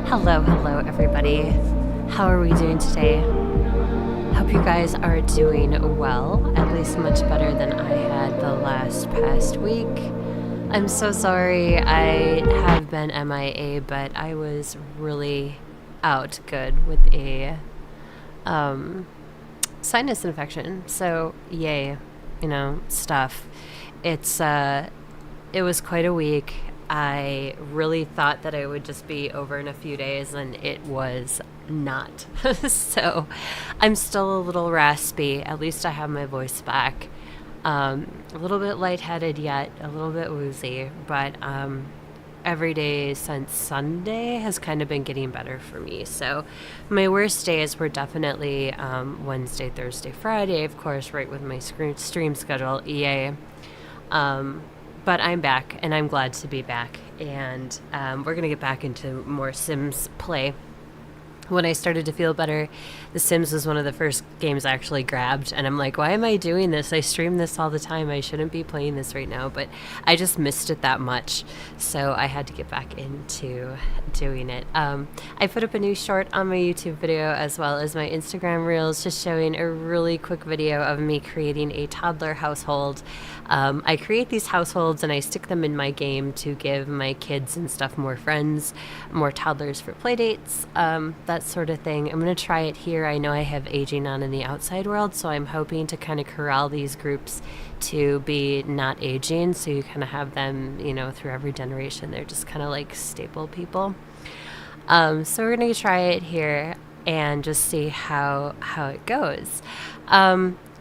Hello, everybody. How are we doing today? Hope you guys are doing well, at least much better than I had the past week. I'm so sorry I have been MIA, but I was really out good with a sinus infection. So yay, stuff. It was quite a week. I really thought that I would just be over in a few days, and it was not. So I'm still a little raspy. At least I have my voice back. A little bit lightheaded yet, a little bit woozy, but every day since Sunday has kind of been getting better for me. So my worst days were definitely Wednesday, Thursday, Friday, of course, right with my stream schedule, EA. But I'm back, and I'm glad to be back, and we're going to get back into more Sims play. When I started to feel better, The Sims was one of the first games I actually grabbed, and I'm like, why am I doing this? I stream this all the time. I shouldn't be playing this right now, but I just missed it that much, so I had to get back into doing it. I put up a new short on my YouTube video as well as my Instagram Reels, just showing a really quick video of me creating a toddler household. I create these households and I stick them in my game to give my kids and stuff more friends, more toddlers for play dates, that sort of thing. I'm going to try it here. I know I have aging on in the outside world, so I'm hoping to kind of corral these groups to be not aging, so you kind of have them, through every generation. They're just kind of like staple people. So we're going to try it here and just see how it goes.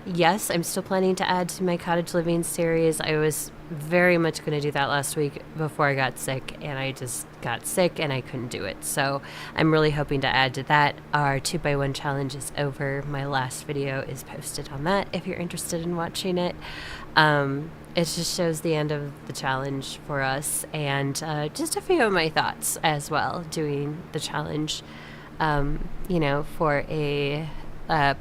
Yes, I'm still planning to add to my cottage living series. I was very much going to do that last week before I got sick, and I just got sick and I couldn't do it. So I'm really hoping to add to that. Our 2x1 challenge is over. My last video is posted on that if you're interested in watching it. It just shows the end of the challenge for us, and just a few of my thoughts as well, doing the challenge, for a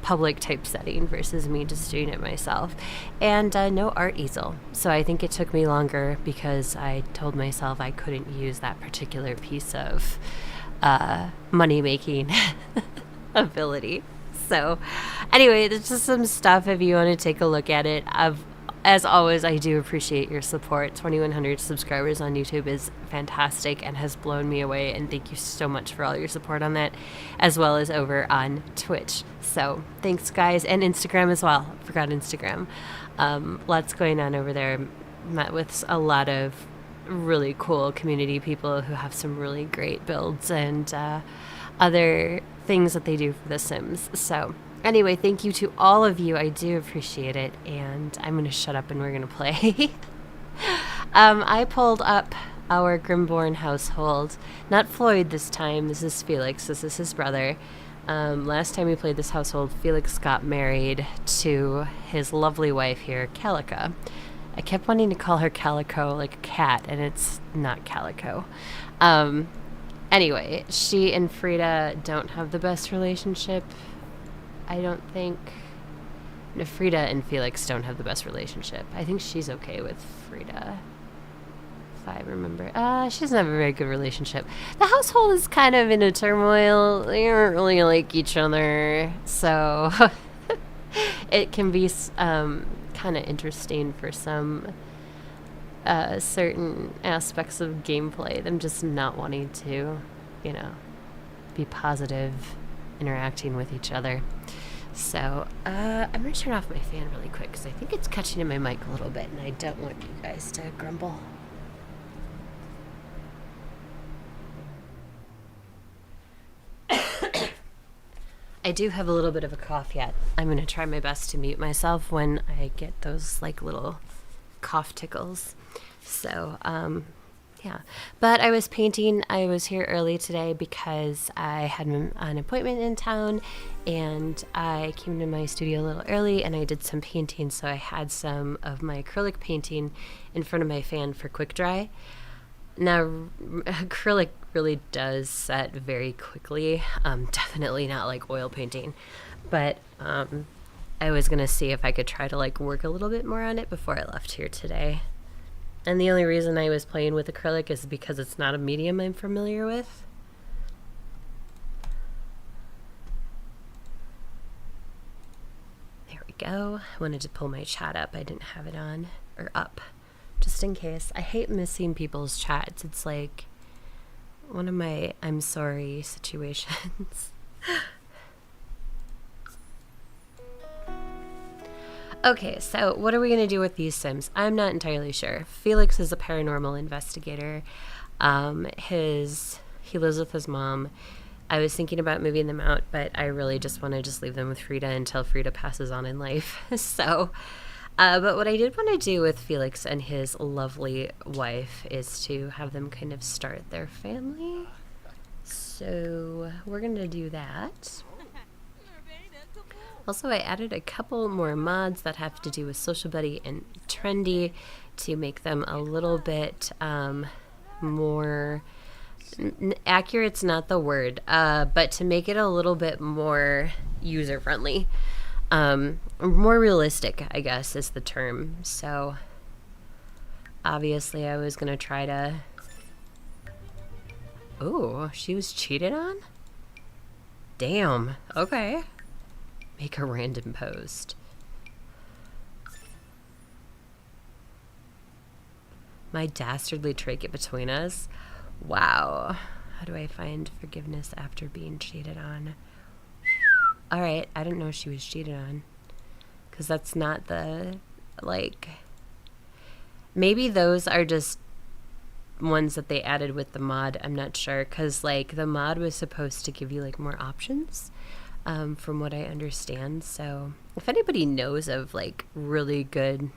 public type setting versus me just doing it myself, and no art easel. So I think it took me longer because I told myself I couldn't use that particular piece of money making ability. So anyway, there's just some stuff if you want to take a look at it. As always, I do appreciate your support. 2,100 subscribers on YouTube is fantastic and has blown me away, and thank you so much for all your support on that, as well as over on Twitch. So thanks, guys, and Instagram as well. I forgot Instagram. Lots going on over there. Met with a lot of really cool community people who have some really great builds and other things that they do for The Sims. So anyway, thank you to all of you. I do appreciate it, and I'm going to shut up and we're going to play. I pulled up our Grimborn household. Not Floyd this time. This is Felix. This is his brother. Last time we played this household, Felix got married to his lovely wife here, Calica. I kept wanting to call her Calico like a cat, and it's not Calico. Anyway, she and Frida don't have the best relationship. I don't think Frida and Felix don't have the best relationship. I think she's okay with Frida, if I remember. She doesn't have a very good relationship. The household is kind of in a turmoil. They aren't really like each other, so it can be kind of interesting for some certain aspects of gameplay. Them just not wanting to, be positive, interacting with each other. So I'm going to turn off my fan really quick because I think it's catching in my mic a little bit, and I don't want you guys to grumble. I do have a little bit of a cough yet. I'm going to try my best to mute myself when I get those little cough tickles. So yeah, but I was painting. I was here early today because I had an appointment in town, and I came to my studio a little early and I did some painting. So I had some of my acrylic painting in front of my fan for quick dry. Now, acrylic really does set very quickly. Definitely not like oil painting, but I was gonna see if I could try to work a little bit more on it before I left here today. And the only reason I was playing with acrylic is because it's not a medium I'm familiar with. go. I wanted to pull my chat up. I didn't have it on, or up, just in case. I hate missing people's chats. It's like one of my I'm sorry situations. Okay, so what are we going to do with these Sims? I'm not entirely sure. Felix is a paranormal investigator. He lives with his mom. I was thinking about moving them out, but I really just want to just leave them with Frida until Frida passes on in life. So, but what I did want to do with Felix and his lovely wife is to have them kind of start their family. So we're going to do that. Also, I added a couple more mods that have to do with Social Buddy and Trendy to make them a little bit more... accurate's not the word, but to make it a little bit more user-friendly. More realistic, I guess, is the term. So, obviously, I was going to try to... Ooh, she was cheated on? Damn. Okay. Make a random post. My dastardly trait get between us. Wow. How do I find forgiveness after being cheated on? Alright, I didn't know she was cheated on. Because that's not the, like... Maybe those are just ones that they added with the mod. I'm not sure. Because, like, the mod was supposed to give you, like, more options. From what I understand. So, if anybody knows of, like, really good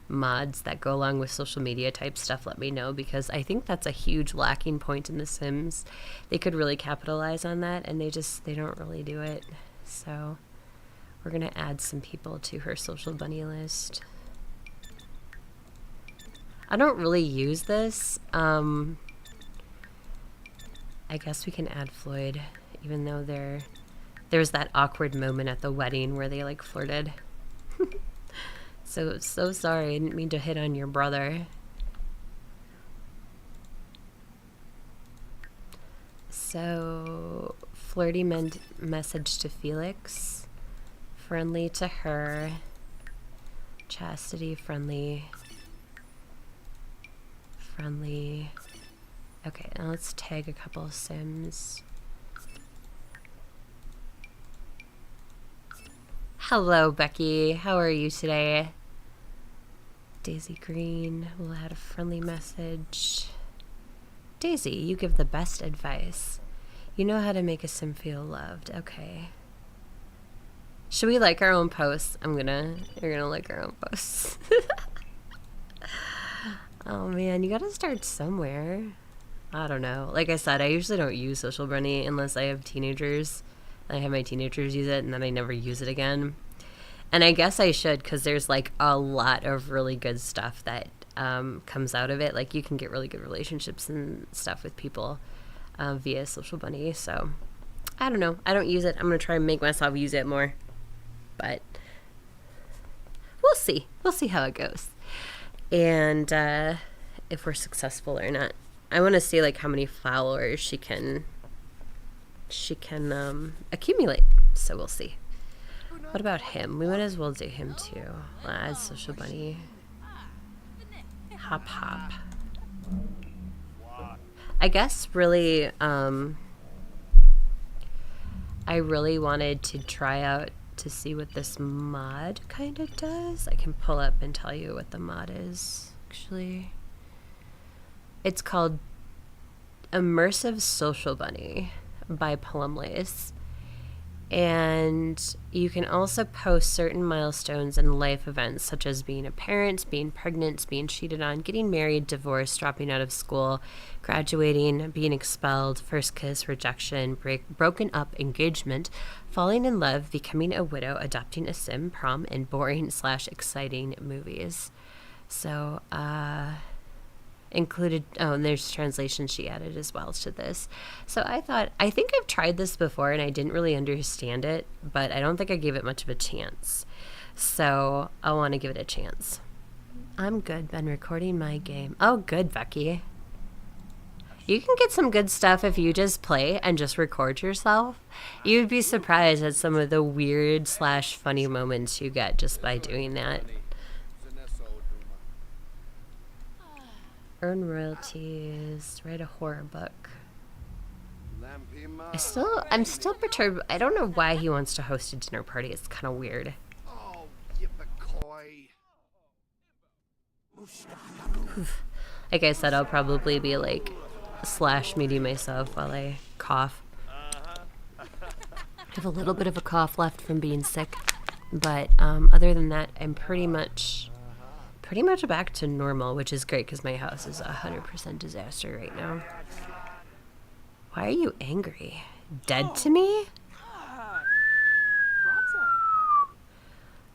mods that go along with social media type stuff, let me know, because I think that's a huge lacking point in The Sims. They could really capitalize on that, and they don't really do it. So we're gonna add some people to her social bunny list. I don't really use this. I guess we can add Floyd, even though there's that awkward moment at the wedding where they like flirted. So sorry, I didn't mean to hit on your brother. So, flirty message to Felix. Friendly to her. Chastity, friendly. Friendly. Okay, now let's tag a couple of Sims. Hello, Becky. How are you today? Daisy Green will add a friendly message. Daisy, you give the best advice. You know how to make a Sim feel loved. Okay. Should we like our own posts? You're gonna like our own posts. Oh man, you gotta start somewhere. I don't know. Like I said, I usually don't use Social Bunny unless I have teenagers. I have my teenagers use it and then I never use it again. And I guess I should, because there's like a lot of really good stuff that comes out of it. Like you can get really good relationships and stuff with people via Social Bunny. So I don't know. I don't use it. I'm going to try and make myself use it more. But we'll see. We'll see how it goes. And if we're successful or not. I want to see like how many followers she can accumulate. So we'll see. What about him? We might as well do him too. We'll add Social Bunny. Hop hop. I guess really, I really wanted to try out to see what this mod kind of does. I can pull up and tell you what the mod is, actually. It's called Immersive Social Bunny by Plumlace. And you can also post certain milestones in life events, such as being a parent, being pregnant, being cheated on, getting married, divorced, dropping out of school, graduating, being expelled, first kiss, rejection, broken up, engagement, falling in love, becoming a widow, adopting a Sim, prom, and boring/exciting movies. So, included, oh, and there's translation she added as well to this. So I think I've tried this before and I didn't really understand it, but I don't think I gave it much of a chance. So I want to give it a chance. I'm good, been recording my game. Oh, good, Becky. You can get some good stuff if you just play and just record yourself. You'd be surprised at some of the weird / funny moments you get just by doing that. Earn royalties, write a horror book. I'm still perturbed. I don't know why he wants to host a dinner party. It's kind of weird. Like I said, I'll probably be like /muting myself while I cough. I have a little bit of a cough left from being sick, but other than that, I'm pretty much back to normal, which is great because my house is 100% disaster right now. Why are you angry? Dead to me?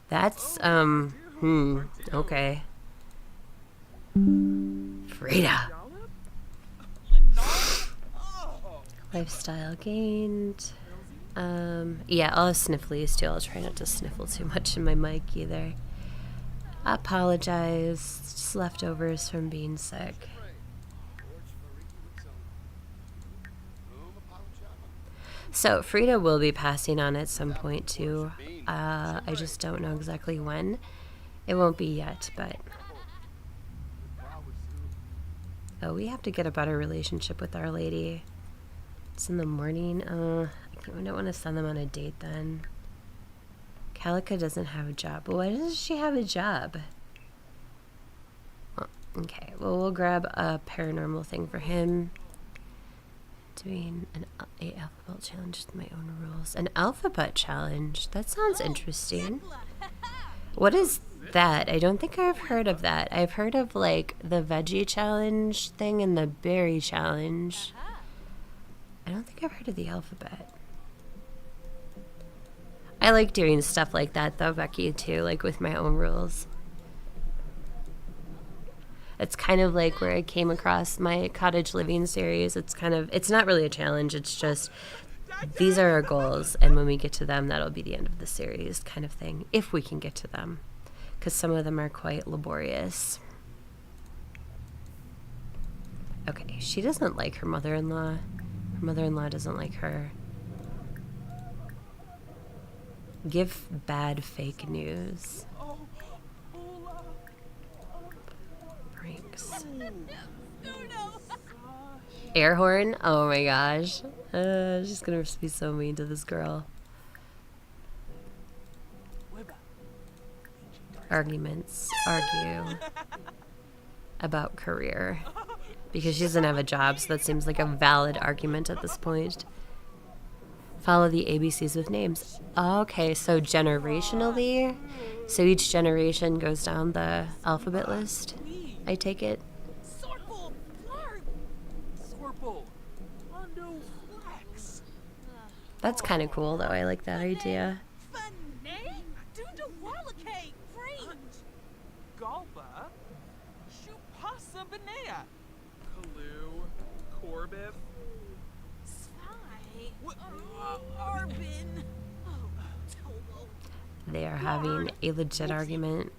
That's, okay. Frida. Lifestyle gained. Yeah, I'll have snifflies too. I'll try not to sniffle too much in my mic either. Apologize. Just leftovers from being sick. So Frida will be passing on at some point too. I just don't know exactly when. It won't be yet, but... Oh, we have to get a better relationship with Our Lady. It's in the morning. I don't want to send them on a date then. Calica doesn't have a job. But why doesn't she have a job? Oh, okay, well, we'll grab a paranormal thing for him. Doing an alphabet challenge with my own rules. An alphabet challenge? That sounds interesting. What is that? I don't think I've heard of that. I've heard of like the veggie challenge thing and the berry challenge. I don't think I've heard of the alphabet. I like doing stuff like that though, Becky, too, like with my own rules. It's kind of like where I came across my cottage living series. It's not really a challenge. It's just, these are our goals. And when we get to them, that'll be the end of the series kind of thing. If we can get to them. Because some of them are quite laborious. Okay, she doesn't like her mother-in-law. Her mother-in-law doesn't like her. Give bad fake news. Pranks. Air horn? Oh my gosh. She's gonna be so mean to this girl. Arguments. Argue about career. Because she doesn't have a job, so that seems like a valid argument at this point. Follow the ABCs with names. Okay, so generationally, so each generation goes down the alphabet list, I take it. That's kind of cool, though. I like that idea. They are having a legit argument.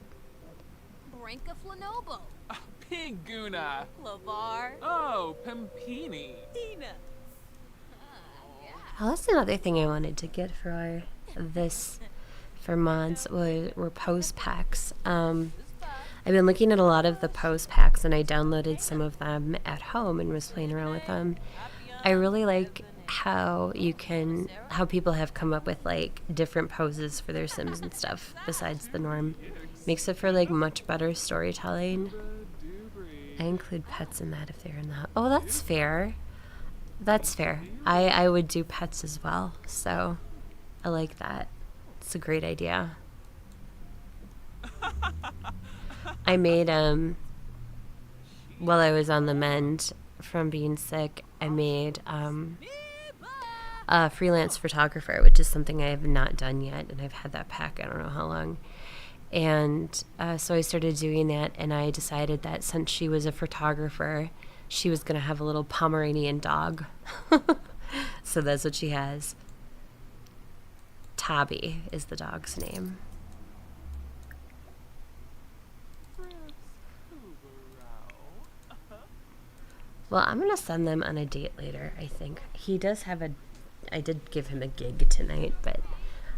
Pinguna. Lavar. Oh, Pimpini. Dina. Oh, that's another thing I wanted to get for mods were post packs. I've been looking at a lot of the post packs and I downloaded some of them at home and was playing around with them. I really like how people have come up with like different poses for their Sims and stuff besides the norm. Makes it for like much better storytelling. I include pets in that if they're in the... Oh, that's fair. That's fair. I would do pets as well, so I like that. It's a great idea. I made, while I was on the mend from being sick, I made a freelance photographer, which is something I have not done yet, and I've had that pack I don't know how long. And so I started doing that, and I decided that since she was a photographer, she was going to have a little Pomeranian dog. So that's what she has. Tabby is the dog's name. Well, I'm gonna send them on a date later, I think. He does have a I did give him a gig tonight, but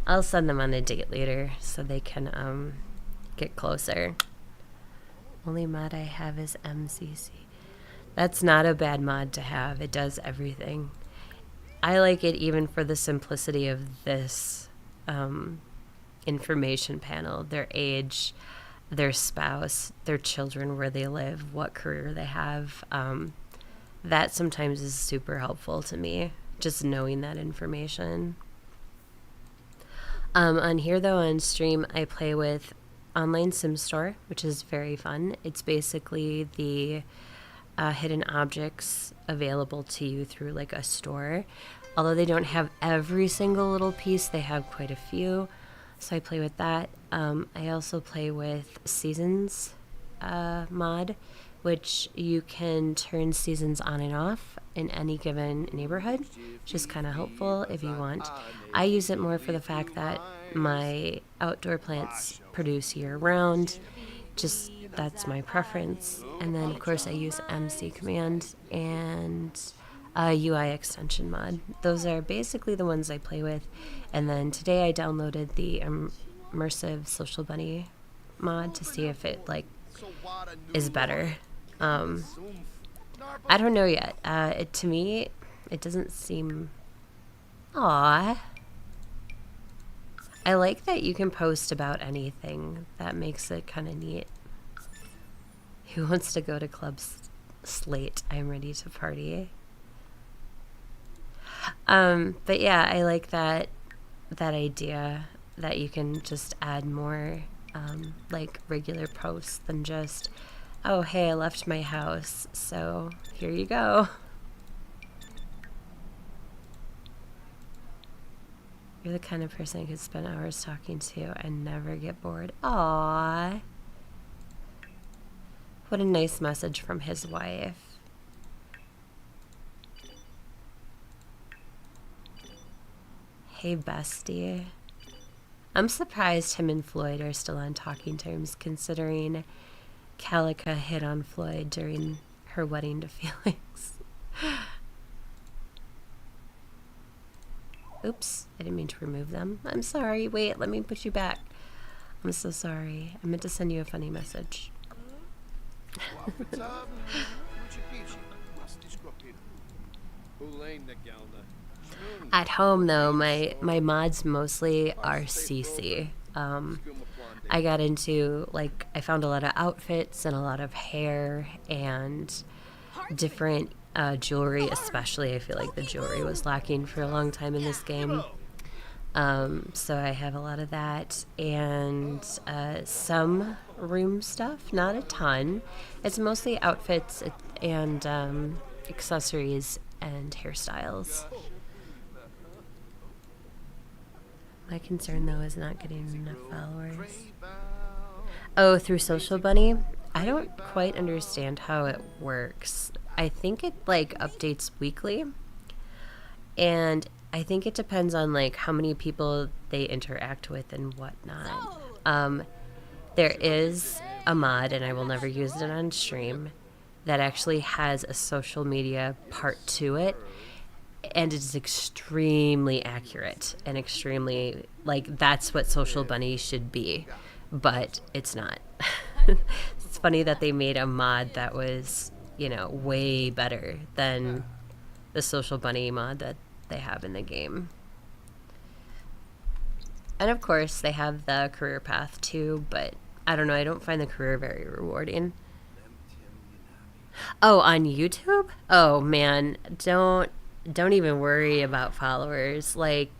I'll send them on a date later so they can get closer. Only mod I have is MCC. That's not a bad mod to have. It does everything. I like it even for the simplicity of this information panel, their age, their spouse, their children, where they live, what career they have. That sometimes is super helpful to me, just knowing that information. On here, though, on stream, I play with Online Sim Store, which is very fun. It's basically the hidden objects available to you through like a store. Although they don't have every single little piece, they have quite a few. So I play with that. I also play with Seasons mod, which you can turn seasons on and off in any given neighborhood, which is kind of helpful if you want. I use it more for the fact that my outdoor plants produce year-round. Just that's my preference. And then, of course, I use MC command and UI extension mod. Those are basically the ones I play with. And then today I downloaded the immersive social bunny mod to see if it like is better. I don't know yet. To me, it doesn't seem. Aww. I like that you can post about anything. That makes it kind of neat. Who wants to go to Club Slate? I'm ready to party. But yeah, I like that idea that you can just add more like regular posts than just, oh hey, I left my house, so here you go. You're the kind of person I could spend hours talking to and never get bored. Aww. What a nice message from his wife. Hey, bestie. I'm surprised him and Floyd are still on talking terms, considering Calica hit on Floyd during her wedding to Felix. Oops, I didn't mean to remove them. I'm sorry. Wait, let me put you back. I'm so sorry. I meant to send you a funny message. At home, though, my mods mostly are CC. I got into, like, I found a lot of outfits and a lot of hair and different jewelry, especially. I feel like the jewelry was lacking for a long time in this game. So I have a lot of that and some room stuff, not a ton. It's mostly outfits and accessories and hairstyles. My concern, though, is not getting enough followers. Oh, through Social Bunny? I don't quite understand how it works. I think it, like, updates weekly. And I think it depends on, like, how many people they interact with and whatnot. There is a mod, and I will never use it on stream, that actually has a social media part to it. And it is extremely accurate and extremely, like, that's what Social Bunny should be. But it's not. It's funny that they made a mod that was, you know, way better than the Social Bunny mod that they have in the game. And of course, they have the career path too, but I don't know, I don't find the career very rewarding. Oh, on YouTube? Oh man, don't even worry about followers. Like,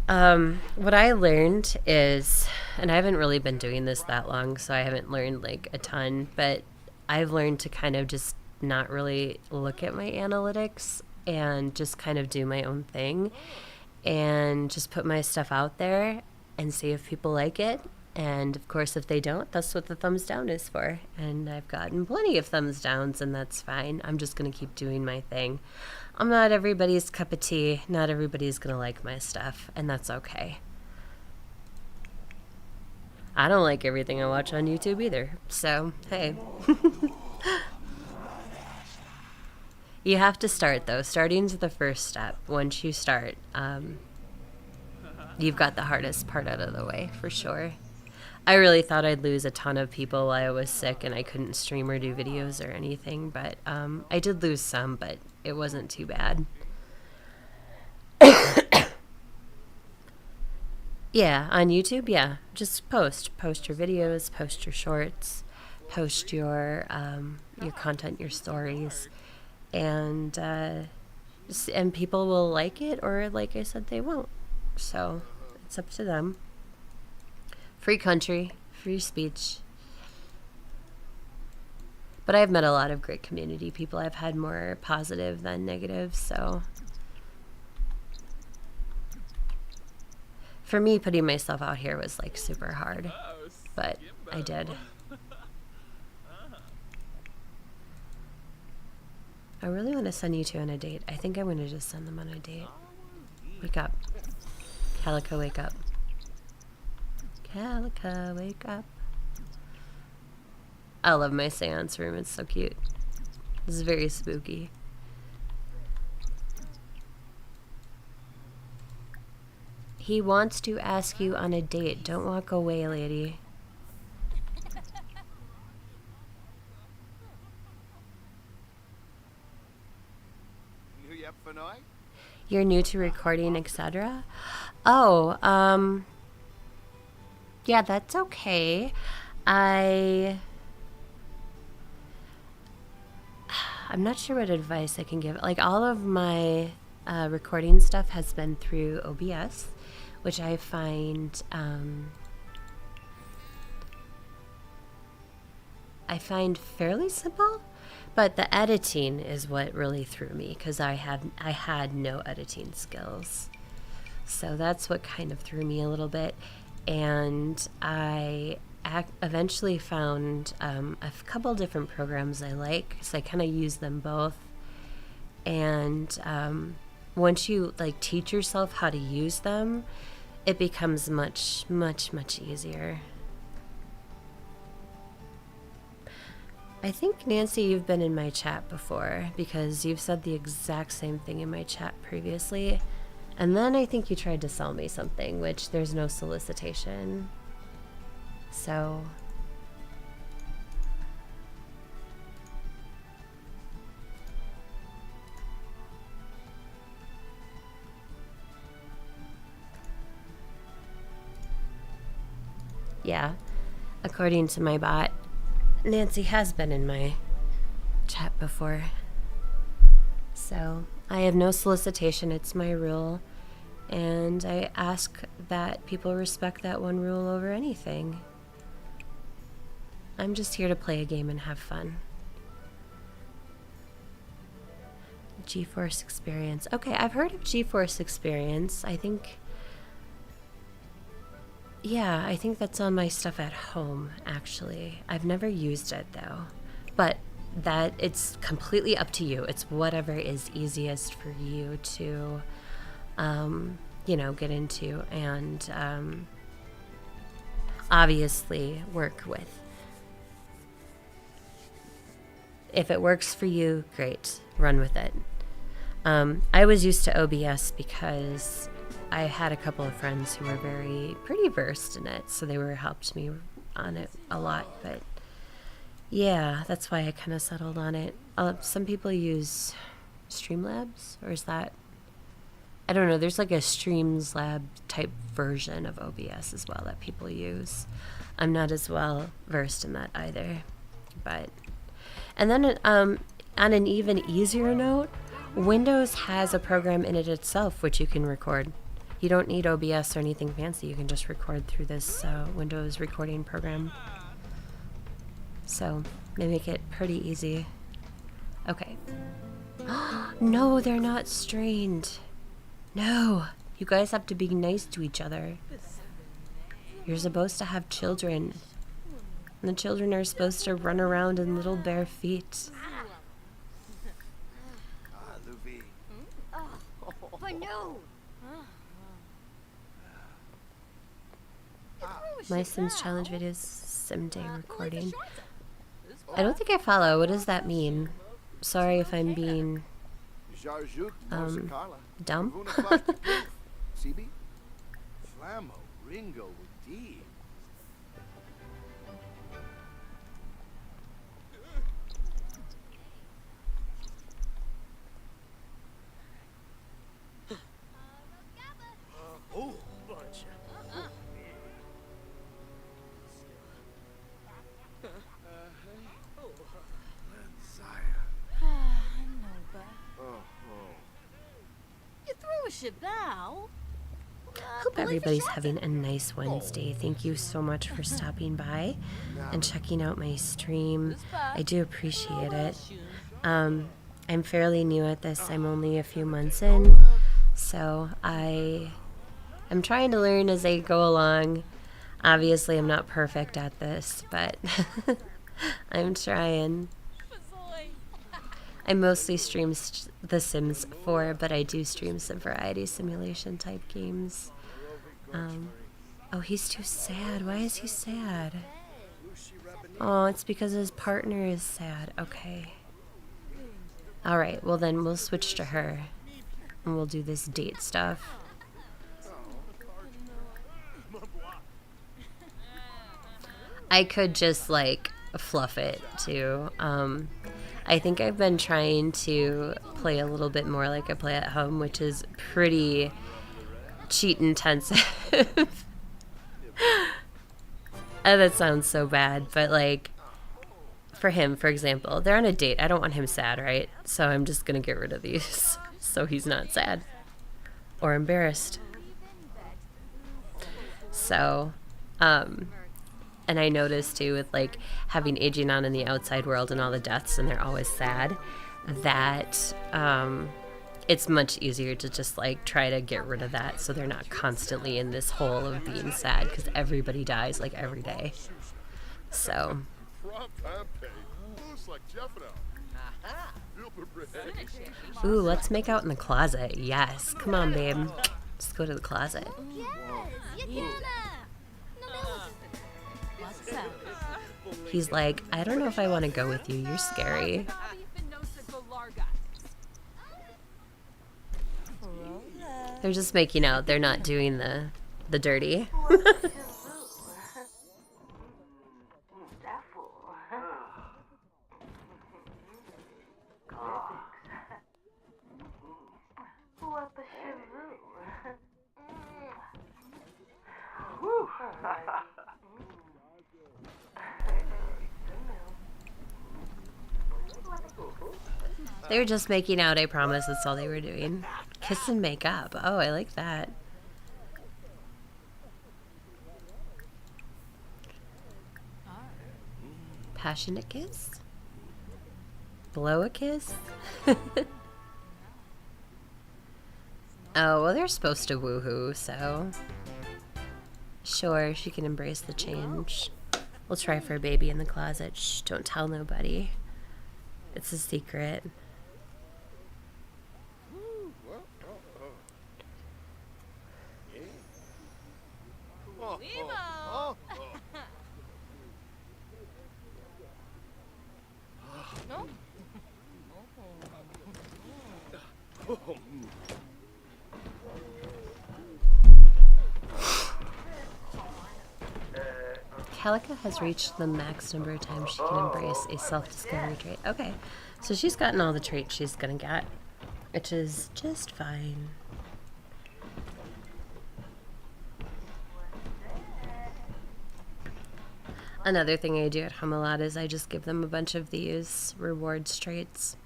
what I learned is, and I haven't really been doing this that long, so I haven't learned like a ton, but I've learned to kind of just not really look at my analytics and just kind of do my own thing and just put my stuff out there and see if people like it. And of course, if they don't, that's what the thumbs down is for. And I've gotten plenty of thumbs downs, and that's fine. I'm just going to keep doing my thing. I'm not everybody's cup of tea. Not everybody's going to like my stuff, and that's okay. I don't like everything I watch on YouTube either. So, hey. You have to start, though. Starting's the first step. Once you start, you've got the hardest part out of the way, for sure. I really thought I'd lose a ton of people while I was sick and I couldn't stream or do videos or anything, but I did lose some, but it wasn't too bad. Yeah, on YouTube, yeah. Just post your videos, post your shorts, post your content, your stories, and people will like it, or like I said, they won't. So it's up to them. Free country, free speech. But I've met a lot of great community people. I've had more positive than negative, so for me, putting myself out here was like super hard, but I did. I really want to send you two on a date. I think I'm going to just send them on a date. Wake up. Calico, wake up. Calico, wake up. I love my seance room. It's so cute. It's very spooky. He wants to ask you on a date. Don't walk away, lady. You're new to recording, etc.? Oh, yeah, that's okay. I'm not sure what advice I can give. Like, all of my recording stuff has been through OBS, which I find fairly simple, but the editing is what really threw me, because I had no editing skills. So that's what kind of threw me a little bit, and I eventually found a couple different programs I like, so I kind of use them both. And once you like teach yourself how to use them, it becomes much, much, much easier. I think, Nancy, you've been in my chat before, because you've said the exact same thing in my chat previously. And then I think you tried to sell me something, which there's no solicitation. So yeah, according to my bot, Nancy has been in my chat before. So I have no solicitation. It's my rule. And I ask that people respect that one rule over anything. I'm just here to play a game and have fun. GeForce Experience. Okay, I've heard of GeForce Experience. I think that's on my stuff at home, actually. I've never used it, though. But that it's completely up to you. It's whatever is easiest for you to, get into and obviously work with. If it works for you, great. Run with it. I was used to OBS because I had a couple of friends who were pretty versed in it, so they helped me on it a lot. But yeah, that's why I kind of settled on it. Some people use Streamlabs, or is that? I don't know. There's like a Streamlabs type version of OBS as well that people use. I'm not as well versed in that either. And then on an even easier note, Windows has a program in it itself which you can record. You don't need OBS or anything fancy. You can just record through this Windows recording program. So they make it pretty easy. Okay. No, they're not strained. No, you guys have to be nice to each other. You're supposed to have children. And the children are supposed to run around in little bare feet. My Sims challenge videos, Sim Day recording. I don't think I follow. What does that mean? Sorry if I'm being Dumb. Hope everybody's having a nice Wednesday. Thank you so much for stopping by and checking out my stream. I do appreciate it. I'm fairly new at this. I'm only a few months in, so I'm trying to learn as I go along. Obviously, I'm not perfect at this, but I'm trying. I mostly stream The Sims 4, but I do stream some variety simulation type games. Oh, he's too sad. Why is he sad? Oh, it's because his partner is sad. Okay. Alright, well then we'll switch to her. And we'll do this date stuff. I could just, like, fluff it, too. I think I've been trying to play a little bit more like I play at home, which is pretty cheat intensive. Oh, that sounds so bad, but like for him, for example, they're on a date. I don't want him sad, right? So I'm just gonna get rid of these so he's not sad or embarrassed. So, and I noticed too with like having aging on in the outside world and all the deaths and they're always sad, that it's much easier to just like try to get rid of that so they're not constantly in this hole of being sad because everybody dies like every day. So. Ooh, let's make out in the closet. Yes. Come on, babe. Let's go to the closet. He's like, I don't know if I want to go with you. You're scary. They're just making out. They're not doing the dirty. They were just making out, I promise. That's all they were doing. Kiss and make up. Oh, I like that. Passionate kiss? Blow a kiss? Oh, well, they're supposed to woohoo, so... Sure, she can embrace the change. We'll try for a baby in the closet. Shh, don't tell nobody. It's a secret. Calica has reached the max number of times she can embrace a self-discovery trait. Okay, so she's gotten all the traits she's gonna get, which is just fine. Another thing I do at home a lot is I just give them a bunch of these rewards traits.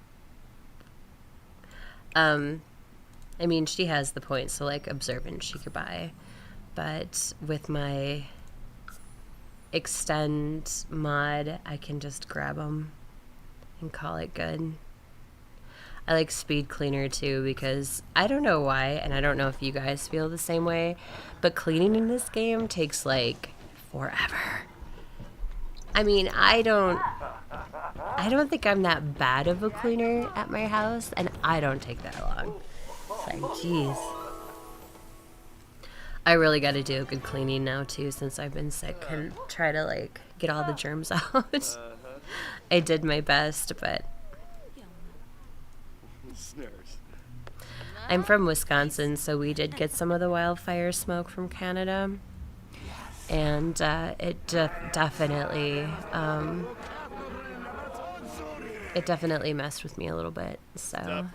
I mean, she has the points, so like observant she could buy, but with my extend mod, I can just grab them and call it good. I like speed cleaner too because I don't know why, and I don't know if you guys feel the same way, but cleaning in this game takes like forever. I mean, I don't think I'm that bad of a cleaner at my house, and I don't take that long. It's like, jeez. I really got to do a good cleaning now too, since I've been sick, and try to like get all the germs out. I did my best, but I'm from Wisconsin, so we did get some of the wildfire smoke from Canada. And it definitely messed with me a little bit. So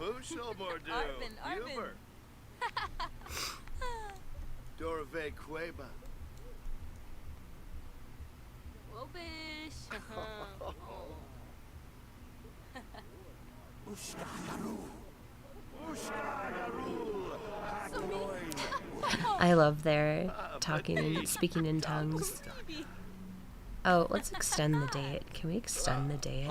I love their talking and speaking in tongues. Oh, let's extend the date. Can we extend the date?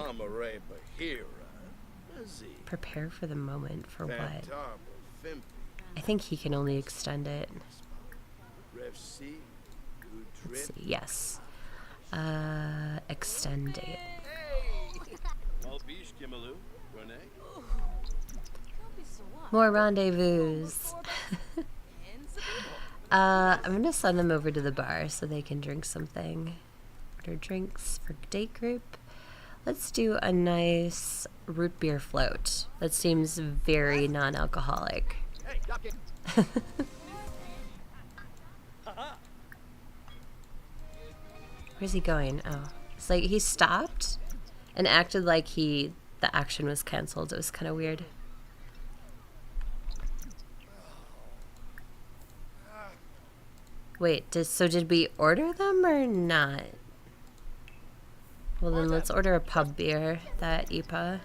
Prepare for the moment. For what? I think he can only extend it. Let's see. Yes. Extend date. More rendezvous. I'm gonna send them over to the bar so they can drink something. Order drinks for date group. Let's do a nice root beer float. That seems very non-alcoholic. Where's he going? Oh, it's like he stopped and acted like the action was canceled. It was kind of weird. Wait, did we order them or not? Well, then let's order a pub beer, that IPA.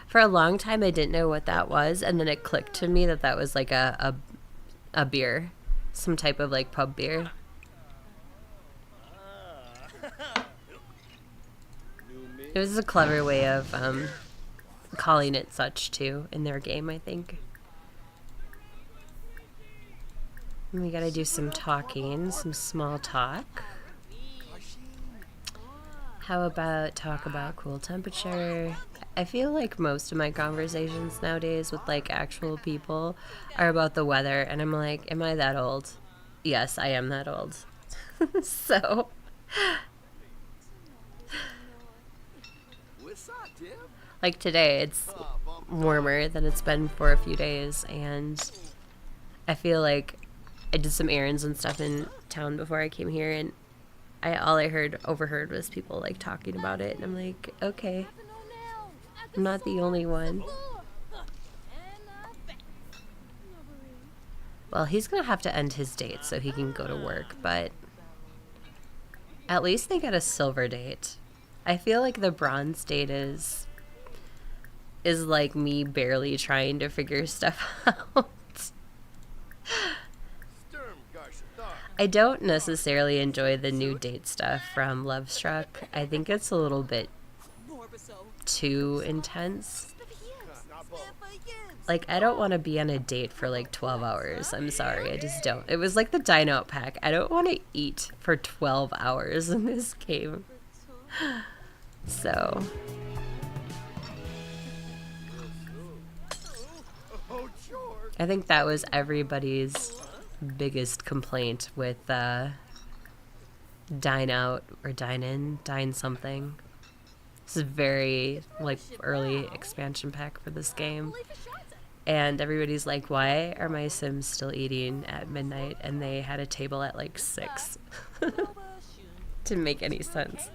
For a long time, I didn't know what that was, and then it clicked to me that that was like a beer, some type of like pub beer. It was a clever way of calling it such too in their game, I think. And we gotta do some talking, some small talk. How about talk about cool temperature? I feel like most of my conversations nowadays with like actual people are about the weather, and I'm like, am I that old? Yes, I am that old. So like today it's warmer than it's been for a few days, and I feel like I did some errands and stuff in town before I came here, and all I overheard was people like talking about it, and I'm like, okay, I'm not the only one. Well, he's gonna have to end his date so he can go to work, but at least they got a silver date. I feel like the bronze date is like me barely trying to figure stuff out. I don't necessarily enjoy the new date stuff from Love Struck. I think it's a little bit too intense. Like, I don't want to be on a date for like 12 hours. I'm sorry, I just don't. It was like the Dine Out pack. I don't want to eat for 12 hours in this game. So I think that was everybody's biggest complaint with Dine Out or Dine In, Dine something. This is very like early expansion pack for this game. And everybody's like, why are my Sims still eating at midnight? And they had a table at like 6. Didn't make any sense.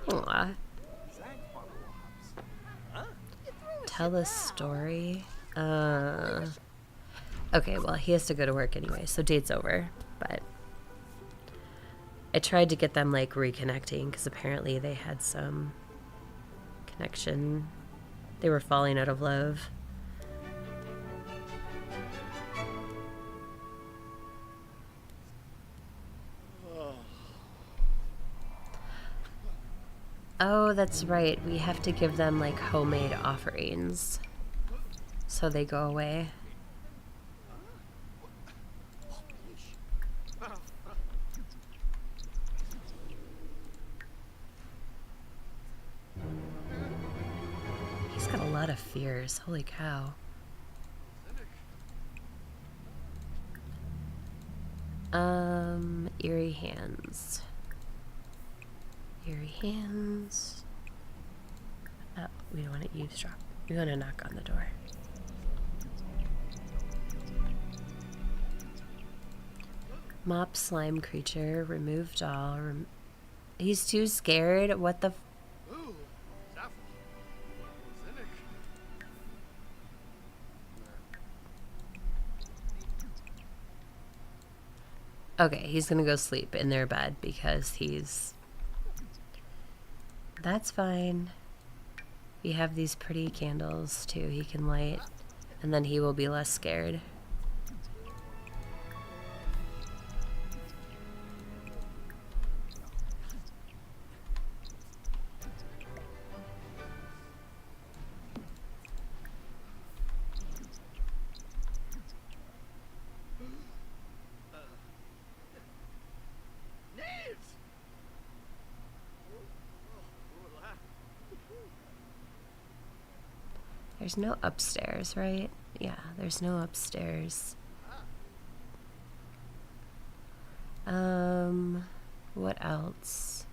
Aww. Tell a story. Okay, well, he has to go to work anyway, so date's over. But I tried to get them like reconnecting because apparently they had some connection. They were falling out of love. Oh, that's right. We have to give them like homemade offerings so they go away. He's got a lot of fears. Holy cow. Eerie hands. Eerie hands. Oh, we don't want to eavesdrop. We want to knock on the door. Mop slime creature. Removed all. He's too scared. What the... Okay, he's gonna go sleep in their bed because he's... That's fine. We have these pretty candles too he can light, and then he will be less scared. There's no upstairs, right? Yeah, there's no upstairs. What else?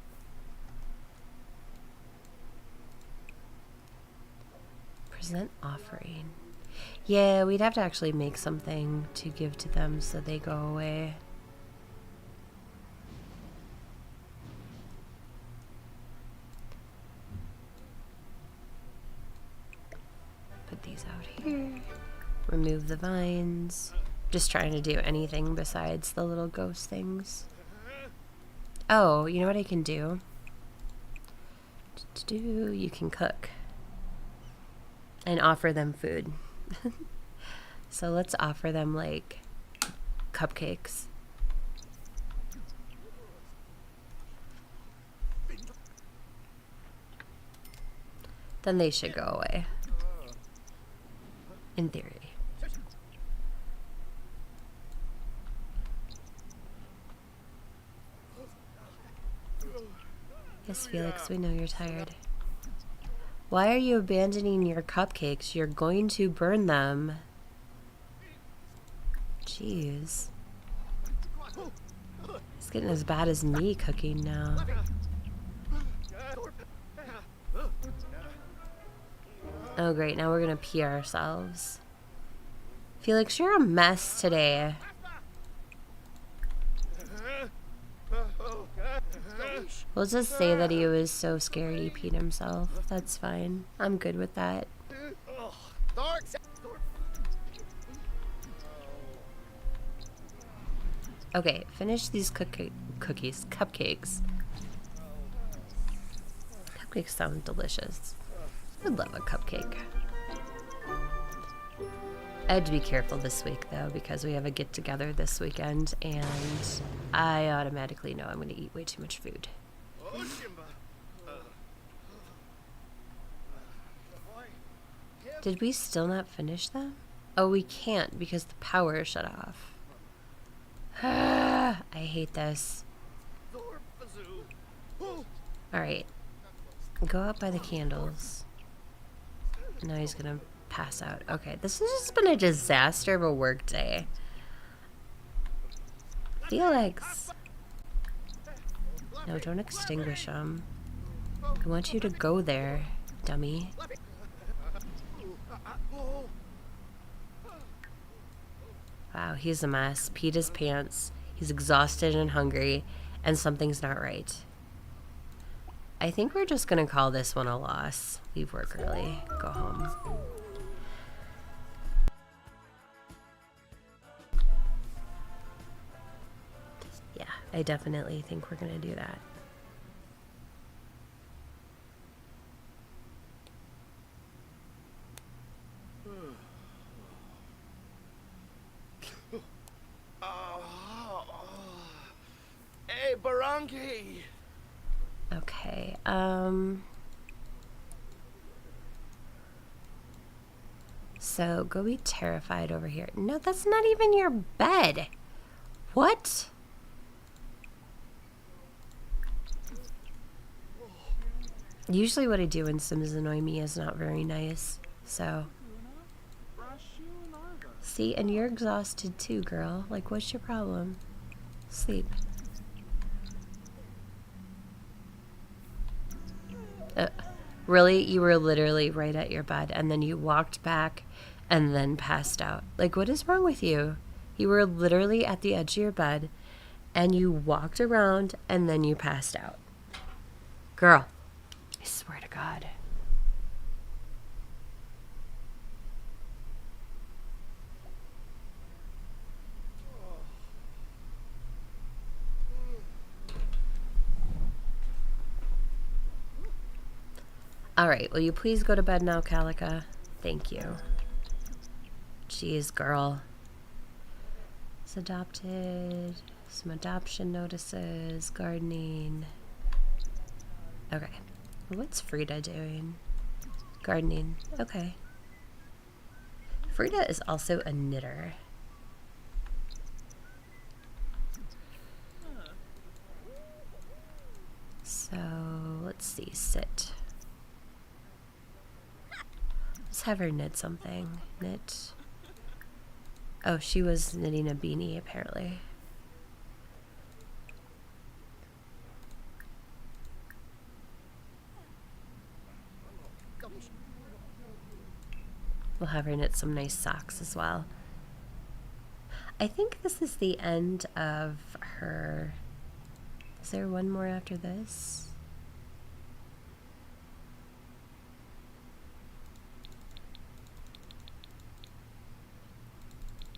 Present offering. Yeah, we'd have to actually make something to give to them so they go away. Put these out here. Remove the vines. Just trying to do anything besides the little ghost things. Oh, you know what I can do? You can cook. And offer them food. So let's offer them like cupcakes. Then they should go away. In theory. Yes, Felix, we know you're tired. Why are you abandoning your cupcakes? You're going to burn them. Jeez. It's getting as bad as me cooking now. Oh great, now we're gonna pee ourselves. Felix, you're a mess today. We'll just say that he was so scared he peed himself. That's fine. I'm good with that. Okay, finish these cupcakes. Cupcakes sound delicious. I'd love a cupcake. I had to be careful this week though because we have a get together this weekend and I automatically know I'm going to eat way too much food. Did we still not finish them? Oh, we can't because the power is shut off. I hate this. Alright. Go out by the candles. Now he's gonna pass out. Okay, this has just been a disaster of a work day. Felix! No, don't extinguish them. I want you to go there, dummy. Wow, he's a mess. Peed his pants. He's exhausted and hungry, and something's not right. I think we're just gonna call this one a loss. Leave work early. Go home. Yeah, I definitely think we're gonna do that. Hey, Barangi! Okay, so go be terrified over here. No, that's not even your bed. What? Usually what I do when Sims annoy me is not very nice, so. See, and you're exhausted too, girl. Like, what's your problem? Sleep. Really? You were literally right at your bed, and then you walked back and then passed out. Like, what is wrong with you? You were literally at the edge of your bed, and you walked around, and then you passed out. Girl, I swear to God. All right, will you please go to bed now, Calica? Thank you. Jeez, girl. It's adopted. Some adoption notices. Gardening. Okay. What's Frida doing? Gardening. Okay. Frida is also a knitter. So, let's see. Sit. Let's have her knit something. Knit. Oh, she was knitting a beanie, apparently. We'll have her knit some nice socks as well. I think this is the end of her... Is there one more after this?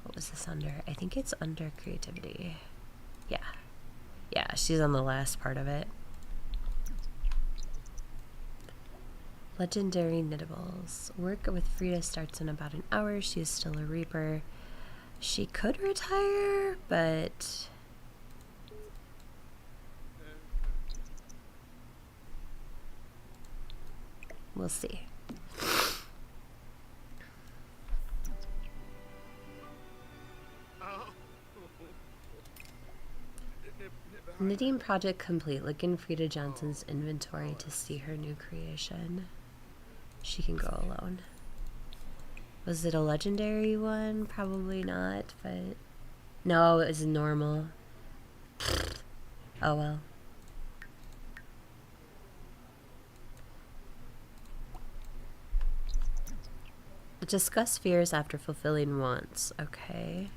What was this under? I think it's under creativity. Yeah. Yeah, she's on the last part of it. Legendary Knittables. Work with Frida starts in about an hour. She is still a Reaper. She could retire, but... we'll see. Knitting project complete. Look in Frida Johnson's inventory to see her new creation. She can go alone. Was it a legendary one? Probably not, but... No, it was normal. Oh well. Discuss fears after fulfilling wants. Okay.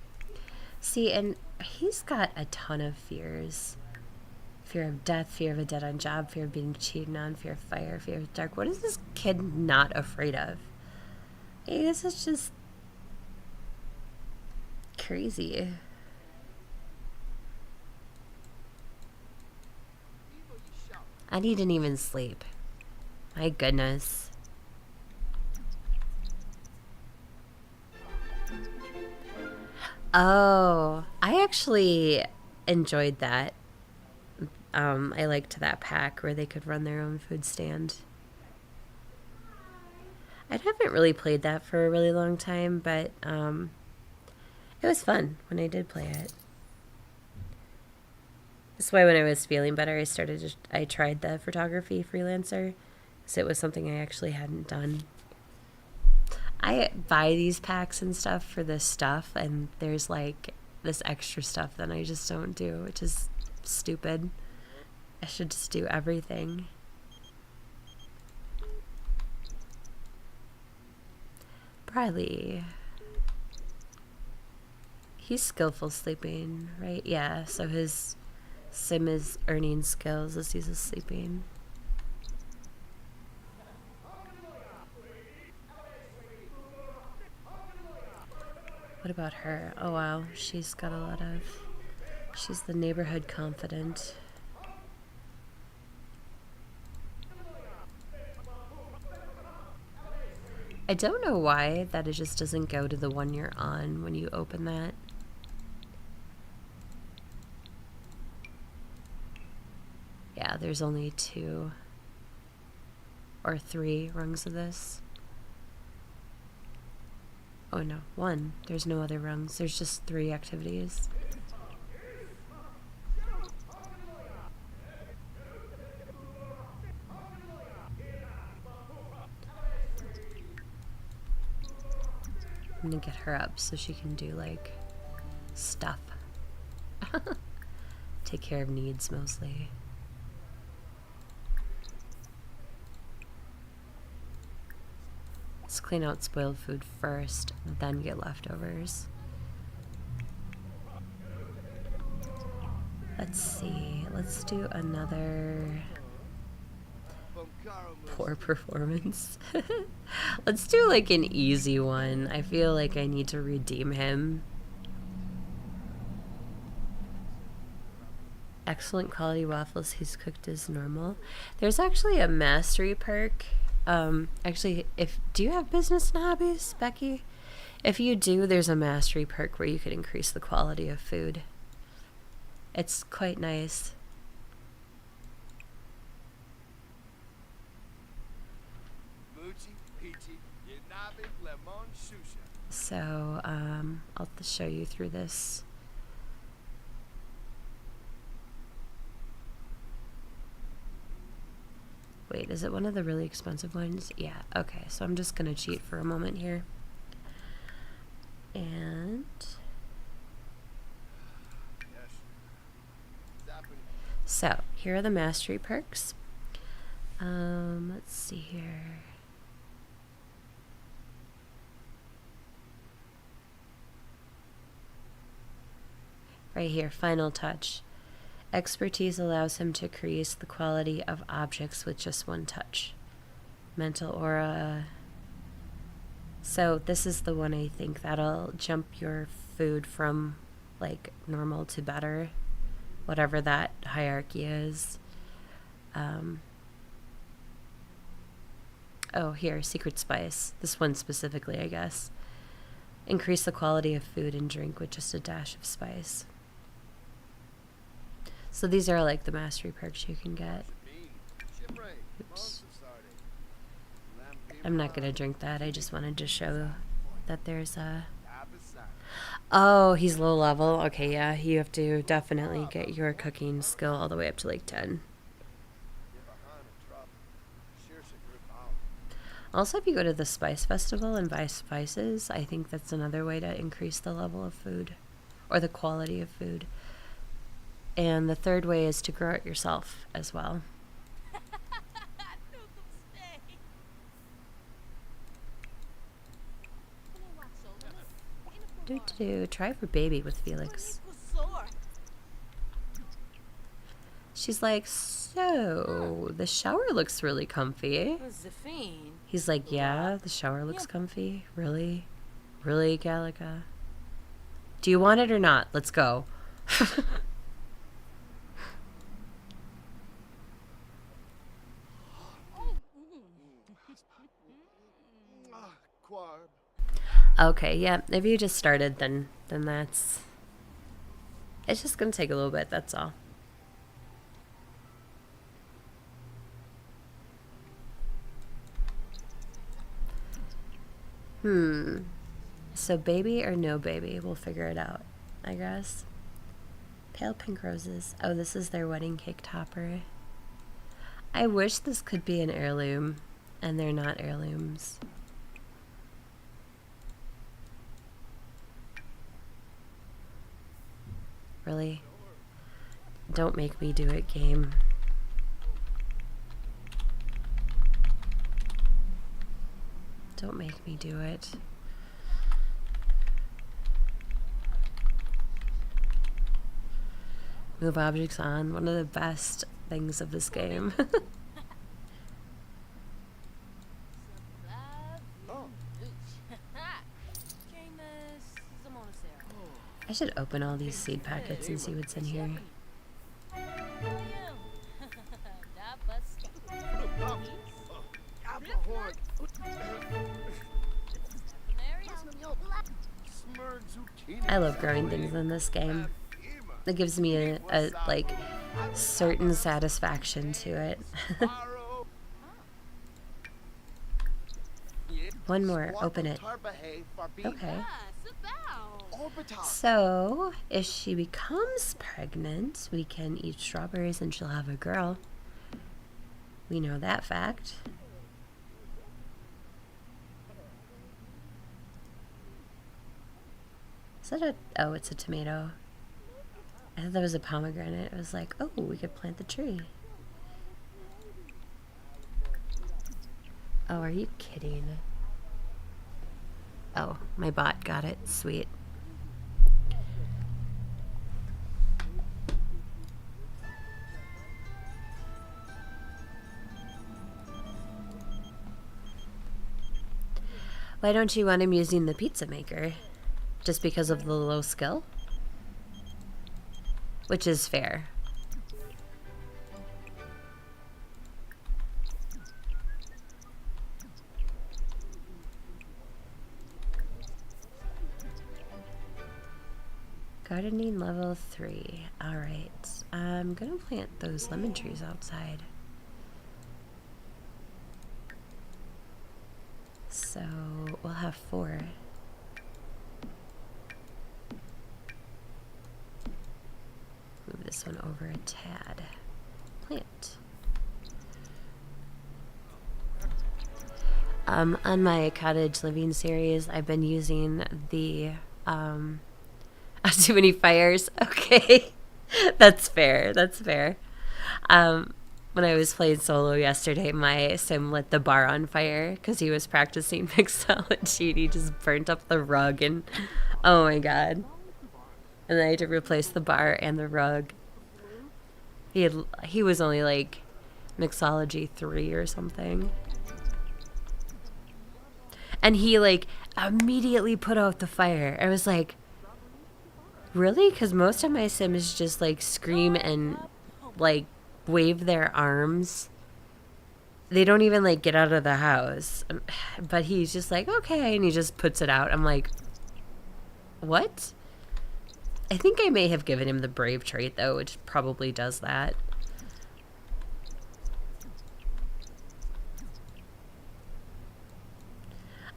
See, and he's got a ton of fears. Fear of death, fear of a dead-end job, fear of being cheated on, fear of fire, fear of dark. What is this kid not afraid of? Hey, this is just crazy. And he didn't even sleep. My goodness. Oh, I actually enjoyed that. I liked that pack where they could run their own food stand. I haven't really played that for a really long time, but it was fun when I did play it. That's why when I was feeling better, I tried the photography freelancer, because it was something I actually hadn't done. I buy these packs and stuff for this stuff, and there's like this extra stuff that I just don't do, which is stupid. I should just do everything. Briley. He's skillful sleeping, right? Yeah, so his sim is earning skills as he's sleeping. What about her? Oh wow, she's got a lot of... She's the neighborhood confidant. I don't know why that it just doesn't go to the one you're on when you open that. Yeah, there's only 2 or 3 rungs of this. Oh no, 1. There's no other rungs. There's just 3 activities. I'm gonna get her up so she can do like stuff. take care of needs mostly. Let's clean out spoiled food first, then get leftovers. Let's see. Let's do another poor performance. Let's do like an easy one. I feel like I need to redeem him. Excellent quality waffles. He's cooked as normal. There's actually a mastery perk. Actually, do you have business and hobbies, Becky? If you do, there's a mastery perk where you could increase the quality of food. It's quite nice. So, I'll show you through this. Wait, is it one of the really expensive ones? Yeah, okay, so I'm just gonna cheat for a moment here. And so, here are the mastery perks. Let's see here. Right here, final touch. Expertise allows him to increase the quality of objects with just one touch. Mental aura. So this is the one I think that'll jump your food from like normal to better, whatever that hierarchy is. Oh, here, secret spice. This one specifically, I guess. Increase the quality of food and drink with just a dash of spice. So these are like the mastery perks you can get. Oops. I'm not gonna drink that. I just wanted to show that there's a... Oh, he's low level. Okay, yeah, you have to definitely get your cooking skill all the way up to like 10. Also, if you go to the Spice Festival and buy spices, I think that's another way to increase the level of food or the quality of food. And the third way is to grow it yourself as well. Try for baby with Felix. She's like, so the shower looks really comfy. He's like, yeah, the shower looks comfy. Really? Really, Gallica? Do you want it or not? Let's go. Okay, yeah, if you just started, then that's... It's just gonna take a little bit, that's all. So baby or no baby? We'll figure it out, I guess. Pale pink roses. Oh, this is their wedding cake topper. I wish this could be an heirloom, and they're not heirlooms. Really? Don't make me do it, game. Don't make me do it. Move objects on. One of the best things of this game. I should open all these seed packets and see what's in here. I love growing things in this game. It gives me a like certain satisfaction to it. One more. Open it. Okay. So, if she becomes pregnant, we can eat strawberries and she'll have a girl. We know that fact. Is that a... Oh, it's a tomato. I thought that was a pomegranate. I was like, oh, we could plant the tree. Oh, are you kidding? Oh, my bot got it. Sweet. Why don't you want him using the pizza maker? Just because of the low skill? Which is fair. Gardening level 3. Alright. I'm gonna plant those lemon trees outside. So we'll have 4. Move this one over a tad. Plant. On my cottage living series, I've been using the too many fires. Okay. That's fair. That's fair. When I was playing solo yesterday, my sim lit the bar on fire because he was practicing mixology and he just burnt up the rug and oh my god. And then I had to replace the bar and the rug. He was only like mixology 3 or something. And he like immediately put out the fire. I was like, really? Because most of my sims just like scream and like wave their arms. They don't even like get out of the house. But he's just like, okay, and he just puts it out. I'm like, what? I think I may have given him the brave trait though, which probably does that.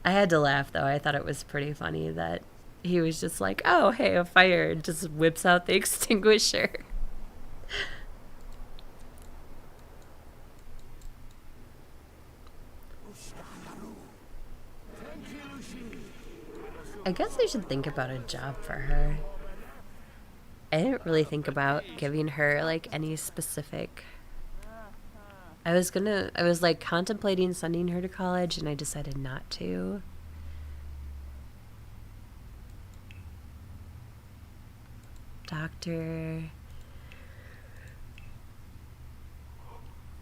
I had to laugh though. I thought it was pretty funny that he was just like, oh, hey, a fire, and just whips out the extinguisher. I guess I should think about a job for her. I didn't really think about giving her like any specific. I was like contemplating sending her to college and I decided not to. Doctor.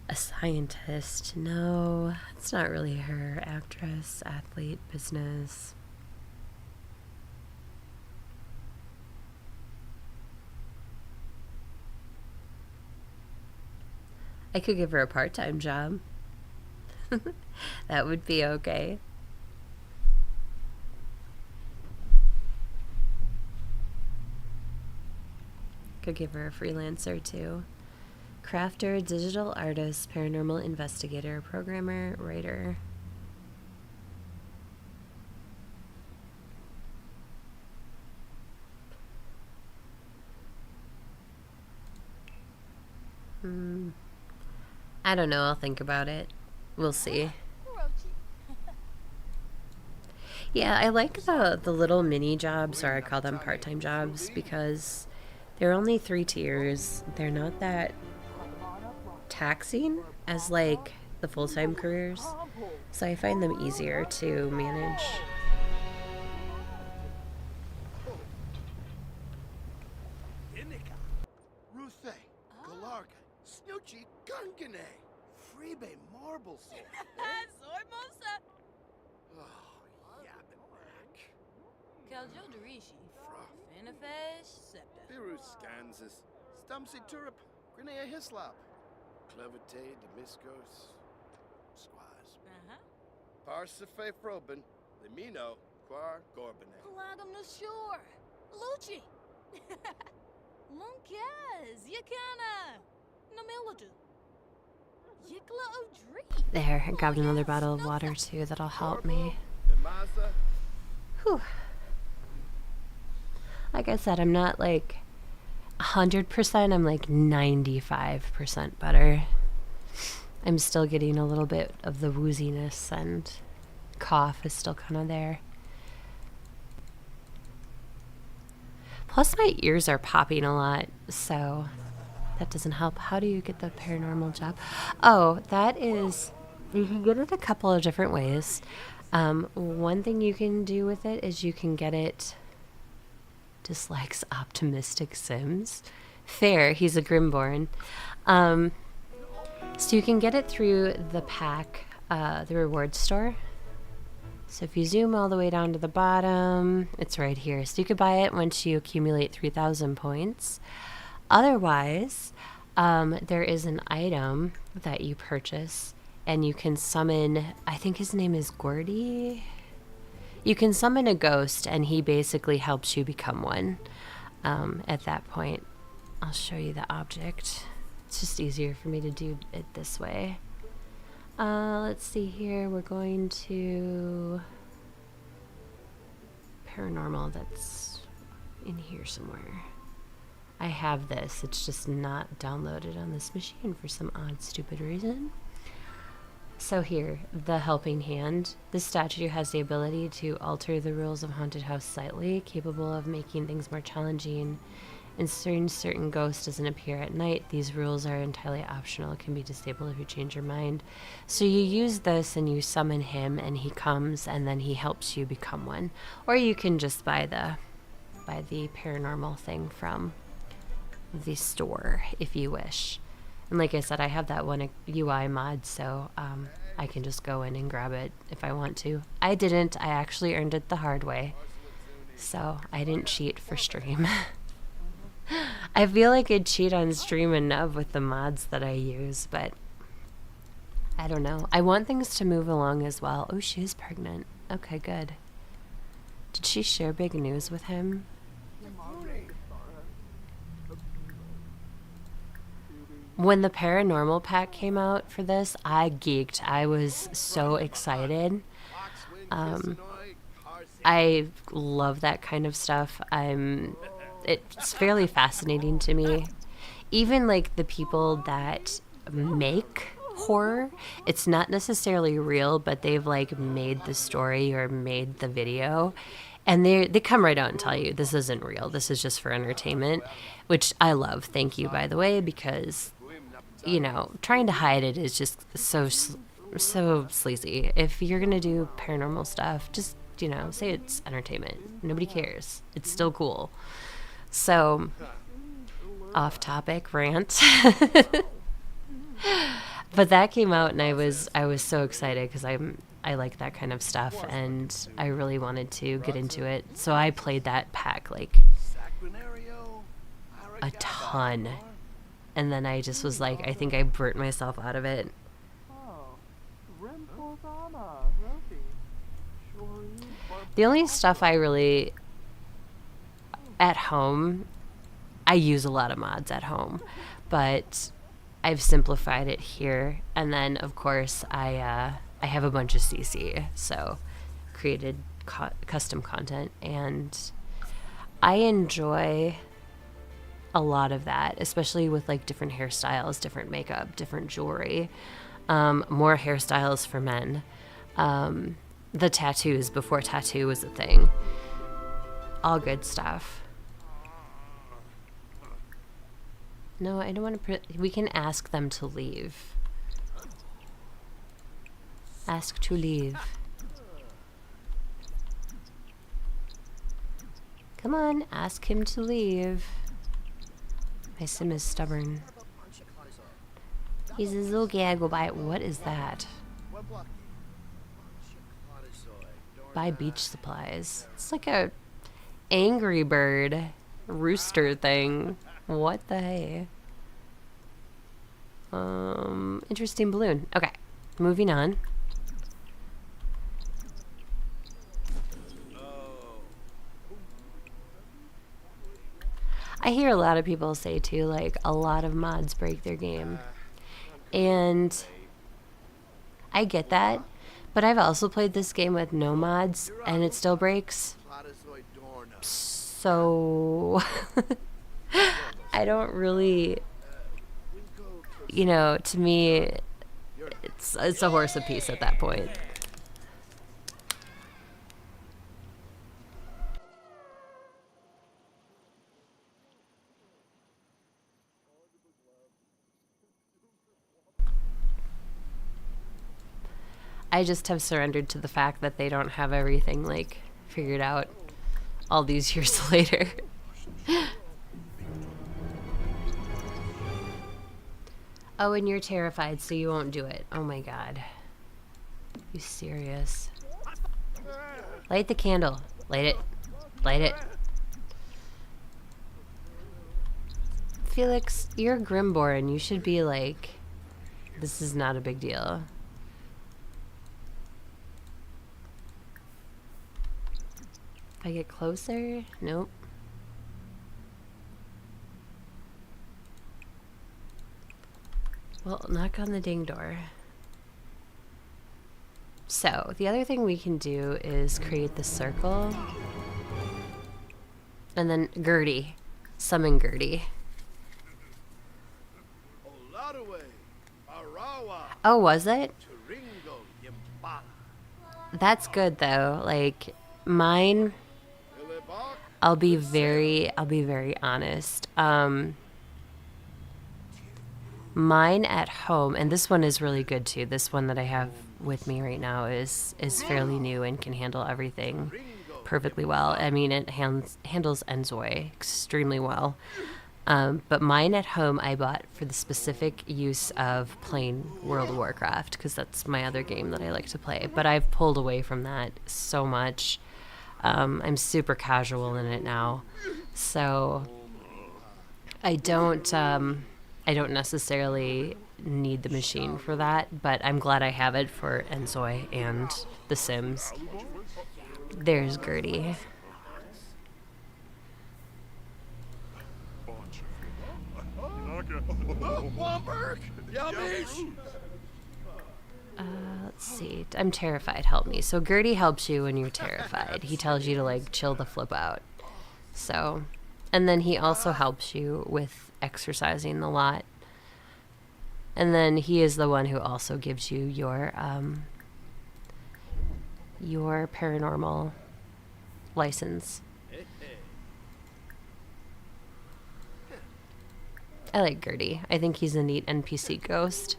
A scientist. No, it's not really her. Actress, athlete, business. I could give her a part-time job. That would be okay. Could give her a freelancer too. Crafter, digital artist, paranormal investigator, programmer, writer. I don't know. I'll think about it. We'll see. Yeah, I like the little mini jobs, or I call them part-time jobs, because they're only 3 tiers. They're not that taxing as like the full-time careers, so I find them easier to manage. Stumsy Turip, Grenea Hislop, Clevertay, Demiscos, Squaz. Parsife Frobin, Limino, Quar, Gorbane. Plagam no shore. Luci. Lunkaz, Yakana. Namiladu. Yikla O'Dree. There, I grabbed another bottle of water too. That'll help me. Whew. Like I said, I'm not like 100%, I'm like 95% better. I'm still getting a little bit of the wooziness and cough is still kind of there. Plus my ears are popping a lot, so that doesn't help. How do you get the paranormal job? Oh, that is, you can get it a couple of different ways. One thing you can do with it is you can get it, dislikes optimistic Sims. Fair, he's a Grimborn. So you can get it through the pack, the reward store. So if you zoom all the way down to the bottom, it's right here. So you could buy it once you accumulate 3,000 points. Otherwise, there is an item that you purchase and you can summon, I think his name is Gordy. You can summon a ghost and he basically helps you become one. At that point, I'll show you the object. It's just easier for me to do it this way. Let's see here. We're going to paranormal. That's in here somewhere. I have this. It's just not downloaded on this machine for some odd, stupid reason. So here, the helping hand. This statue has the ability to alter the rules of Haunted House slightly, capable of making things more challenging. Ensuring certain ghost doesn't appear at night. These rules are entirely optional. It can be disabled if you change your mind. So you use this and you summon him and he comes and then he helps you become one. Or you can just buy the paranormal thing from the store if you wish. And like I said, I have that one UI mod, so I can just go in and grab it if I want to. I didn't. I actually earned it the hard way. So I didn't cheat for stream. I feel like I'd cheat on stream enough with the mods that I use, but I don't know. I want things to move along as well. Oh, she is pregnant. Okay, good. Did she share big news with him? When the paranormal pack came out for this, I geeked. I was so excited. I love that kind of stuff. It's fairly fascinating to me. Even like the people that make horror, it's not necessarily real, but they've like made the story or made the video, and they come right out and tell you this isn't real. This is just for entertainment, which I love. Thank you, by the way, because you know, trying to hide it is just so sleazy. If you're gonna do paranormal stuff, just say it's entertainment. Nobody cares. It's still cool. So, off topic rant. But that came out and I was so excited because I like that kind of stuff and I really wanted to get into it. So I played that pack like a ton. And then I just was like, I think I burnt myself out of it. The only stuff I really at home, I use a lot of mods at home, but I've simplified it here. And then of course I have a bunch of CC, so created custom content, and I enjoy a lot of that, especially with like different hairstyles, different makeup, different jewelry, more hairstyles for men, the tattoos before tattoo was a thing, all good stuff. No, I don't want to we can ask them to leave. Ask to leave. Come on, ask him to leave. My sim is stubborn. He says, okay, I go buy it. What is that? Buy beach supplies. It's like a Angry Bird rooster thing. What the hey? Interesting balloon. Okay, moving on. I hear a lot of people say too, like a lot of mods break their game. And I get that, but I've also played this game with no mods and it still breaks. So I don't really, to me, it's a horse apiece at that point. I just have surrendered to the fact that they don't have everything, like, figured out all these years later. Oh, and you're terrified, so you won't do it. Oh my god. You serious? Light the candle. Light it. Light it. Felix, you're Grimborn. You should be like, this is not a big deal. If I get closer? Nope. Well, knock on the ding door. So, the other thing we can do is create the circle. And then Gertie. Summon Gertie. Oh, was it? That's good though. Like mine, I'll be very honest. Mine at home, and this one is really good too. This one that I have with me right now is fairly new and can handle everything perfectly well. I mean, it handles Enzoi extremely well. But mine at home I bought for the specific use of playing World of Warcraft, because that's my other game that I like to play. But I've pulled away from that so much. I'm super casual in it now. So I don't necessarily need the machine for that, but I'm glad I have it for Enzoi and The Sims. There's Gertie. Let's see. I'm terrified. Help me. So Gertie helps you when you're terrified. He tells you to like chill the flip out. So, and then he also helps you with exercising a lot. And then he is the one who also gives you your paranormal license. I like Gertie. I think he's a neat NPC ghost.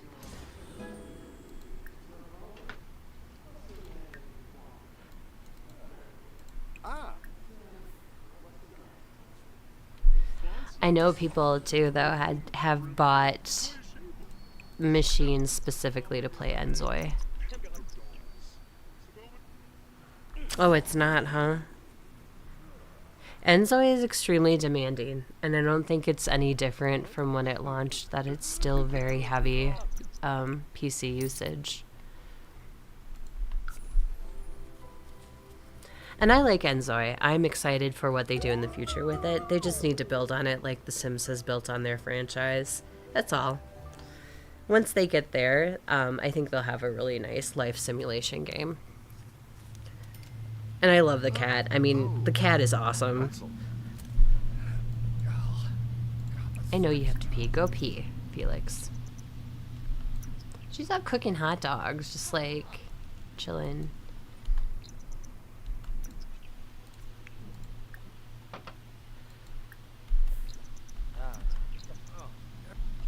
I know people too, though, have bought machines specifically to play Enzoi. Oh, it's not, huh? Enzoi is extremely demanding, and I don't think it's any different from when it launched, that it's still very heavy PC usage. And I like Enzoi. I'm excited for what they do in the future with it. They just need to build on it like The Sims has built on their franchise. That's all. Once they get there, I think they'll have a really nice life simulation game. And I love the cat. I mean, the cat is awesome. I know you have to pee. Go pee, Felix. She's out cooking hot dogs, just like chilling.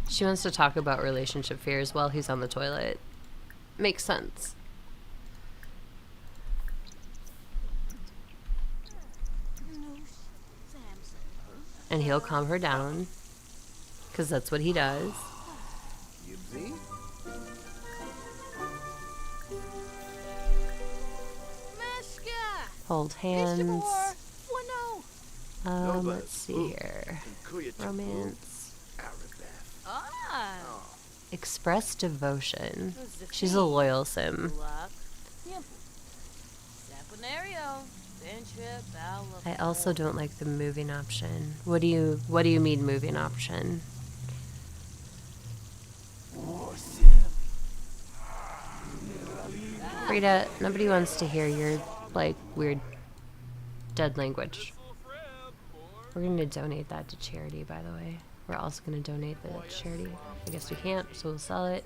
She wants to talk about relationship fears while he's on the toilet. Makes sense. And he'll calm her down, because that's what he does. Hold hands. Let's see here. Romance. Express devotion. She's a loyal sim. I also don't like the moving option. What do you mean moving option? Frida, nobody wants to hear your like weird dead language. We're gonna donate that to charity, by the way. We're also gonna donate the charity. I guess we can't, so we'll sell it.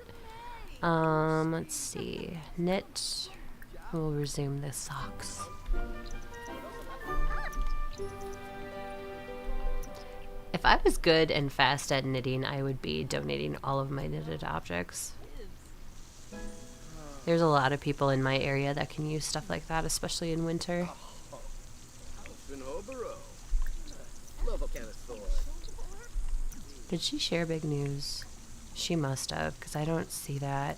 Let's see. Knit. We'll resume the socks. If I was good and fast at knitting, I would be donating all of my knitted objects. There's a lot of people in my area that can use stuff like that, especially in winter. Did she share big news? She must have, because I don't see that.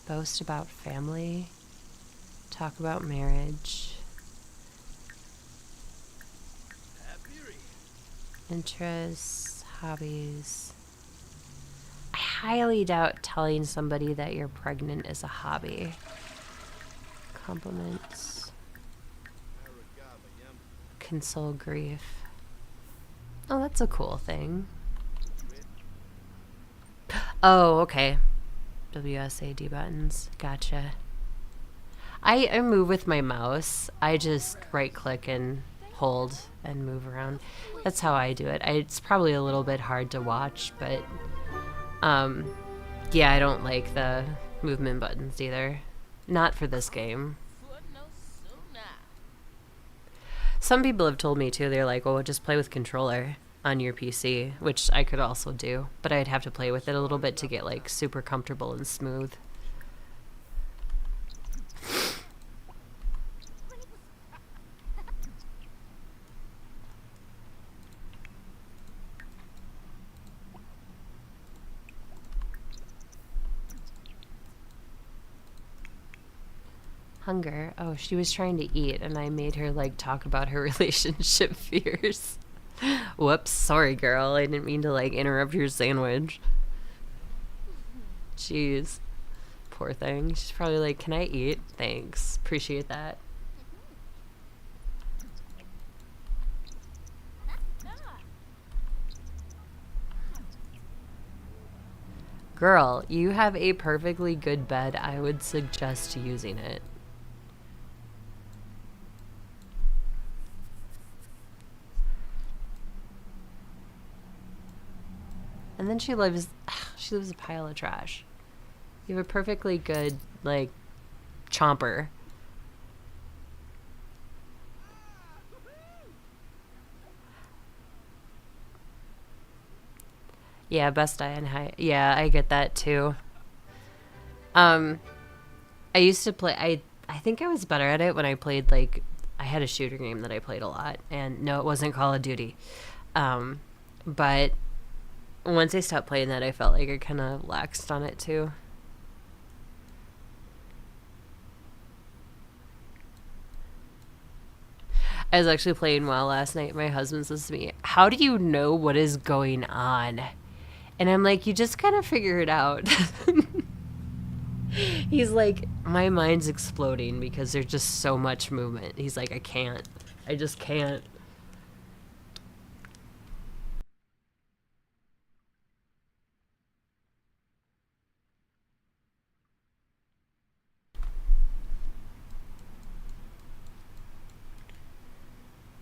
Boast about family. Talk about marriage. Interests, hobbies. I highly doubt telling somebody that you're pregnant is a hobby. Compliments. Console grief. Oh, that's a cool thing. Oh, okay. WSAD buttons. Gotcha. I move with my mouse. I just right click and hold and move around. That's how I do it. It's probably a little bit hard to watch, but yeah, I don't like the movement buttons either. Not for this game. Some people have told me too, they're like, well, just play with controller on your PC, which I could also do, but I'd have to play with it a little bit to get like super comfortable and smooth. Hunger. Oh, she was trying to eat and I made her like talk about her relationship fears. Whoops, sorry girl. I didn't mean to like interrupt your sandwich. Jeez. Poor thing. She's probably like, can I eat? Thanks. Appreciate that. Girl, you have a perfectly good bed. I would suggest using it. And then she lives a pile of trash. You have a perfectly good, like, chomper. Yeah, Best Eye and High. Yeah, I get that too. I used to play, I think I was better at it when I played, like, I had a shooter game that I played a lot. And no, it wasn't Call of Duty. But once I stopped playing that, I felt like I kind of laxed on it too. I was actually playing WoW last night. My husband says to me, how do you know what is going on? And I'm like, you just kind of figure it out. He's like, my mind's exploding because there's just so much movement. He's like, I can't. I just can't.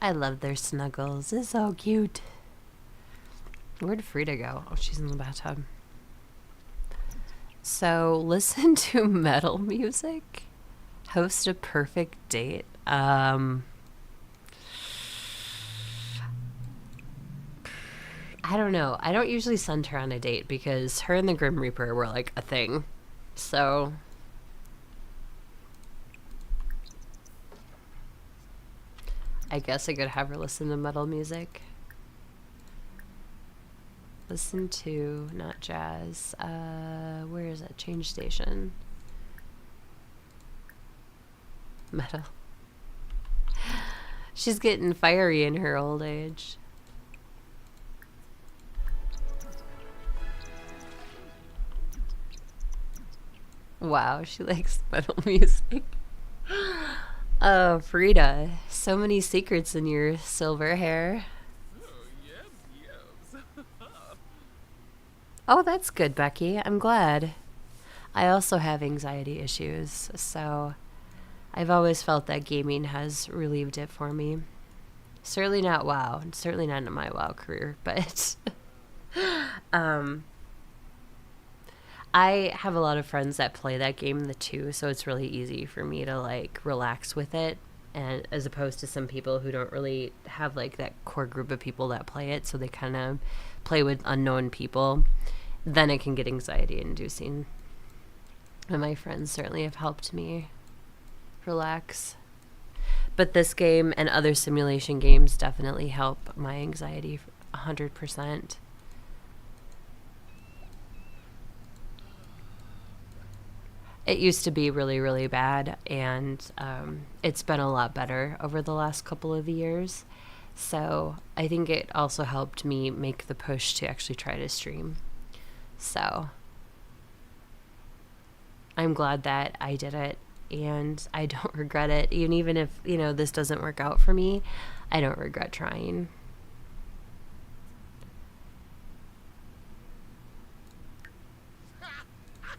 I love their snuggles. It's so cute. Where'd Frida go? Oh, she's in the bathtub. So, listen to metal music. Host a perfect date. I don't know. I don't usually send her on a date because her and the Grim Reaper were like a thing. So I guess I could have her listen to metal music. Listen to, not jazz. Where is that? Change station. Metal. She's getting fiery in her old age. Wow, she likes metal music. Oh, Frida, so many secrets in your silver hair. Oh, that's good, Becky. I'm glad. I also have anxiety issues, so I've always felt that gaming has relieved it for me. Certainly not WoW, certainly not in my WoW career, but I have a lot of friends that play that game too, so it's really easy for me to like relax with it, and as opposed to some people who don't really have like that core group of people that play it, so they kind of play with unknown people. then it can get anxiety inducing. And my friends certainly have helped me relax. But this game and other simulation games definitely help my anxiety 100%. It used to be really, really bad, and it's been a lot better over the last couple of years. So I think it also helped me make the push to actually try to stream. So I'm glad that I did it, and I don't regret it. Even if, this doesn't work out for me, I don't regret trying.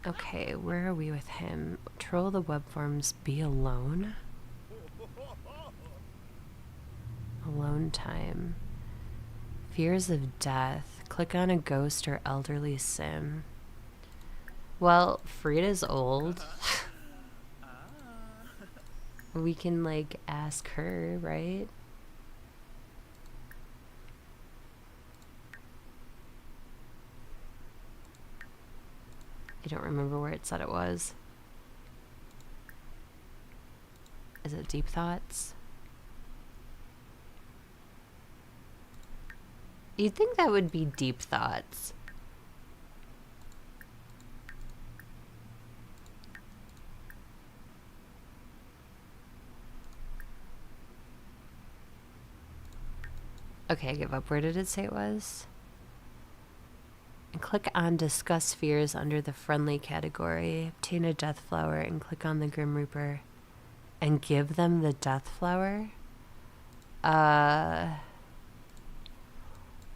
Okay, where are we with him? Troll the web forms, be alone? Alone time. Fears of death. Click on a ghost or elderly sim. Well, Frida's old. We can, ask her, right? I don't remember where it said it was. Is it Deep Thoughts? You'd think that would be Deep Thoughts. Okay, I give up. Where did it say it was? And click on Discuss Fears under the Friendly category. Obtain a Death Flower and click on the Grim Reaper. And give them the Death Flower?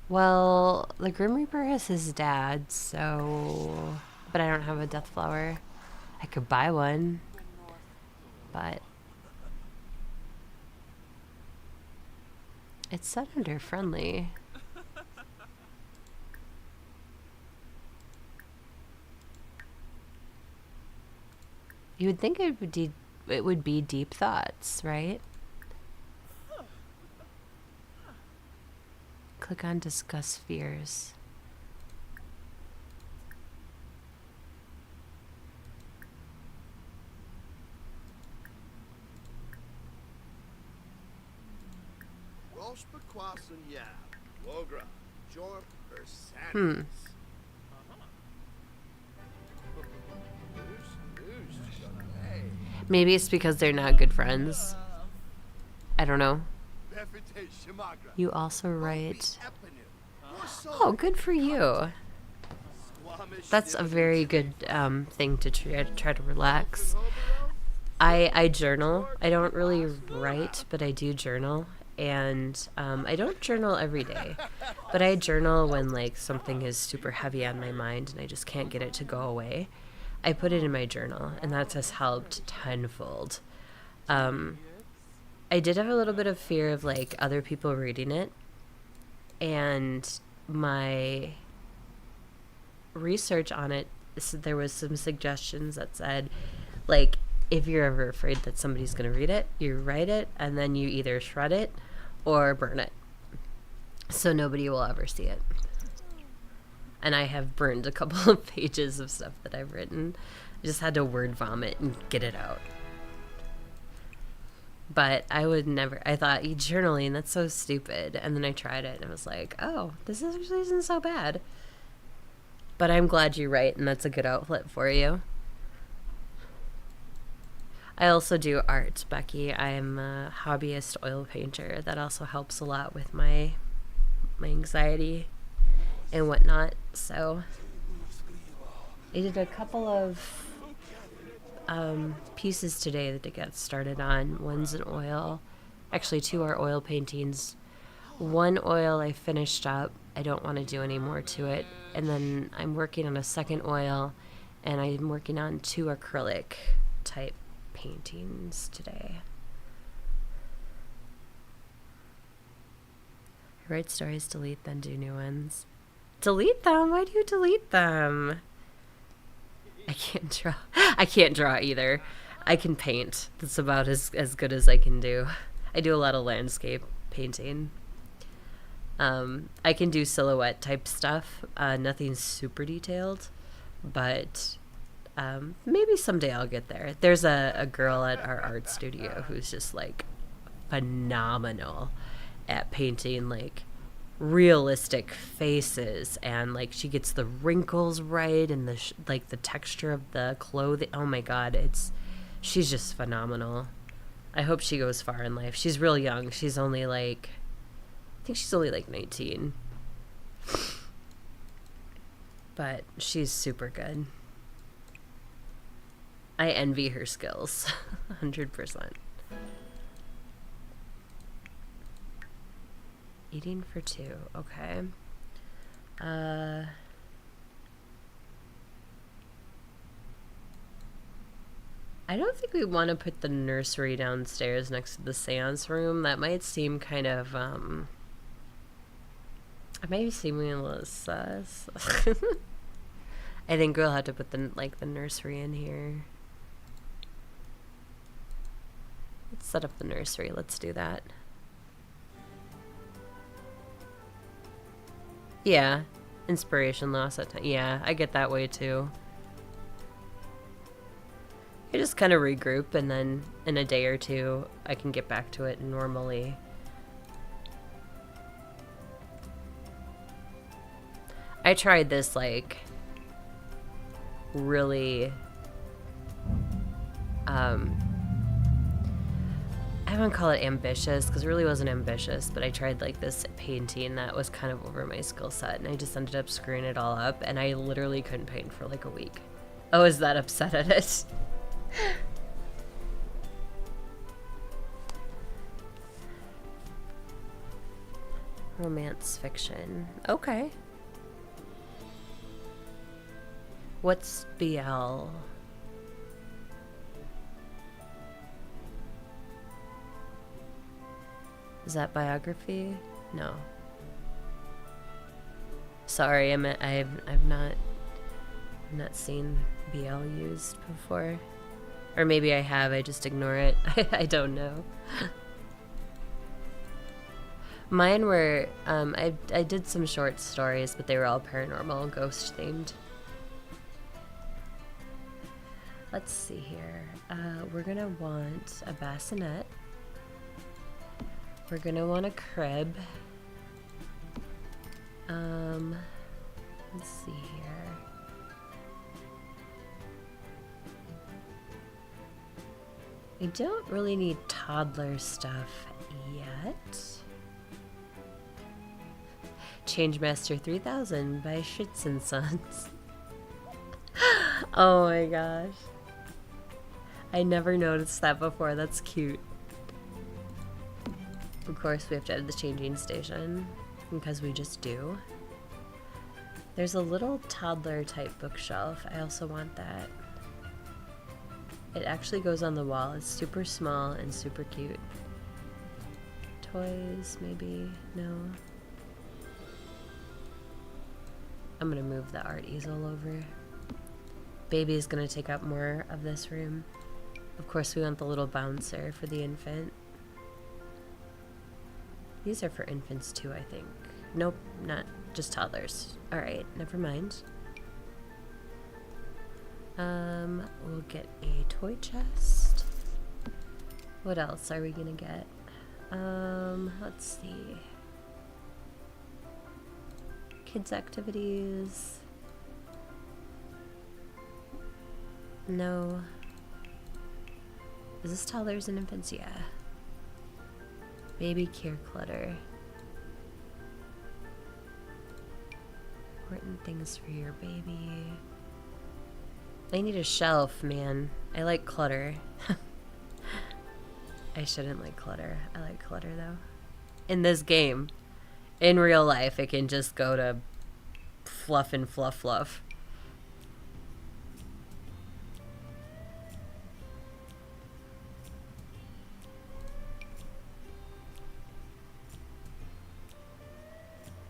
Well, the Grim Reaper is his dad, so... But I don't have a Death Flower. I could buy one. But... it's set under Friendly. You would think it would be Deep Thoughts, right? Click on Discuss Fears. Maybe it's because they're not good friends. I don't know. You also write... Oh, good for you. That's a very good thing to try to relax. I journal. I don't really write, but I do journal. And I don't journal every day. But I journal when something is super heavy on my mind and I just can't get it to go away. I put it in my journal, and that has helped tenfold. I did have a little bit of fear of other people reading it, and my research on it, there was some suggestions that said, if you're ever afraid that somebody's going to read it, you write it, and then you either shred it or burn it, so nobody will ever see it. And I have burned a couple of pages of stuff that I've written. I just had to word vomit and get it out. But I would never... I thought, journaling, that's so stupid. And then I tried it and I was like, oh, this actually isn't so bad. But I'm glad you write, and that's a good outlet for you. I also do art, Becky. I'm a hobbyist oil painter. That also helps a lot with my anxiety and whatnot. So I did a couple of pieces today that I got started on. One's an oil. Actually, two are oil paintings. One oil I finished up. I don't want to do any more to it. And then I'm working on a second oil, and I'm working on two acrylic type paintings today. I write stories, delete, then do new ones. Delete them? Why do you delete them? I can't draw. I can't draw either. I can paint. That's about as good as I can do. I do a lot of landscape painting. I can do silhouette type stuff, nothing super detailed, but maybe someday I'll get there. There's a girl at our art studio who's just like phenomenal at painting like realistic faces, and like she gets the wrinkles right and the like the texture of the clothing. Oh my god, she's just phenomenal. I hope she goes far in life. She's real young. She's only like, I think she's only like 19. But she's super good. I envy her skills. 100%. Eating for two. Okay. I don't think we want to put the nursery downstairs next to the seance room. That might seem kind of, maybe seeming a little sus. I think we'll have to put the nursery in here. Let's set up the nursery. Let's do that. Yeah. Inspiration loss at time. Yeah, I get that way too. I just kind of regroup, and then in a day or two, I can get back to it normally. I tried this, like, really, I wouldn't call it ambitious, because it really wasn't ambitious, but I tried, like, this painting that was kind of over my skill set, and I just ended up screwing it all up, and I literally couldn't paint for, like, a week. I was that upset at it. Romance fiction. Okay. What's BL? Is that biography? No. Sorry, I've not seen BL used before. Or maybe I have, I just ignore it. I don't know. Mine were, I did some short stories, but they were all paranormal, ghost themed. Let's see here. We're gonna want a bassinet. We're gonna want a crib. Let's see here. We don't really need toddler stuff yet. Changemaster 3000 by Shits and Sons. Oh my gosh. I never noticed that before. That's cute. Of course, we have to add the changing station because we just do. There's a little toddler type bookshelf. I also want that. It actually goes on the wall. It's super small and super cute. Toys, maybe? No. I'm gonna move the art easel over. Baby is gonna take up more of this room. Of course, we want the little bouncer for the infant. These are for infants too, I think. Nope, not just toddlers. Alright, never mind. We'll get a toy chest. What else are we gonna get? Let's see. Kids activities. No. Is this toddlers and infants? Yeah. Baby care clutter. Important things for your baby. I need a shelf, man. I like clutter. I shouldn't like clutter. I like clutter though. In this game. In real life, it can just go to fluff and fluff fluff.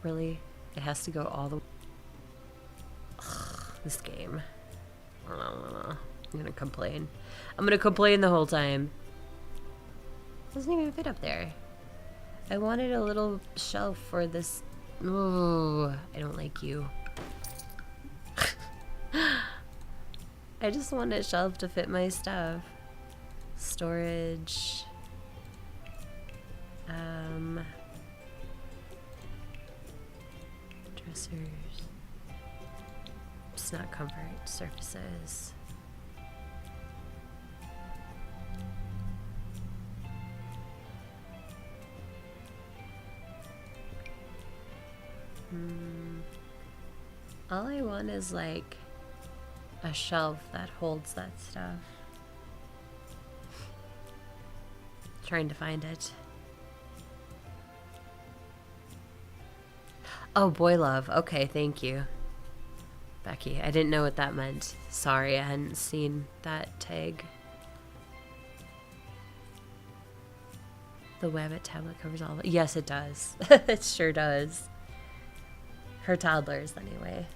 Really? It has to go all the way. This game. I'm gonna complain. I'm gonna complain the whole time. Doesn't even fit up there. I wanted a little shelf for this. Ooh, I don't like you. I just want a shelf to fit my stuff. Storage. Dressers. It's not comfort. Surfaces. All I want is like a shelf that holds that stuff. Trying to find it. Oh, boy love. Okay, thank you, Becky. I didn't know what that meant. Sorry, I hadn't seen that tag. The Wabbit tablet covers all of it. Yes, it does. It sure does. For toddlers, anyway.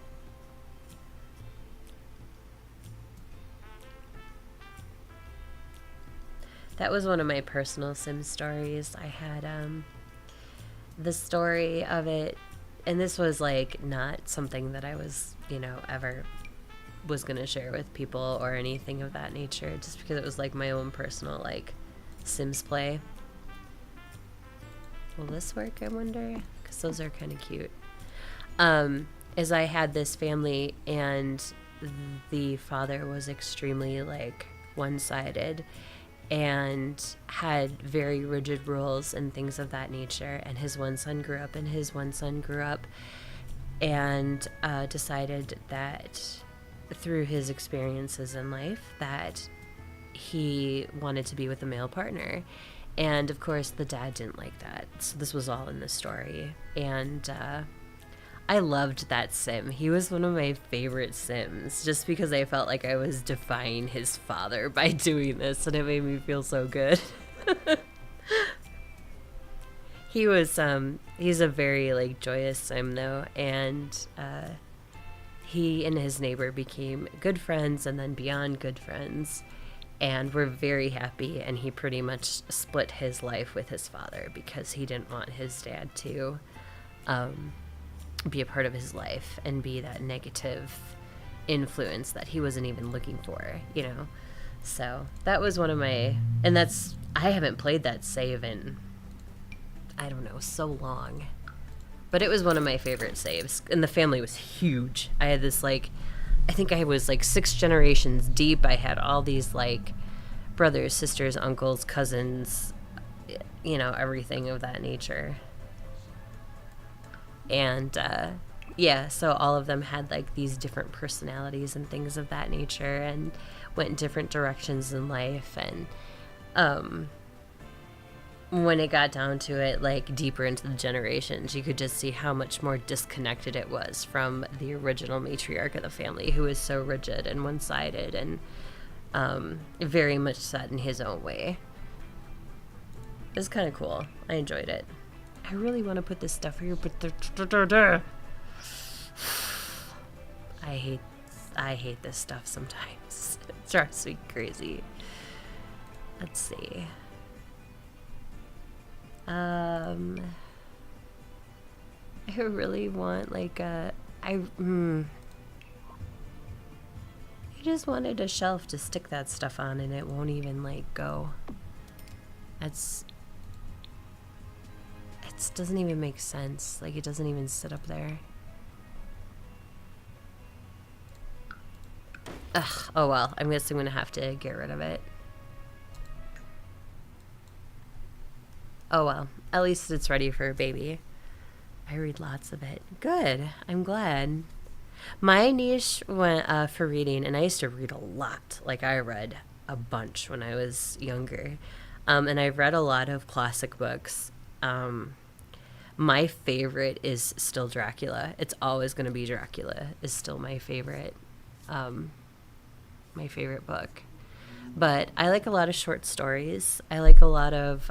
That was one of my personal Sim stories. I had the story of it, and this was like not something that I was, you know, ever was gonna share with people or anything of that nature, just because it was like my own personal like Sims play. Will this work, I wonder? Because those are kind of cute. Is I had this family, and the father was extremely like one-sided and had very rigid rules and things of that nature, and his one son grew up and decided that through his experiences in life that he wanted to be with a male partner. And of course the dad didn't like that, so this was all in the story. And I loved that sim. He was one of my favorite sims, just because I felt like I was defying his father by doing this, and it made me feel so good. He was he's a very like joyous sim though, and he and his neighbor became good friends, and then beyond good friends, and we're very happy. And he pretty much split his life with his father because he didn't want his dad to be a part of his life and be that negative influence that he wasn't even looking for, you know. So that was one of my, and that's, I haven't played that save in, I don't know, so long, but it was one of my favorite saves. And the family was huge. I had this like, I think I was like 6 generations deep. I had all these like brothers, sisters, uncles, cousins, you know, everything of that nature. And yeah, so all of them had like these different personalities and things of that nature, and went in different directions in life. And when it got down to it, like deeper into the generations, you could just see how much more disconnected it was from the original matriarch of the family, who was so rigid and one-sided and very much set in his own way. It was kind of cool. I enjoyed it. I really want to put this stuff here, but I hate this stuff sometimes. It drives me crazy. Let's see. I really want like a I just wanted a shelf to stick that stuff on, and it won't even like go. It doesn't even make sense. Like, it doesn't even sit up there. Ugh, oh well, I guess I'm gonna have to get rid of it. Oh well, at least it's ready for a baby. I read lots of it. Good, I'm glad. My niche went for reading, and I used to read a lot. Like, I read a bunch when I was younger. And I've read a lot of classic books. My favorite is still Dracula. It's always going to be Dracula is still my favorite book. But I like a lot of short stories. I like a lot of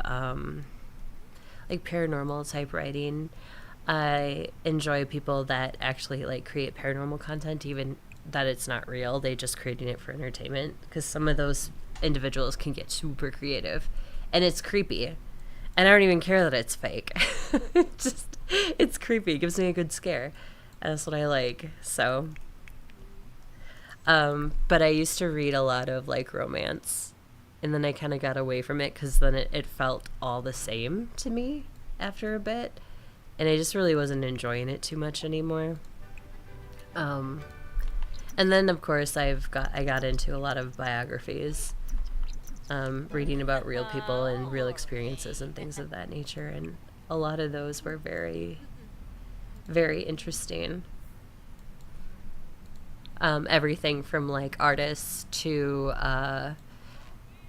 like paranormal type writing. I enjoy people that actually like create paranormal content, even that it's not real. They just creating it for entertainment, because some of those individuals can get super creative, and it's creepy. And I don't even care that it's fake. It's creepy. It gives me a good scare. And that's what I like. So, but I used to read a lot of like romance, and then I kind of got away from it because then it felt all the same to me after a bit, and I just really wasn't enjoying it too much anymore. And then of course I got into a lot of biographies, reading about real people and real experiences and things of that nature, and a lot of those were very, very interesting. Everything from like artists to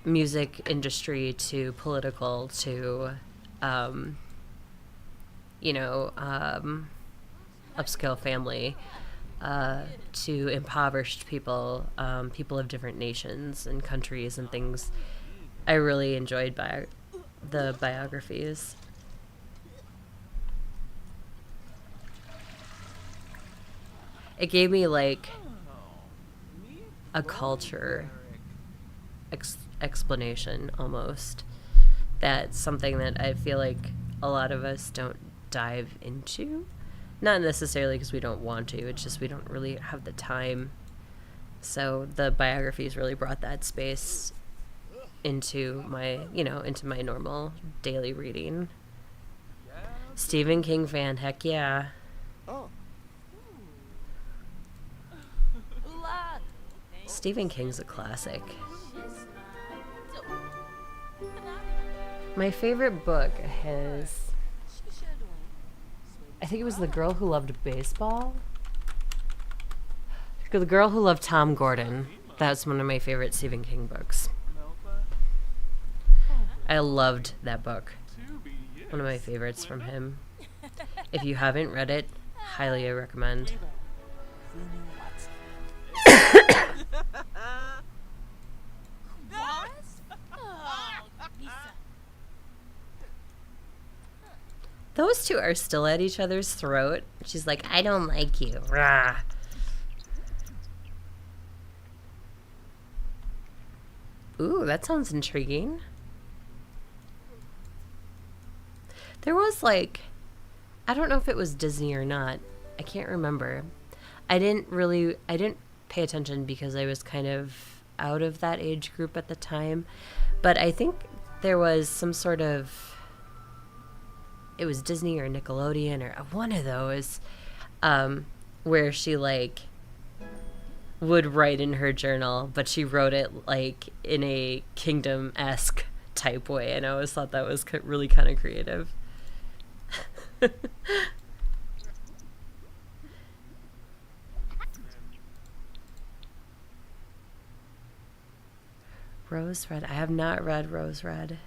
music industry to political to upscale family, to impoverished people, people of different nations and countries and things. I really enjoyed the biographies. It gave me like a culture explanation almost. That's something that I feel like a lot of us don't dive into. Not necessarily because we don't want to, it's just we don't really have the time. So the biographies really brought that space into my normal daily reading. Stephen King fan, heck yeah. Oh. Stephen King's a classic. My favorite book I think it was The Girl Who Loved Baseball. The Girl Who Loved Tom Gordon. That's one of my favorite Stephen King books. I loved that book. One of my favorites from him. If you haven't read it, highly recommend. Those two are still at each other's throat. She's like, I don't like you. Rah. Ooh, that sounds intriguing. There was like, I don't know if it was Disney or not. I can't remember. I didn't pay attention because I was kind of out of that age group at the time. But I think there was some sort of, it was Disney or Nickelodeon or one of those, where she like would write in her journal, but she wrote it like in a Kingdom-esque type way, and I always thought that was really kind of creative. Rose Red. I have not read Rose Red.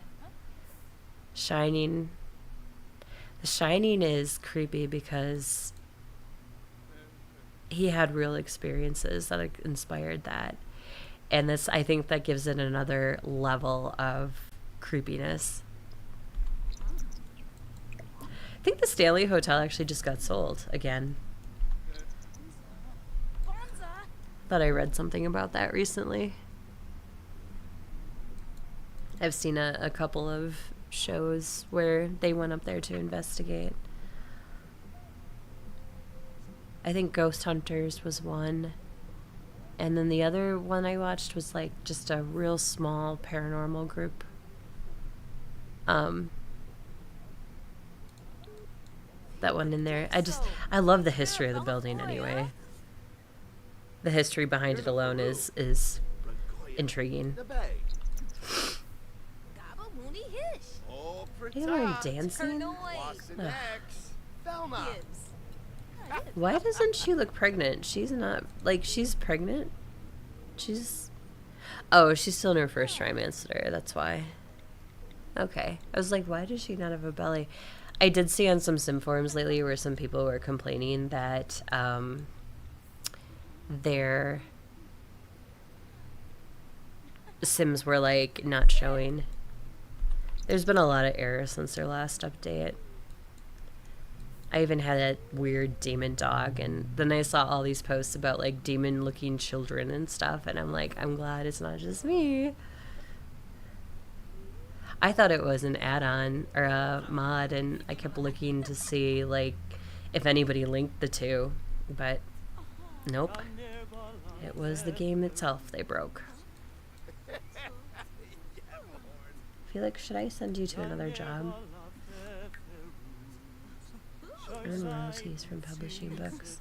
Shining. The Shining is creepy because he had real experiences that inspired that. And this, I think that gives it another level of creepiness. I think the Stanley Hotel actually just got sold again. Thought I read something about that recently. I've seen a couple of shows where they went up there to investigate. I think Ghost Hunters was one. And then the other one I watched was like just a real small paranormal group. That one in there. I love the history of the building anyway. The history behind it alone is intriguing. People are dancing? Ugh. Why doesn't she look pregnant? She's not, like, she's pregnant? Oh, she's still in her first trimester, that's why. Okay. I was like, why does she not have a belly? I did see on some sim forums lately where some people were complaining that their sims were, like, not showing. There's been a lot of errors since their last update. I even had a weird demon dog, and then I saw all these posts about like demon looking children and stuff, and I'm like, I'm glad it's not just me. I thought it was an add-on or a mod, and I kept looking to see like if anybody linked the two, but nope. It was the game itself they broke. Felix, should I send you to another job? Earn royalties from publishing books.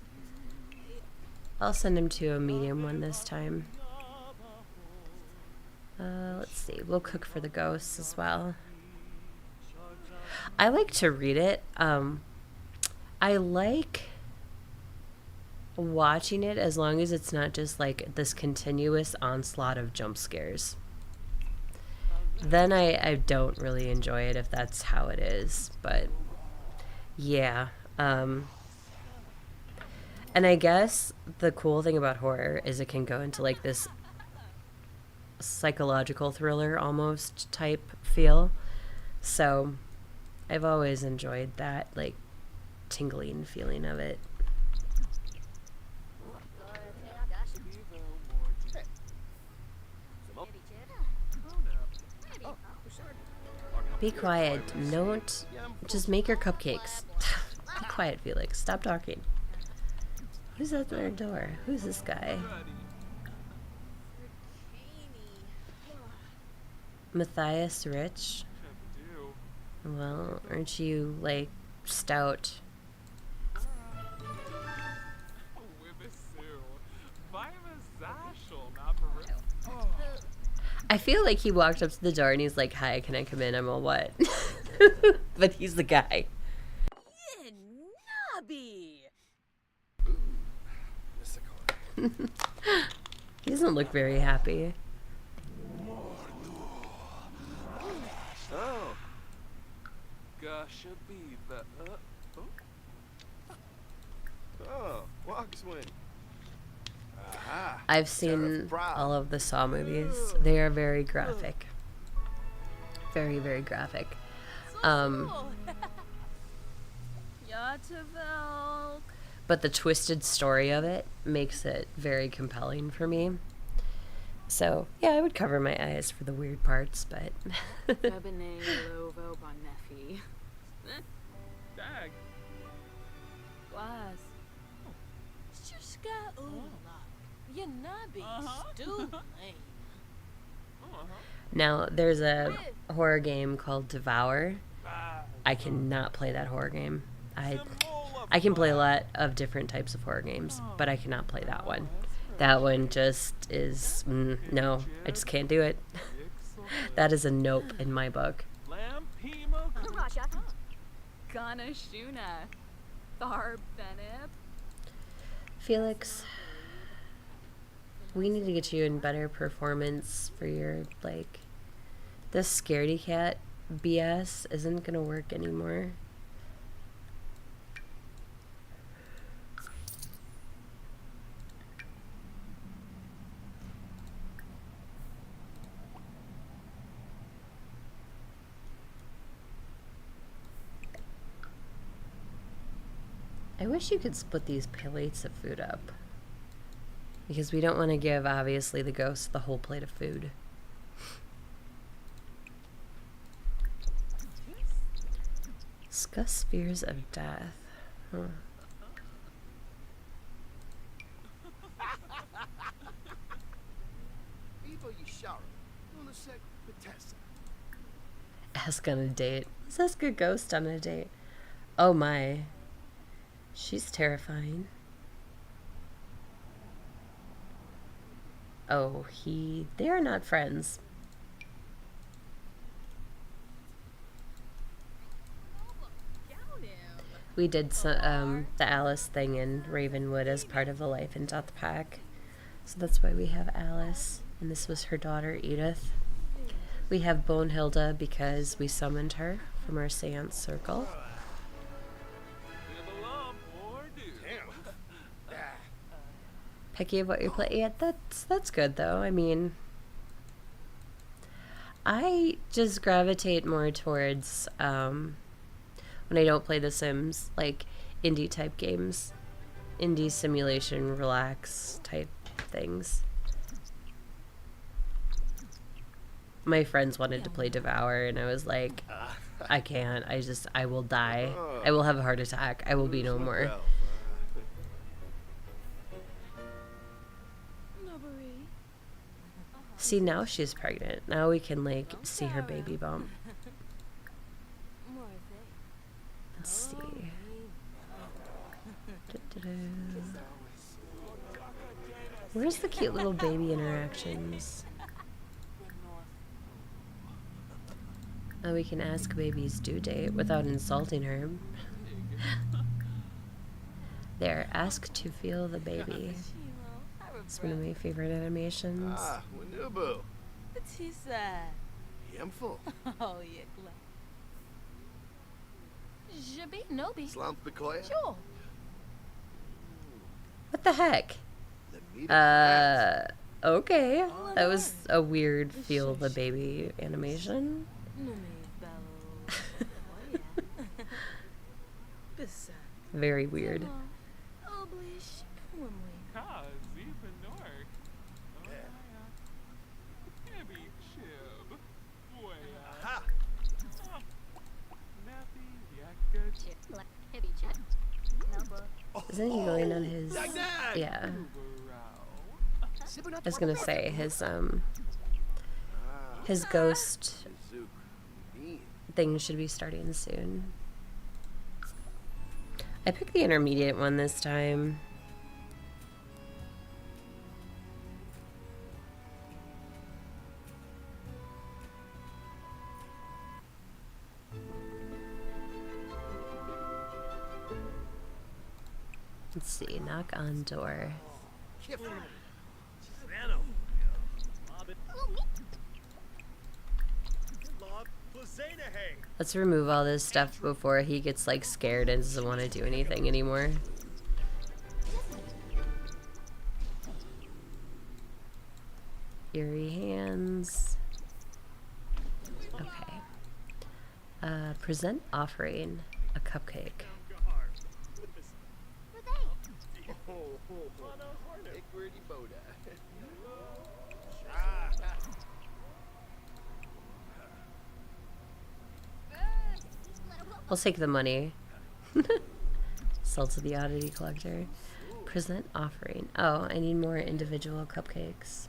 I'll send him to a medium one this time. Let's see. We'll cook for the ghosts as well. I like to read it. I like watching it as long as it's not just like this continuous onslaught of jump scares. Then I don't really enjoy it if that's how it is. But yeah. And I guess the cool thing about horror is it can go into like this psychological thriller almost type feel. So I've always enjoyed that like tingling feeling of it. Be quiet. Don't just make your cupcakes. Be quiet, Felix. Stop talking. Who's at their door? Who's this guy? Matthias Rich? Well, aren't you, like, stout? I feel like he walked up to the door and he's like, hi, can I come in? I'm all, what? But he's the guy. He doesn't look very happy. Oh. Gosh, be the oh, Waxwing. Aha. I've seen all of the Saw movies. They are very graphic. Very, very graphic. But the twisted story of it makes it very compelling for me. So, yeah, I would cover my eyes for the weird parts, but... Dag. Now, there's a horror game called Devour. I cannot play that horror game. I can play a lot of different types of horror games, but I cannot play that one. That one just is, no, I just can't do it. That is a nope in my book. Felix, we need to get you in better performance for your, like, this scaredy cat BS isn't gonna work anymore. I wish you could split these plates of food up. Because we don't want to give, obviously, the ghost the whole plate of food. Discuss spheres of death. Huh. Ask on a date. Let's ask a ghost on a date. Oh my. She's terrifying. Oh, they are not friends. We did the Alice thing in Ravenwood as part of the Life and Death pack. So that's why we have Alice. And this was her daughter, Edith. We have Bonehilda because we summoned her from our seance circle. Picky about your play. Yeah, that's good though. I mean, I just gravitate more towards when I don't play The Sims, like indie type games, indie simulation, relax type things. my friends wanted to play Devour, and I was like, I can't. I will die. I will have a heart attack. I will be no more. Nobody. See, now she's pregnant. Now we can, like, see her baby bump. More of they. Let's see. Da-da-da. Where's the cute little baby interactions? Oh, we can ask baby's due date without insulting her. There, ask to feel the baby. It's one of my favorite animations. Ah, Wanubu. Batisa. Yemful. Oh, Yikla. Jabi Nobi. Slump Bekoya. Sure. What the heck? Okay. That was a weird feel the baby animation. Very weird. Ha! Isn't he going on his... Yeah. I was gonna say, his ghost thing should be starting soon. I picked the intermediate one this time. Let's see, knock on door. Let's remove all this stuff before he gets like scared and doesn't want to do anything anymore. Eerie hands. Okay. Present offering a cupcake. I'll take the money. Sell to the oddity collector. Present offering. Oh, I need more individual cupcakes.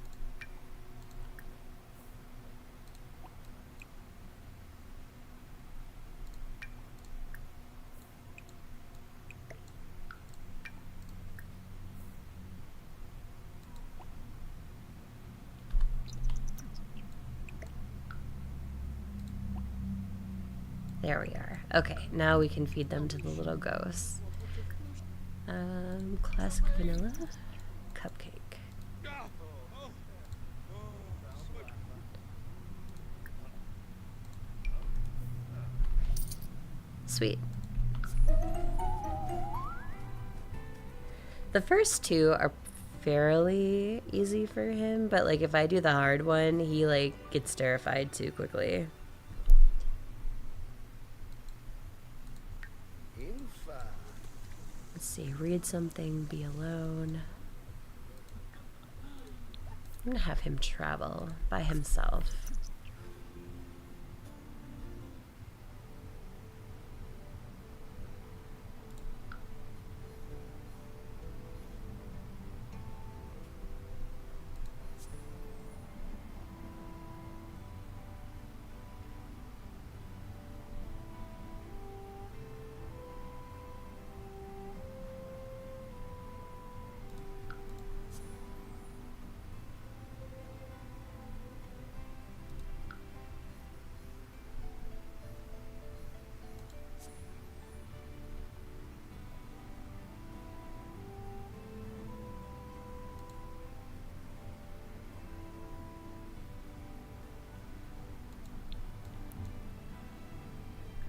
There we are. Okay, now we can feed them to the little ghosts. Classic vanilla cupcake. Sweet. The first two are fairly easy for him, but like if I do the hard one, he like gets terrified too quickly. Let's see, read something, be alone. I'm gonna have him travel by himself.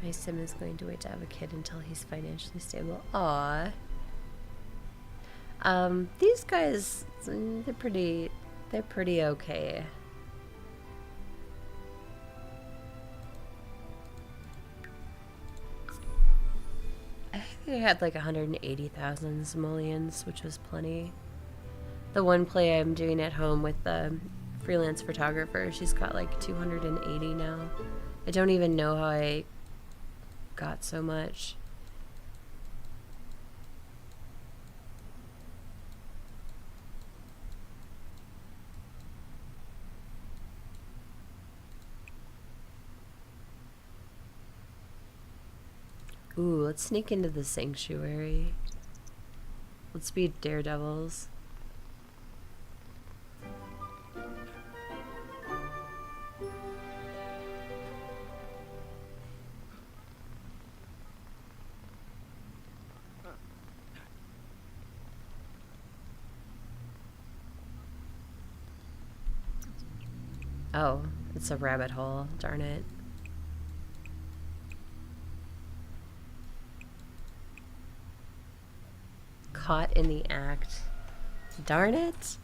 My sim is going to wait to have a kid until he's financially stable. Aww. These guys, they're pretty okay. I think I had like 180,000 simoleons, which was plenty. The one play I'm doing at home with the freelance photographer. She's got like 280 now. I don't even know how I got so much. Ooh, let's sneak into the sanctuary. Let's be daredevils. Oh, it's a rabbit hole. Darn it. Caught in the act. Darn it.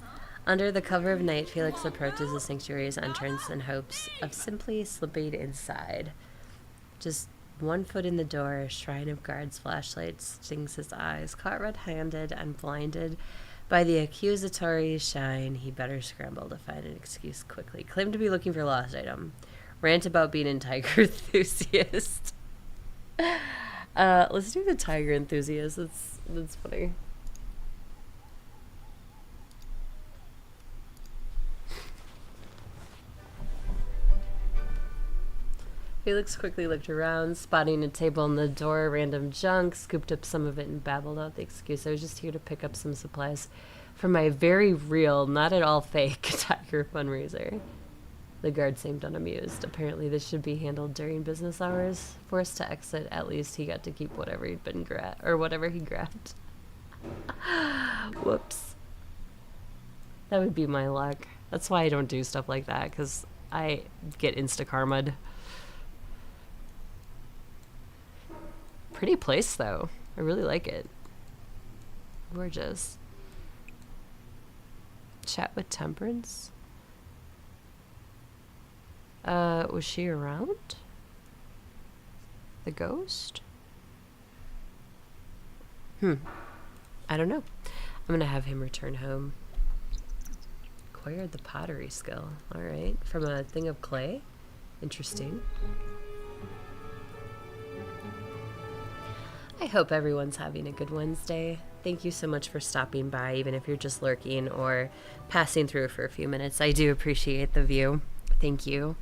Under the cover of night, Felix approaches the sanctuary's entrance in hopes of simply slipping inside. Just 1 foot in the door, a shrine of guards' flashlights stings his eyes. Caught red-handed and blinded by the accusatory shine, he better scramble to find an excuse quickly. Claimed to be looking for a lost item. Rant about being a tiger enthusiast. Let's do the tiger enthusiast. That's funny. Felix quickly looked around, spotting a table on the door, random junk, scooped up some of it and babbled out the excuse. I was just here to pick up some supplies for my very real, not at all fake, tiger fundraiser. The guard seemed unamused. Apparently this should be handled during business hours. Forced to exit, at least he got to keep whatever he'd been whatever he grabbed. Whoops. That would be my luck. That's why I don't do stuff like that, because I get insta-karma'd. Pretty place, though. I really like it. Gorgeous. Chat with Temperance? Was she around? The ghost? I don't know. I'm gonna have him return home. Acquired the pottery skill. Alright. From a thing of clay? Interesting. I hope everyone's having a good Wednesday. Thank you so much for stopping by, even if you're just lurking or passing through for a few minutes. I do appreciate the view. Thank you.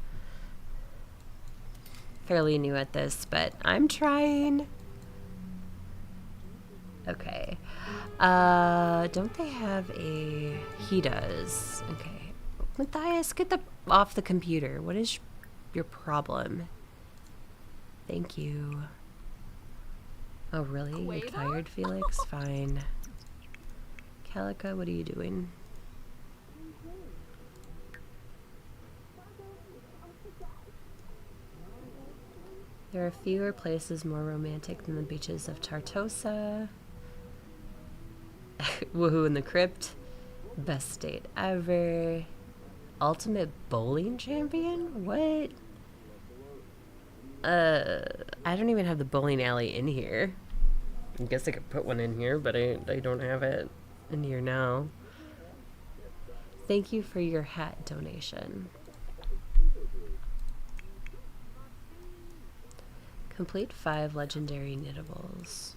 Fairly new at this, but I'm trying. Okay. Don't they have a... He does. Okay. Matthias, get off the computer. What is your problem? Thank you. Oh, really? You're tired, Felix? Fine. Calica, what are you doing? There are fewer places more romantic than the beaches of Tartosa. Woohoo in the Crypt. Best date ever. Ultimate bowling champion? What? I don't even have the bowling alley in here. I guess I could put one in here, but I don't have it in here now. Thank you for your hat donation. Complete 5 legendary knittables.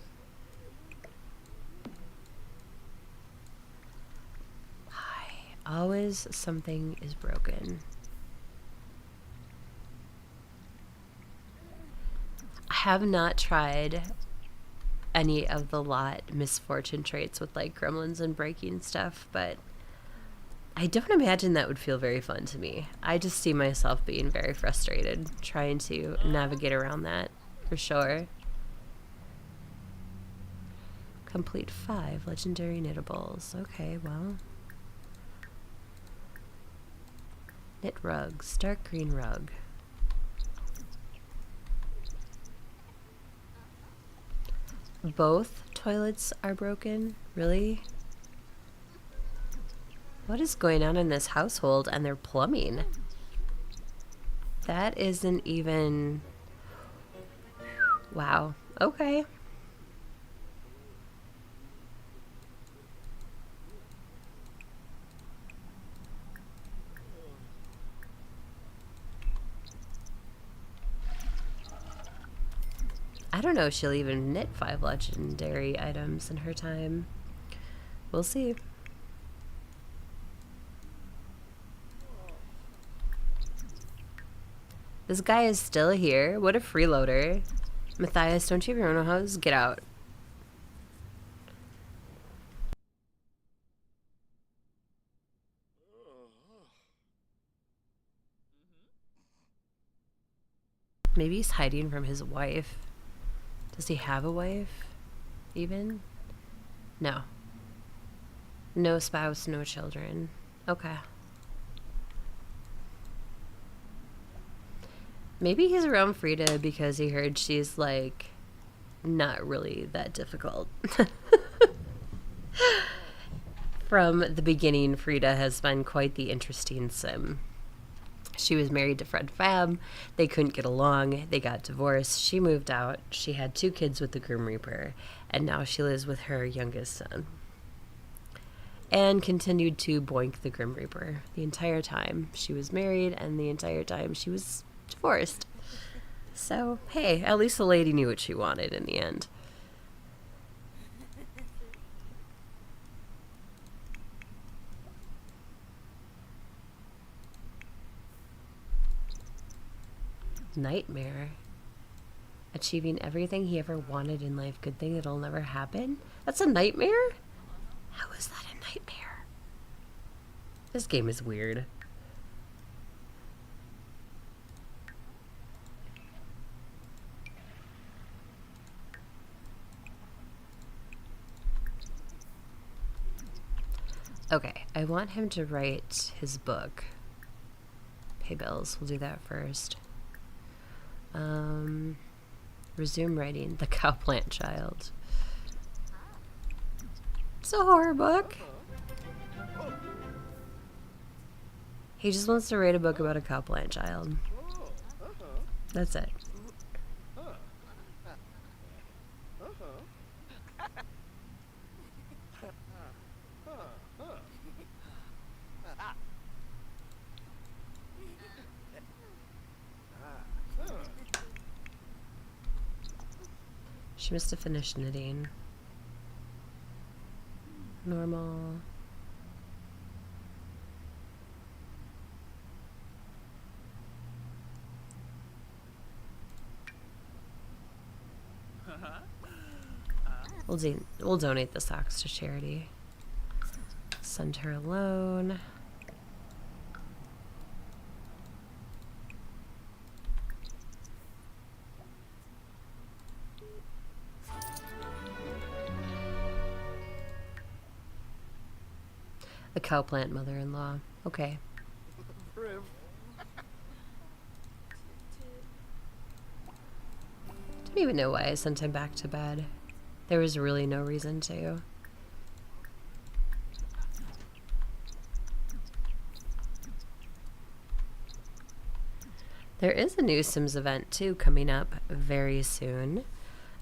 Always something is broken. I have not tried any of the lot misfortune traits with like gremlins and breaking stuff, but I don't imagine that would feel very fun to me. I just see myself being very frustrated trying to navigate around that, for sure. Complete 5 legendary knittables. Okay, well. Knit rugs, dark green rug. Both toilets are broken? Really? What is going on in this household and their plumbing? That isn't even... Wow. Okay. I don't know if she'll even knit 5 legendary items in her time. We'll see. This guy is still here. What a freeloader. Matthias, don't you have your own house? Get out. Maybe he's hiding from his wife. Does he have a wife? Even? No. No spouse, no children. Okay. Maybe he's around Frida because he heard she's, like, not really that difficult. From the beginning, Frida has been quite the interesting sim. She was married to Fred Fab. They couldn't get along. They got divorced. She moved out. She had 2 kids with the Grim Reaper. And now she lives with her youngest son. And continued to boink the Grim Reaper the entire time she was married and the entire time she was divorced. So, hey, at least the lady knew what she wanted in the end. Nightmare. Achieving everything he ever wanted in life. Good thing it'll never happen? That's a nightmare? How is that a nightmare? This game is weird. Okay, I want him to write his book. Pay bills. We'll do that first. Resume writing The Cowplant Child. It's a horror book. He just wants to write a book about a cowplant child. That's it. She must have finished knitting. Normal. We'll donate the socks to charity. Send her a loan. A cowplant mother-in-law. Okay. Don't even know why I sent him back to bed. There was really no reason to. There is a new Sims event too coming up very soon.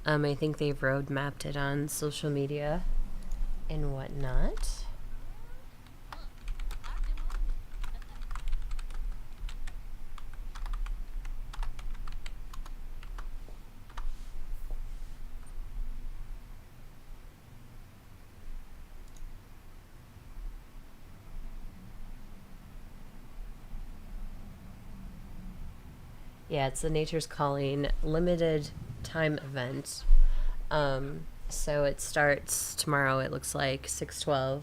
I think they've road mapped it on social media and whatnot. Yeah, it's the Nature's Calling limited time event. So it starts tomorrow, it looks like, 6/12.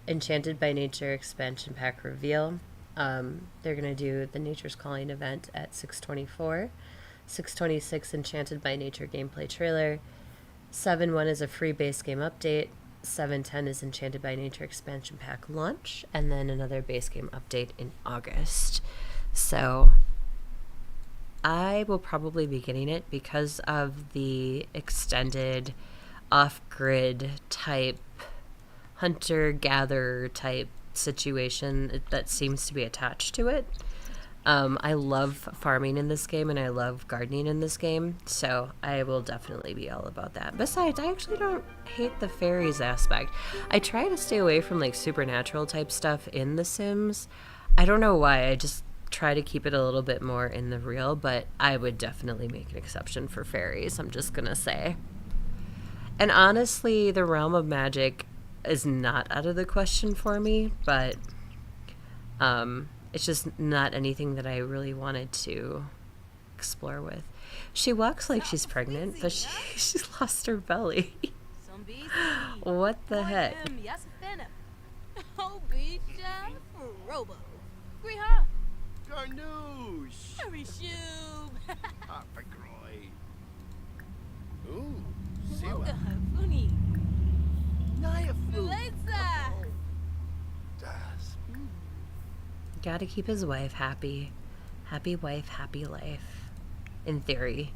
Enchanted by Nature expansion pack reveal. They're going to do the Nature's Calling event at 6/24. 6/26 Enchanted by Nature gameplay trailer. 7/1 is a free base game update. 7/10 is Enchanted by Nature expansion pack launch. And then another base game update in August. So I will probably be getting it because of the extended off-grid type hunter-gatherer type situation that seems to be attached to it. I love farming in this game and I love gardening in this game, so I will definitely be all about that. Besides, I actually don't hate the fairies aspect. I try to stay away from like supernatural type stuff in The Sims. I don't know why, try to keep it a little bit more in the real, but I would definitely make an exception for fairies, I'm just gonna say. And honestly, the realm of magic is not out of the question for me, but it's just not anything that I really wanted to explore with. She walks like she's pregnant, but she's lost her belly. Some bees. What the heck? Oh, bicha, robo. Griha. Garnoosh. Hurry, shoo. Ah, pagroy. Ooh, Woga, siwa. funi. Naya food. Letza. Das. Gotta keep his wife happy. Happy wife, happy life. In theory.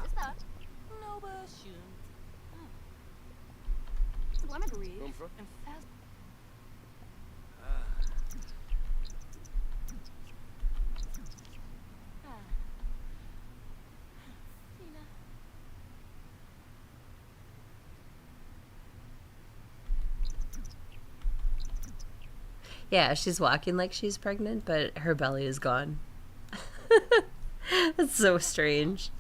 Sister. No, but shoo. Lemon breed. Umfra. And fast. Tina. Yeah, she's walking like she's pregnant, but her belly is gone. That's so strange.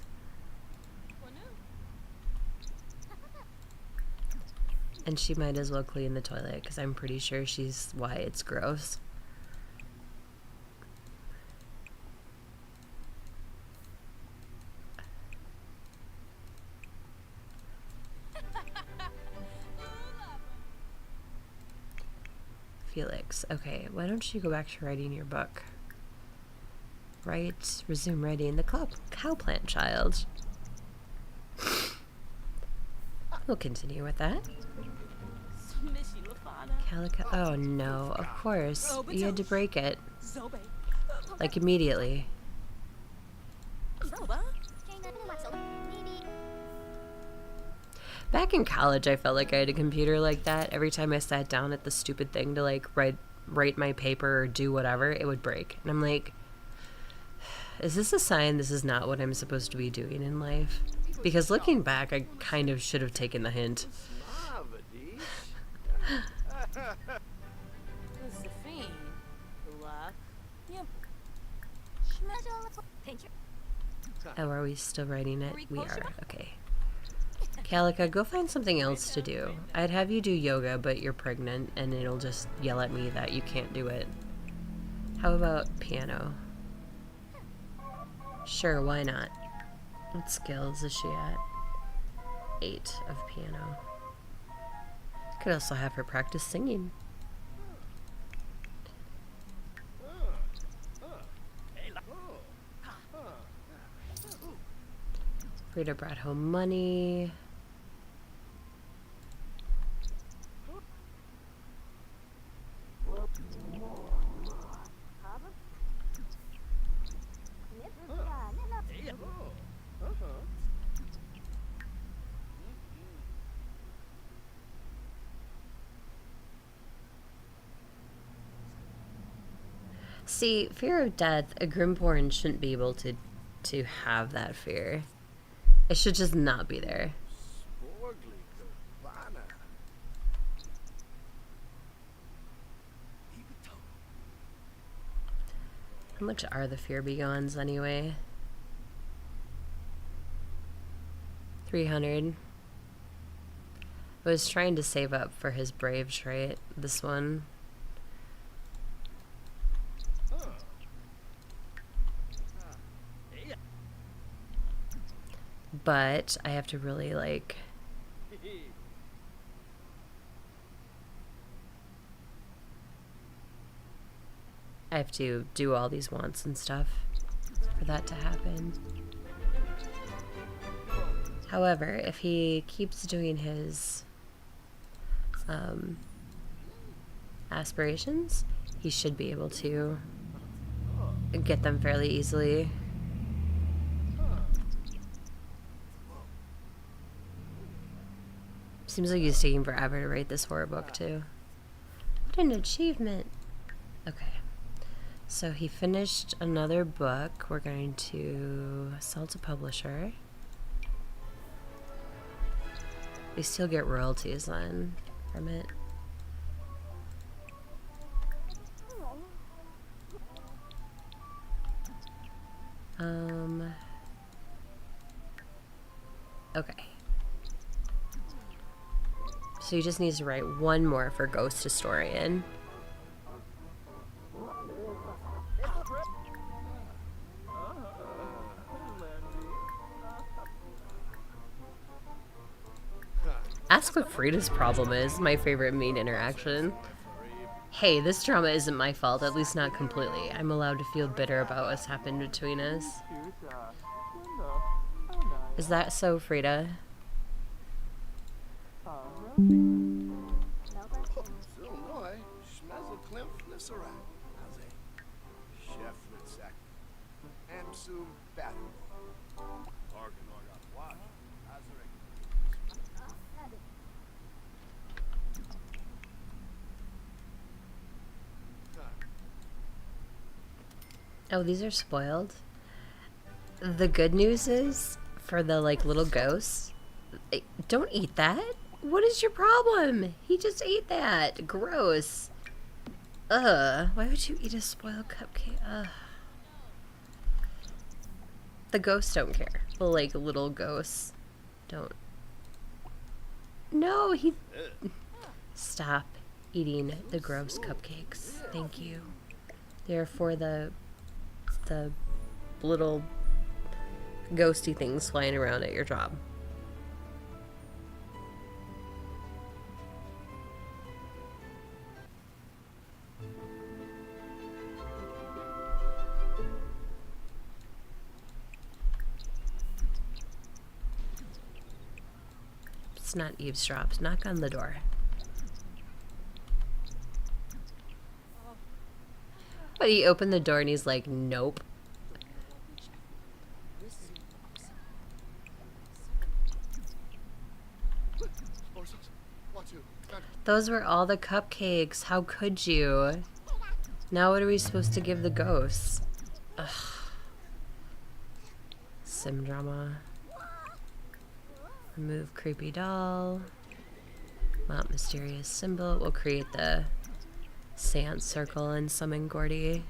And she might as well clean the toilet because I'm pretty sure she's why it's gross. Felix, okay, why don't you go back to writing your book? Right, resume writing the cow plant child. We'll continue with that. Smishy Lafana. Calico. Oh no, of course. You had to break it. Zobe. Like immediately. Zoba. Back in college, I felt like I had a computer like that. Every time I sat down at the stupid thing to like write my paper or do whatever, it would break. And I'm like, is this a sign this is not what I'm supposed to be doing in life? Because looking back, I kind of should have taken the hint. Mavadish. Josephine. Luck. Yep. Thank you. Oh, are we still writing it? We are. Okay. Calica, go find something else to do. I'd have you do yoga, but you're pregnant, and it'll just yell at me that you can't do it. How about piano? Sure, why not? What skills is she at? 8 of piano. Could also have her practice singing. Rita brought home money. See, fear of death, a Grimborn shouldn't be able to have that fear. It should just not be there. Sporgly Gavana. How much are the fear begons anyway? 300. I was trying to save up for his brave trait, this one. But I have to really like I have to do all these wants and stuff for that to happen. However, if he keeps doing his aspirations, he should be able to get them fairly easily. Seems like he's taking forever to write this horror book too. What an achievement. Okay. So he finished another book. We're going to sell to publisher. We still get royalties then from it. Okay. So he just needs to write one more for Ghost Historian. Ask what Frida's problem is. My favorite mean interaction. Hey, this drama isn't my fault, at least not completely. I'm allowed to feel bitter about what's happened between us. Is that so, Frida? So noi, schmezzel klimp flisserat. Also, chef Litzak. Amsum battle. Organ organ watch. Azurek. Oh, these are spoiled. The good news is, for the like little ghosts, don't eat that. What is your problem? He just ate that. Gross. Ugh. Why would you eat a spoiled cupcake? Ugh. The ghosts don't care. The like little ghosts don't. No, he. Stop eating the gross cupcakes. Thank you. They're for the little ghosty things flying around at your job. It's not eavesdrops. Knock on the door. But he opened the door and he's like, nope. Those were all the cupcakes. How could you? Now what are we supposed to give the ghosts? Ugh. Sim drama. Remove creepy doll. Mount mysterious symbol. We'll create the seance circle and summon Gordy.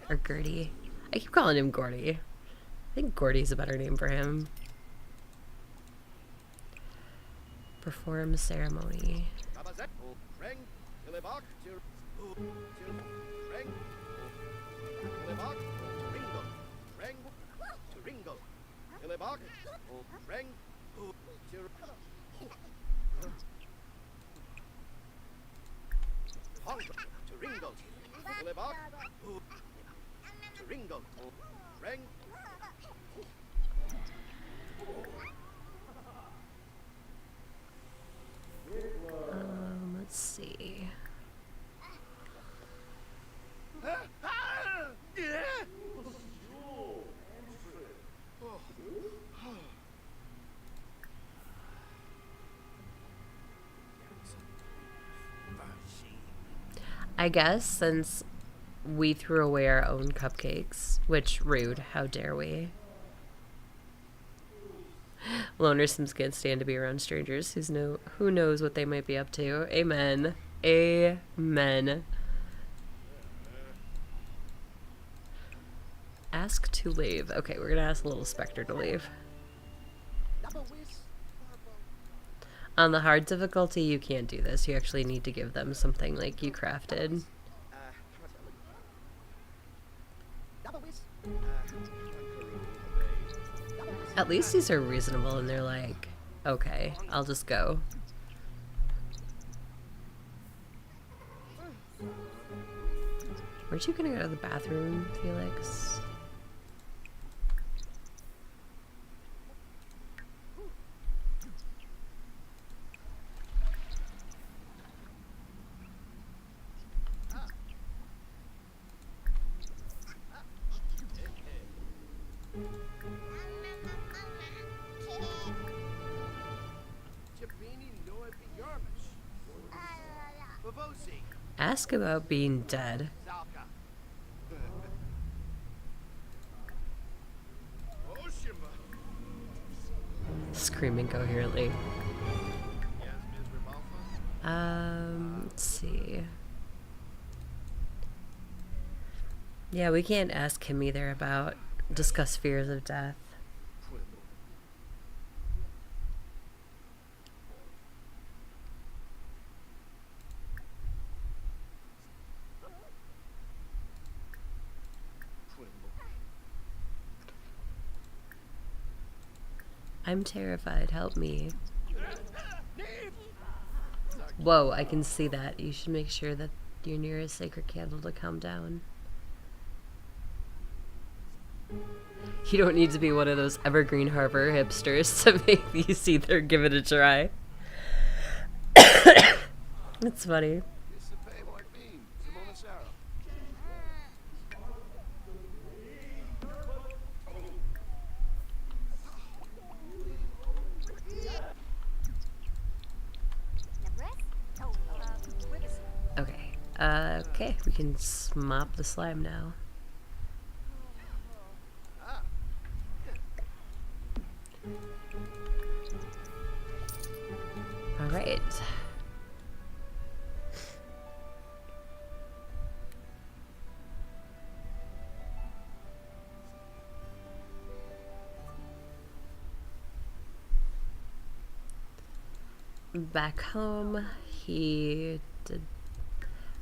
Or Gertie. I keep calling him Gordy. I think Gordy's a better name for him. Perform ceremony. Let's see. I guess since we threw away our own cupcakes, which rude, how dare we? Loner Sims can't stand to be around strangers who knows what they might be up to. Amen. Amen. Ask to leave. Okay, we're gonna ask a little specter to leave. On the hard difficulty, you can't do this. You actually need to give them something like you crafted. At least these are reasonable and they're like, okay, I'll just go. Weren't you gonna go to the bathroom, Felix? Ask about being dead. Screaming coherently. Let's see. Yeah, we can't ask him either about Discuss fears of death. Tremble. Tremble. I'm terrified. Help me. Whoa, I can see that. You should make sure that you're near a sacred candle to calm down. You don't need to be one of those Evergreen Harbor hipsters to make these either give it a try. It's funny. It's a pay like me. Simone and Sarah. Okay. Okay, we can mop the slime now. All right. Back home, he did.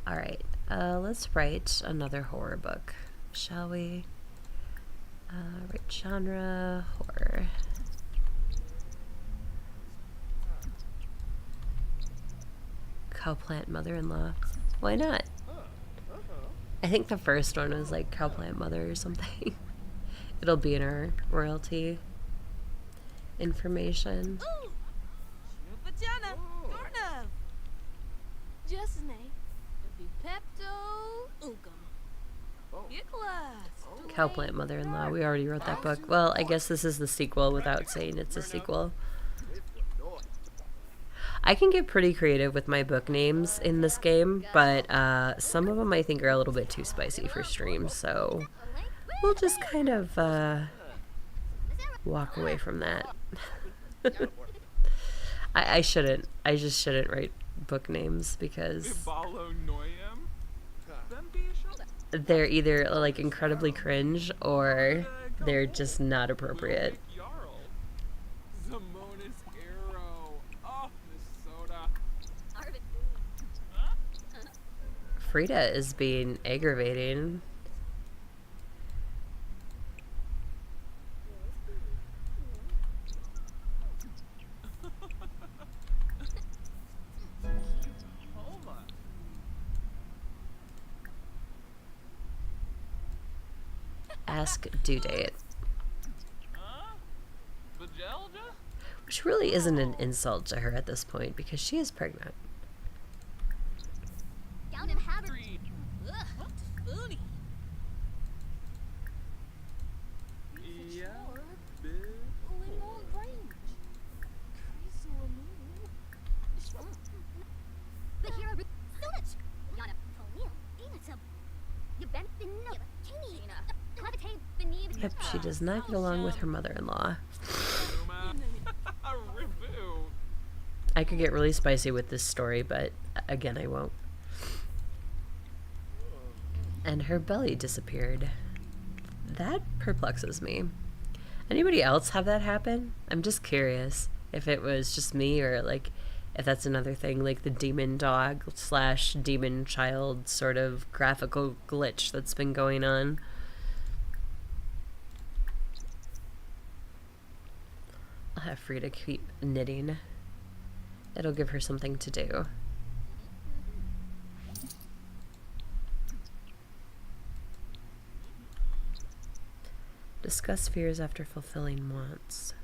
All right. Let's write another horror book, shall we? Write genre horror. Cowplant mother-in-law. Why not? I think the first one was like cowplant mother or something. It'll be in our royalty information. Ooh! Vagina! Dorna! Just name. It'll be Pepto Ugum. Nicholas! Cowplant mother-in-law. We already wrote that book. Well, I guess this is the sequel without saying it's a sequel. I can get pretty creative with my book names in this game, but some of them I think are a little bit too spicy for stream, so we'll just kind of walk away from that. I shouldn't. I just shouldn't write book names because they're either like incredibly cringe or they're just not appropriate. Frida is being aggravating. Ask due date. Which really isn't an insult to her at this point because she is pregnant. Yep, she does not get along with her mother-in-law. I could get really spicy with this story, but again, I won't. And her belly disappeared. That perplexes me. Anybody else have that happen? I'm just curious if it was just me or like if that's another thing, like the demon dog / demon child sort of graphical glitch that's been going on. I'll have Frida keep knitting. It'll give her something to do. Discuss fears after fulfilling wants.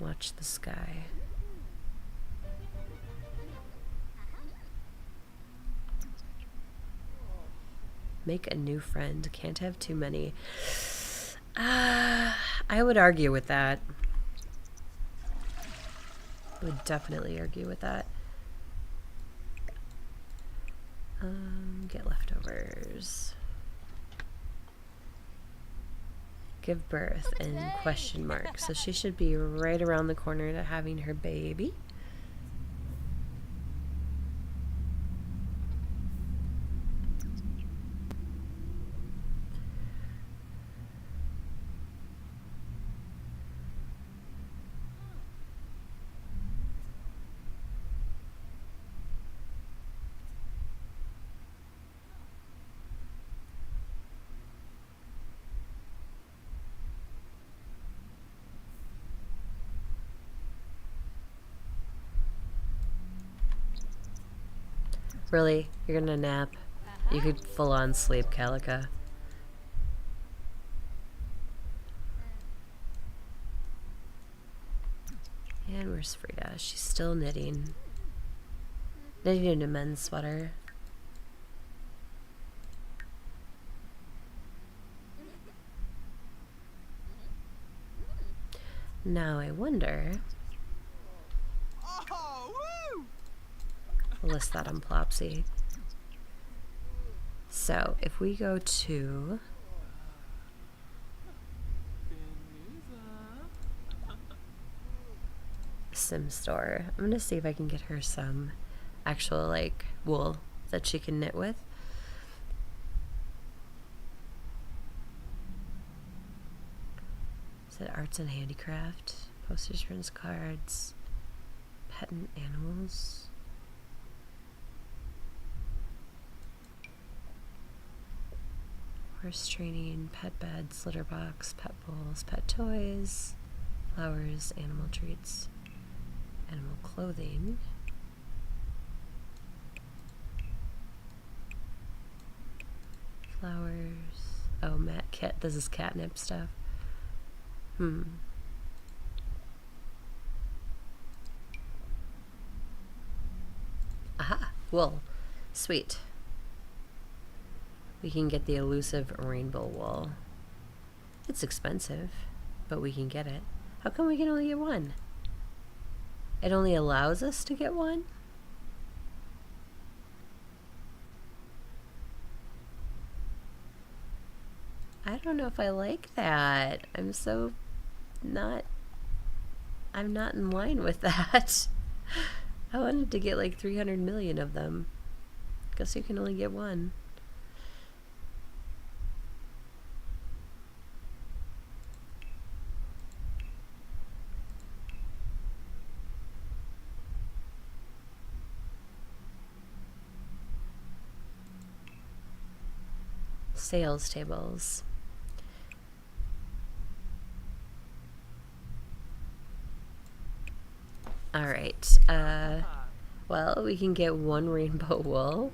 Watch the sky. Make a new friend. Can't have too many. I would argue with that. I would definitely argue with that. Get leftovers. Give birth and question mark. So she should be right around the corner to having her baby. Really? You're gonna nap? You could full on sleep, Calica. And where's Frida? She's still knitting. Knitting a men's sweater. Now I wonder. Oh, woo! List that on Plopsy. So if we go to Sim Store, I'm gonna see if I can get her some actual like wool that she can knit with. Is it arts and handicraft? Postage, prints, cards, pet and animals. Horse training, pet beds, litter box, pet bowls, pet toys, flowers, animal treats, animal clothing. Flowers. Oh, Matt, cat. This is catnip stuff. Aha! Wool. Sweet. We can get the elusive rainbow wool. It's expensive, but we can get it. How come we can only get one? It only allows us to get one? I don't know if I like that. I'm not in line with that. I wanted to get like 300 million of them. Guess you can only get one. Sales tables. All right. Well, we can get one rainbow wool.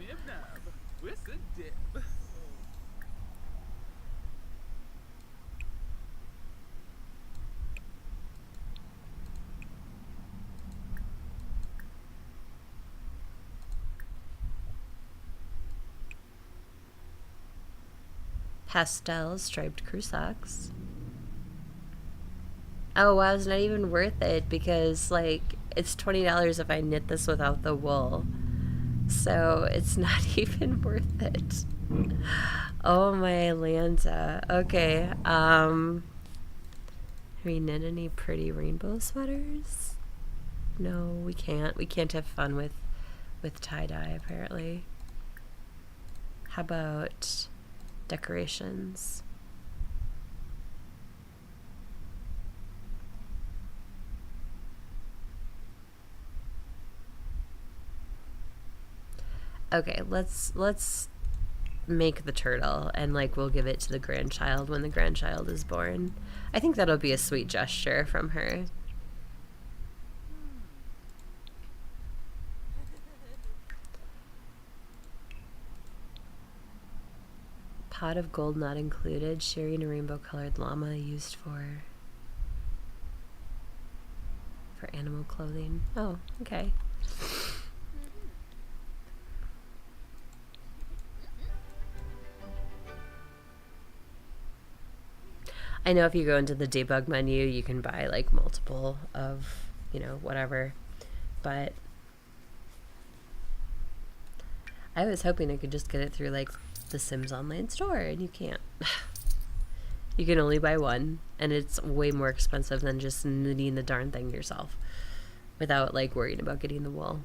Pastel striped crew socks. Oh wow, it's not even worth it because like it's $20 if I knit this without the wool. So it's not even worth it. Oh my Lanta. Okay. Have we knit any pretty rainbow sweaters? No, we can't. We can't have fun with tie-dye apparently. How about decorations? Okay, let's make the turtle and like we'll give it to the grandchild when the grandchild is born. I think that'll be a sweet gesture from her. Pot of gold not included, sharing a rainbow colored llama used for animal clothing. Oh, okay. I know if you go into the debug menu, you can buy like multiple of, you know, whatever. But I was hoping I could just get it through like the Sims online store, and you can't. You can only buy one, and it's way more expensive than just knitting the darn thing yourself without like worrying about getting the wool.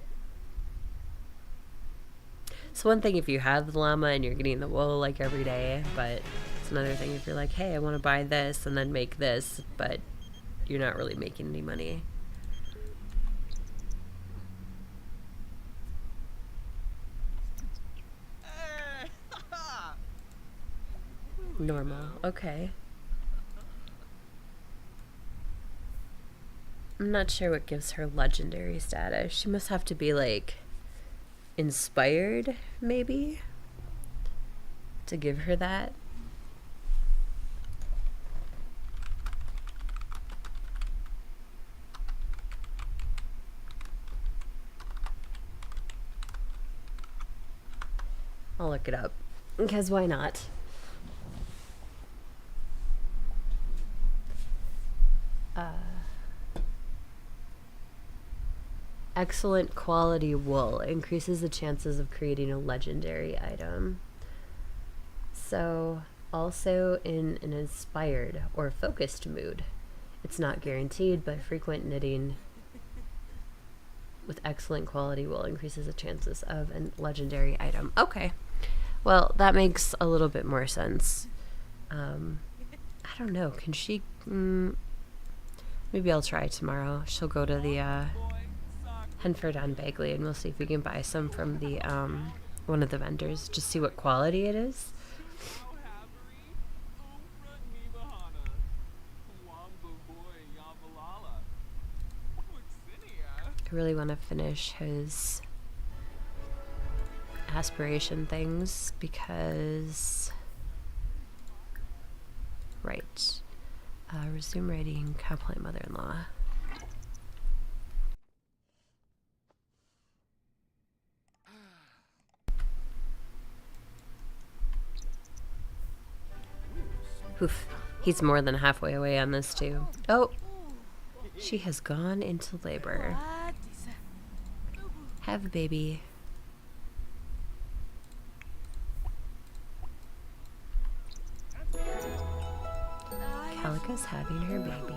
So one thing if you have the llama and you're getting the wool like every day, but it's another thing if you're like, hey, I want to buy this and then make this, but you're not really making any money. Normal. Okay. I'm not sure what gives her legendary status. She must have to be like inspired, maybe, to give her that. I'll look it up, because why not? Excellent quality wool increases the chances of creating a legendary item. So, also in an inspired or focused mood. It's not guaranteed, but frequent knitting with excellent quality wool increases the chances of a legendary item. Okay. Well, that makes a little bit more sense. I don't know. Can she... maybe I'll try tomorrow. She'll go to the Henford on Bagley, and we'll see if we can buy some from the one of the vendors. Just see what quality it is. I really want to finish his aspiration things because... Right. Resume writing, compliment mother-in-law. Oof. He's more than halfway away on this too. Oh! She has gone into labor. Have a baby. Calica's having her baby.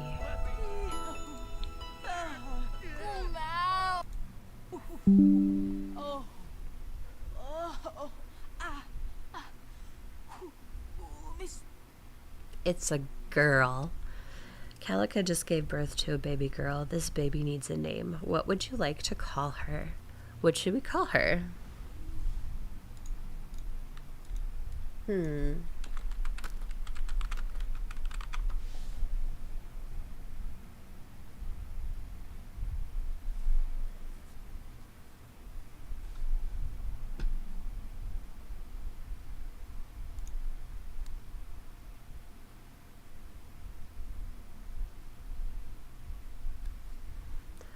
It's a girl. Calica just gave birth to a baby girl. This baby needs a name. What would you like to call her? What should we call her?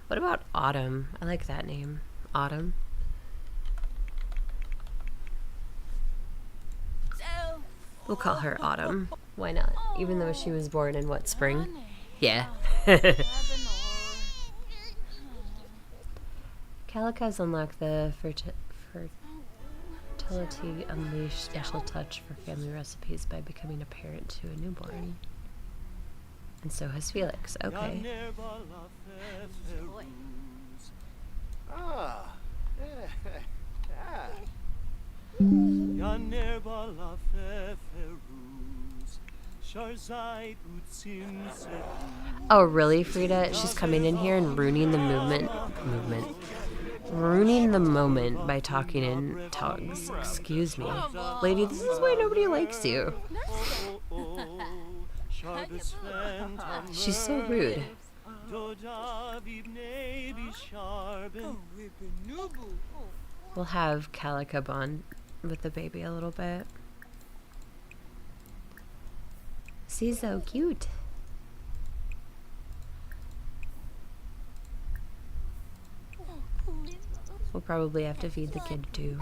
What about Autumn? I like that name. Autumn. We'll call her Autumn. Why not? Even though she was born in what, spring? Yeah. Calica's unlocked the fertility unleashed special touch for family recipes by becoming a parent to a newborn. And so has Felix. Okay. Ah. Oh, really, Frida? She's coming in here and ruining the ruining the moment by talking in tongues. Excuse me. Lady, this is why nobody likes you. She's so rude. We'll have Calica bond with the baby a little bit. She's so cute. We'll probably have to feed the kid too.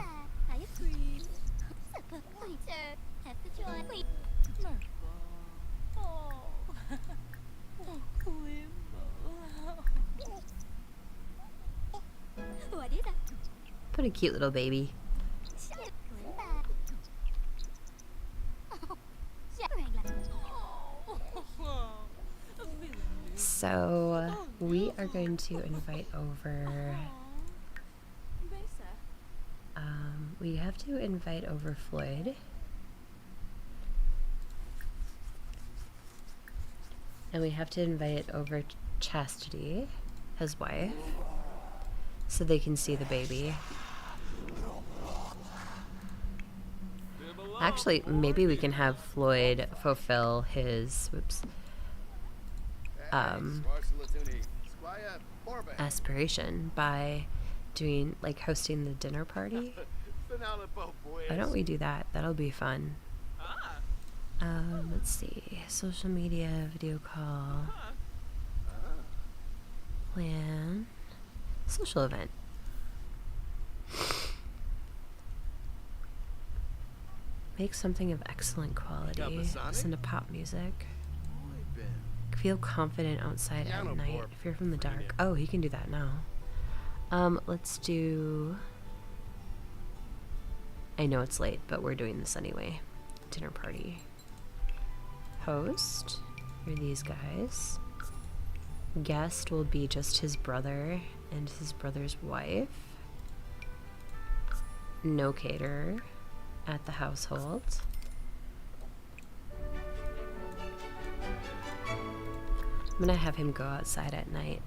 What a cute little baby. So we are going to invite over we have to invite over Floyd. And we have to invite over Chastity, his wife, so they can see the baby. Actually, maybe we can have Floyd fulfill his aspiration by doing, like, hosting the dinner party. Finale po, pues. Why don't we do that? That'll be fun. Let's see. Social media, video call, plan, social event. Make something of excellent quality. Sonic? Listen to pop music. Boy, Ben. Feel confident outside Piano at night. board. If you're from the Bring it dark. in. Oh, he can do that now. Let's do... I know it's late, but we're doing this anyway. Dinner party. Host. Are these guys. Guest will be just his brother and his brother's wife. No caterer at the household. I'm gonna have him go outside at night.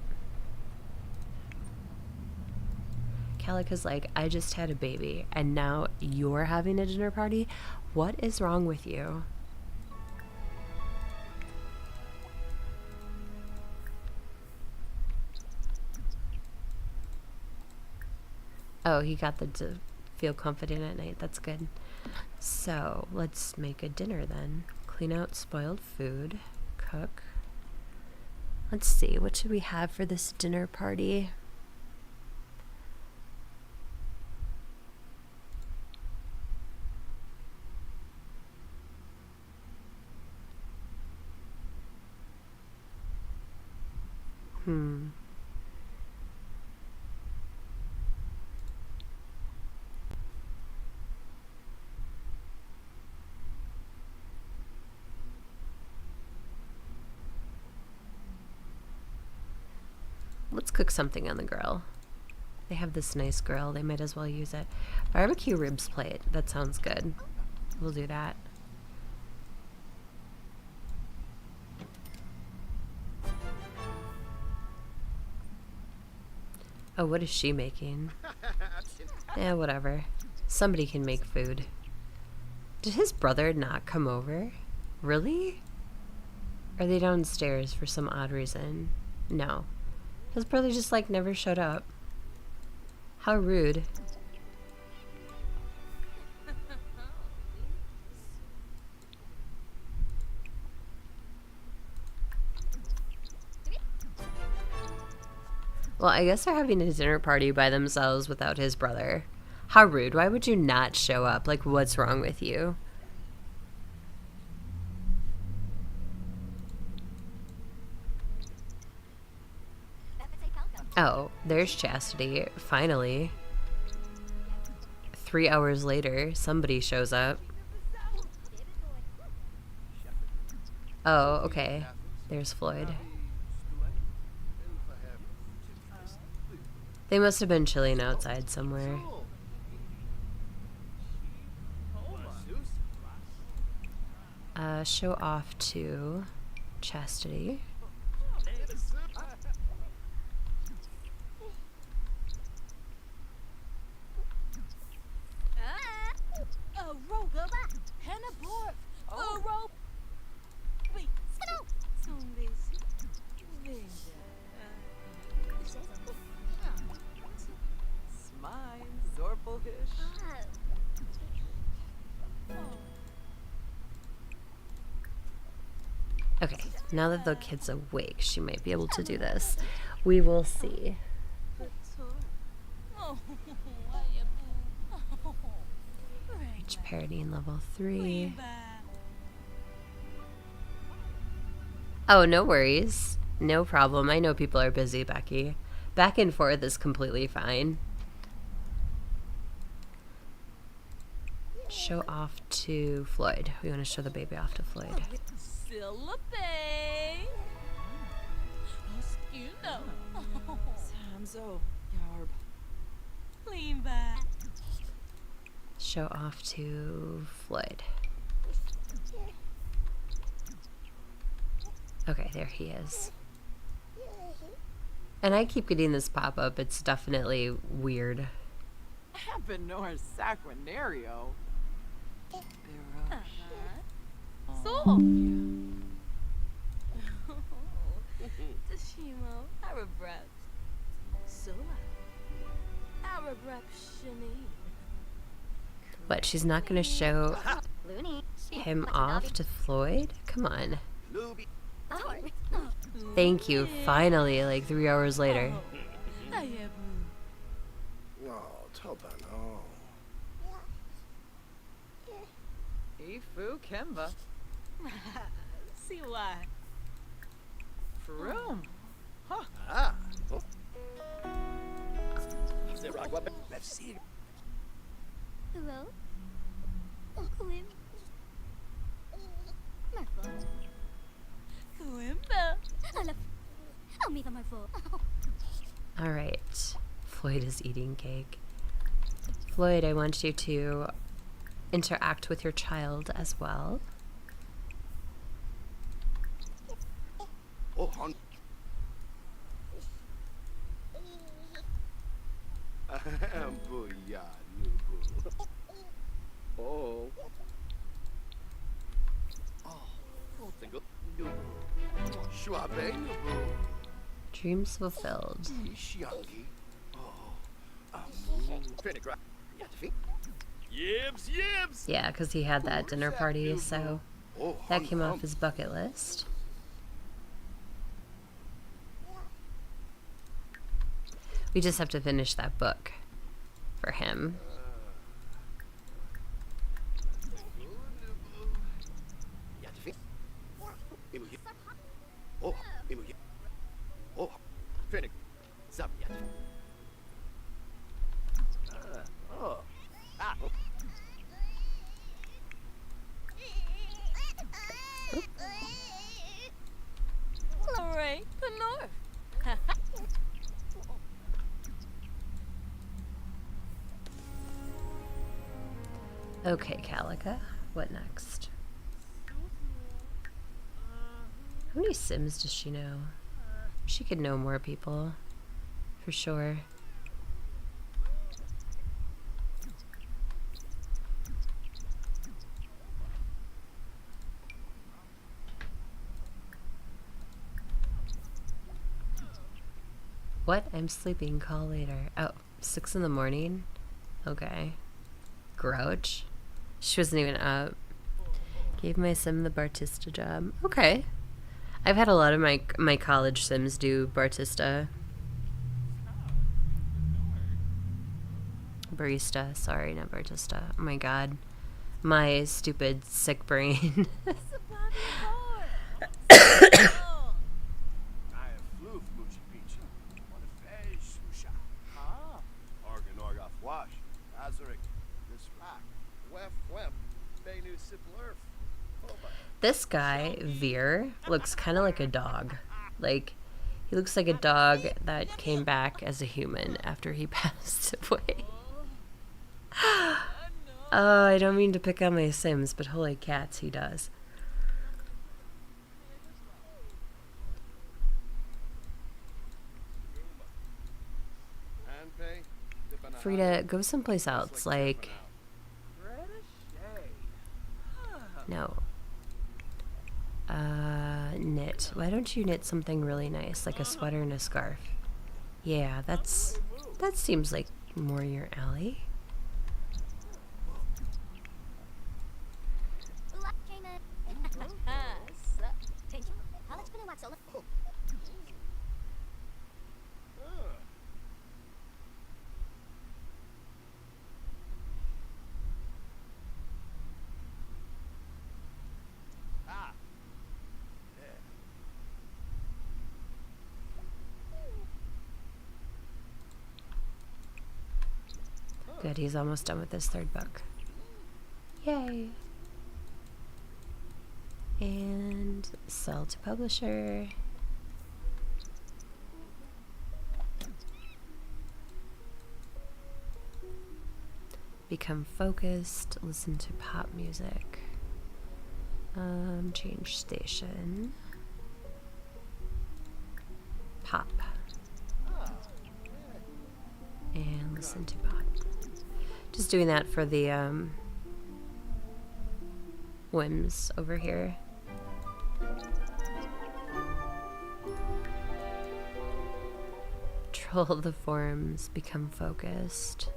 Calica's like, I just had a baby and now you're having a dinner party? What is wrong with you? Oh, he got the to feel confident at night. That's good. So, let's make a dinner then. Clean out spoiled food. Cook. Let's see, what should we have for this dinner party? Let's cook something on the grill. They have this nice grill, they might as well use it. Barbecue ribs plate, that sounds good. We'll do that. Oh, what is she making? Yeah, whatever. Somebody can make food. Did his brother not come over? Really? Are they downstairs for some odd reason? No. His brother just, like, never showed up. How rude. Well, I guess they're having a dinner party by themselves without his brother. How rude. Why would you not show up? Like, what's wrong with you? Oh, there's Chastity. Finally. 3 hours later, somebody shows up. Oh, okay. There's Floyd. They must have been chilling outside somewhere. Show off to Chastity. Okay, now that the kid's awake, she might be able to do this. We will see. Reach parody in level 3. Oh, no worries. No problem. I know people are busy, Becky. Back and forth is completely fine. Show off to Floyd. We want to show the baby off to Floyd. Show off to Floyd. Okay, there he is. And I keep getting this pop-up. It's definitely weird. Abenor Sacranario. So. Tashimo, Arabrat. Sola. What, she's not gonna show him off to Floyd? Come on. Luby. Thank you, finally, like 3 hours later. Oh, toba no. Ifu Kemba. Siwa. Froom. Huh. Ah. Oh. Zeragwa Befsi. Hello? Kuim. Marfo. Kuimba. Alaf. I'll meet the Marfo. Alright. Floyd is eating cake. Floyd, I want you to interact with your child as well. Oh, hon. Booyah, Nubu. Oh. Oh, think of Nubu. Schwabe, Nubu. Dreams fulfilled. Shiangi. Oh. Finnegra. Yatafi. Yibs, yibs. Yeah, because he had that dinner party, so Oh, that came off his bucket list. We just have to finish that book for him. Yatafi. Imuhi. Oh, Imuhi. Oh, Finnegra. Zap Yatafi. Oh. Ah. Alright, the north. Okay, Calica, what next? How many Sims does she know? She could know more people, for sure. What? I'm sleeping. Call later. Oh, 6 in the morning? Okay. Grouch. She wasn't even up. Gave my sim the Bartista job. Okay. I've had a lot of my college sims do Bartista. Barista. Sorry, not Bartista. Oh my god. My stupid sick brain. I have flew Muchi Beach. On a fish, Musha. Ah. Organ Orga Fwash. Azarik. This rock. Wef, wef. Benu Siplurf. This guy, Veer, looks kind of like a dog. Like, he looks like a dog that came back as a human after he passed away. Oh, I don't mean to pick on my Sims, but holy cats, he does. Frida, go someplace else. Like, no. Knit. Why don't you knit something really nice, like a sweater and a scarf? Yeah, that seems like more your alley. Good, he's almost done with his 3rd book. Yay! And sell to publisher. Become focused, listen to pop music. Change station. Pop. And listen to pop. Just doing that for the whims over here. Control the forms, become focused.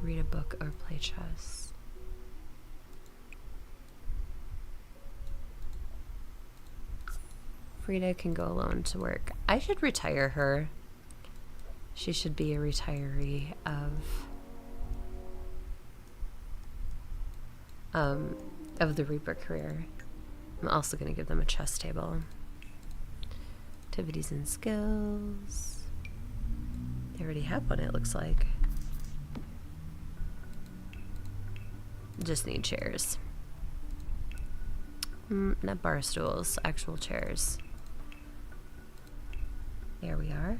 Read a book or play chess. Frida can go alone to work. I should retire her. She should be a retiree of the Reaper career. I'm also going to give them a chess table. Activities and skills. They already have one, it looks like. Just need chairs. Not bar stools, actual chairs. There we are.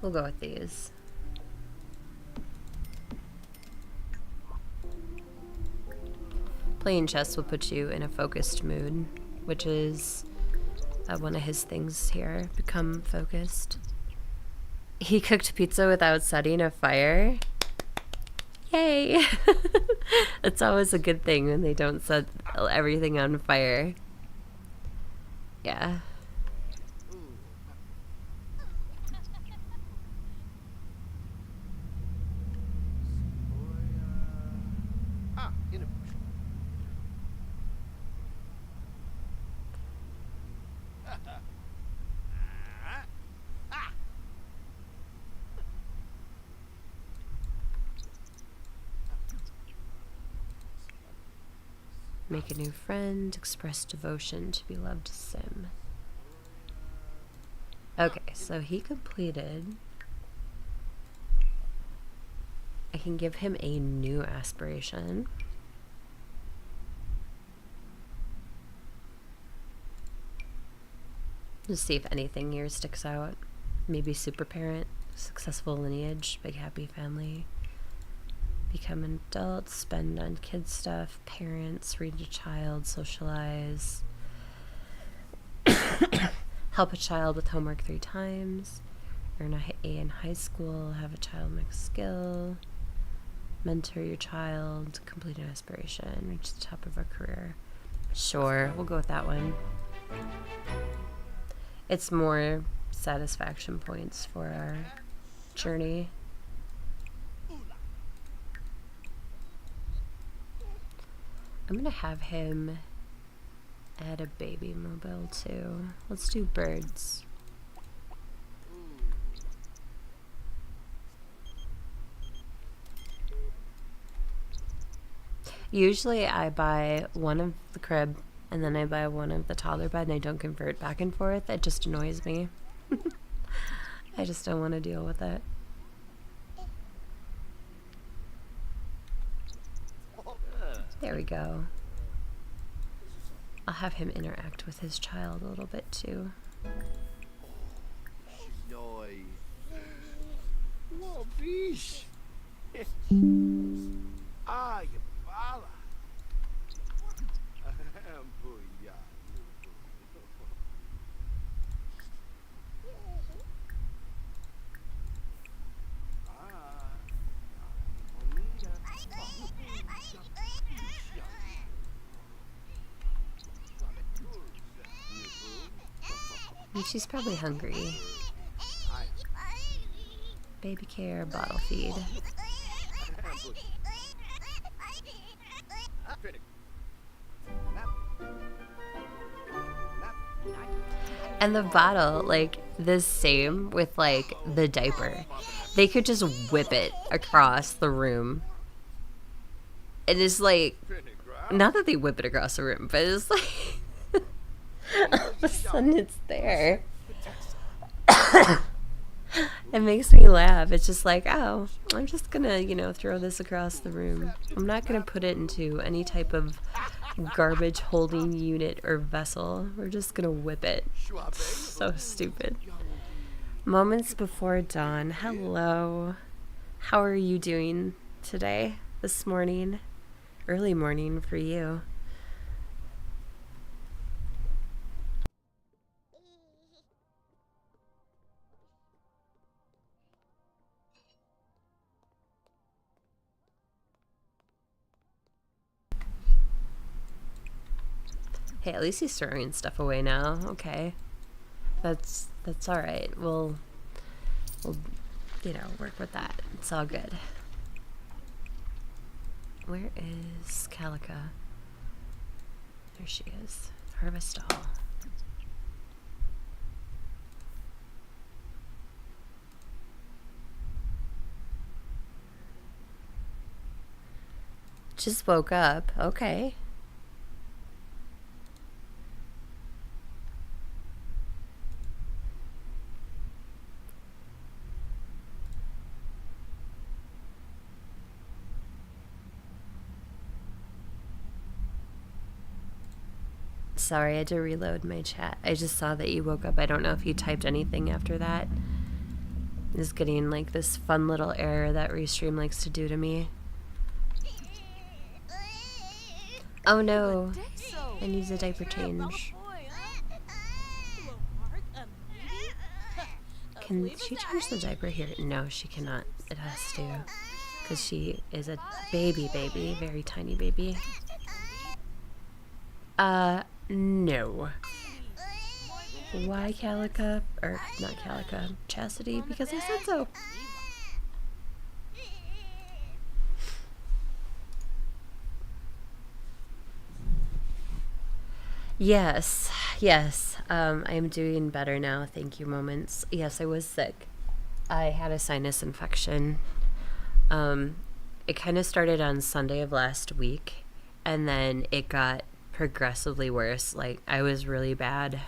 We'll go with these. Playing chess will put you in a focused mood, which is one of his things here. Become focused. He cooked pizza without setting a fire. Yay! It's always a good thing when they don't set everything on fire. Yeah. In a bush. Make a new friend. Express devotion to be loved sim. Okay, so he completed. I can give him a new aspiration. Just see if anything here sticks out. Maybe super parent, successful lineage, big happy family. Become an adult, spend on kid stuff, parents, read a child, socialize. Help a child with homework 3 times. Earn an A in high school, have a child mix skill. Mentor your child, complete an aspiration, reach the top of a career. Sure, we'll go with that one. It's more satisfaction points for our journey. I'm gonna have him add a baby mobile too. Let's do birds. Usually I buy one of the crib and then I buy one of the toddler bed and I don't convert back and forth. It just annoys me. I just don't want to deal with it. There we go. I'll have him interact with his child a little bit too. Noi. Whoa, bicho. Ai, fala. She's probably hungry. Baby care, bottle feed. And the bottle, like, the same with, like, the diaper. They could just whip it across the room. And it's like, not that they whip it across the room, but it's like, all of a sudden it's there. It makes me laugh. It's just like, oh, I'm just gonna, you know, throw this across the room. I'm not gonna put it into any type of garbage holding unit or vessel. We're just gonna whip it. So stupid. Moments before dawn. Hello. How are you doing today? This morning? Early morning for you. Hey, at least he's throwing stuff away now. Okay. That's all right. We'll work with that. It's all good. Where is Calica? There she is. Harvest all. Just woke up. Okay. Sorry, I had to reload my chat. I just saw that you woke up. I don't know if you typed anything after that. Just getting like this fun little error that Restream likes to do to me. Oh no, I need a diaper change. Can she change the diaper here? No, she cannot. It has to. Because she is a baby, very tiny baby. No. Why Calica? Or not Calica, Chastity? Because I said so. Yes. I am doing better now. Thank you, Moments. Yes, I was sick. I had a sinus infection. It kind of started on Sunday of last week, and then it got progressively worse. Like, I was really bad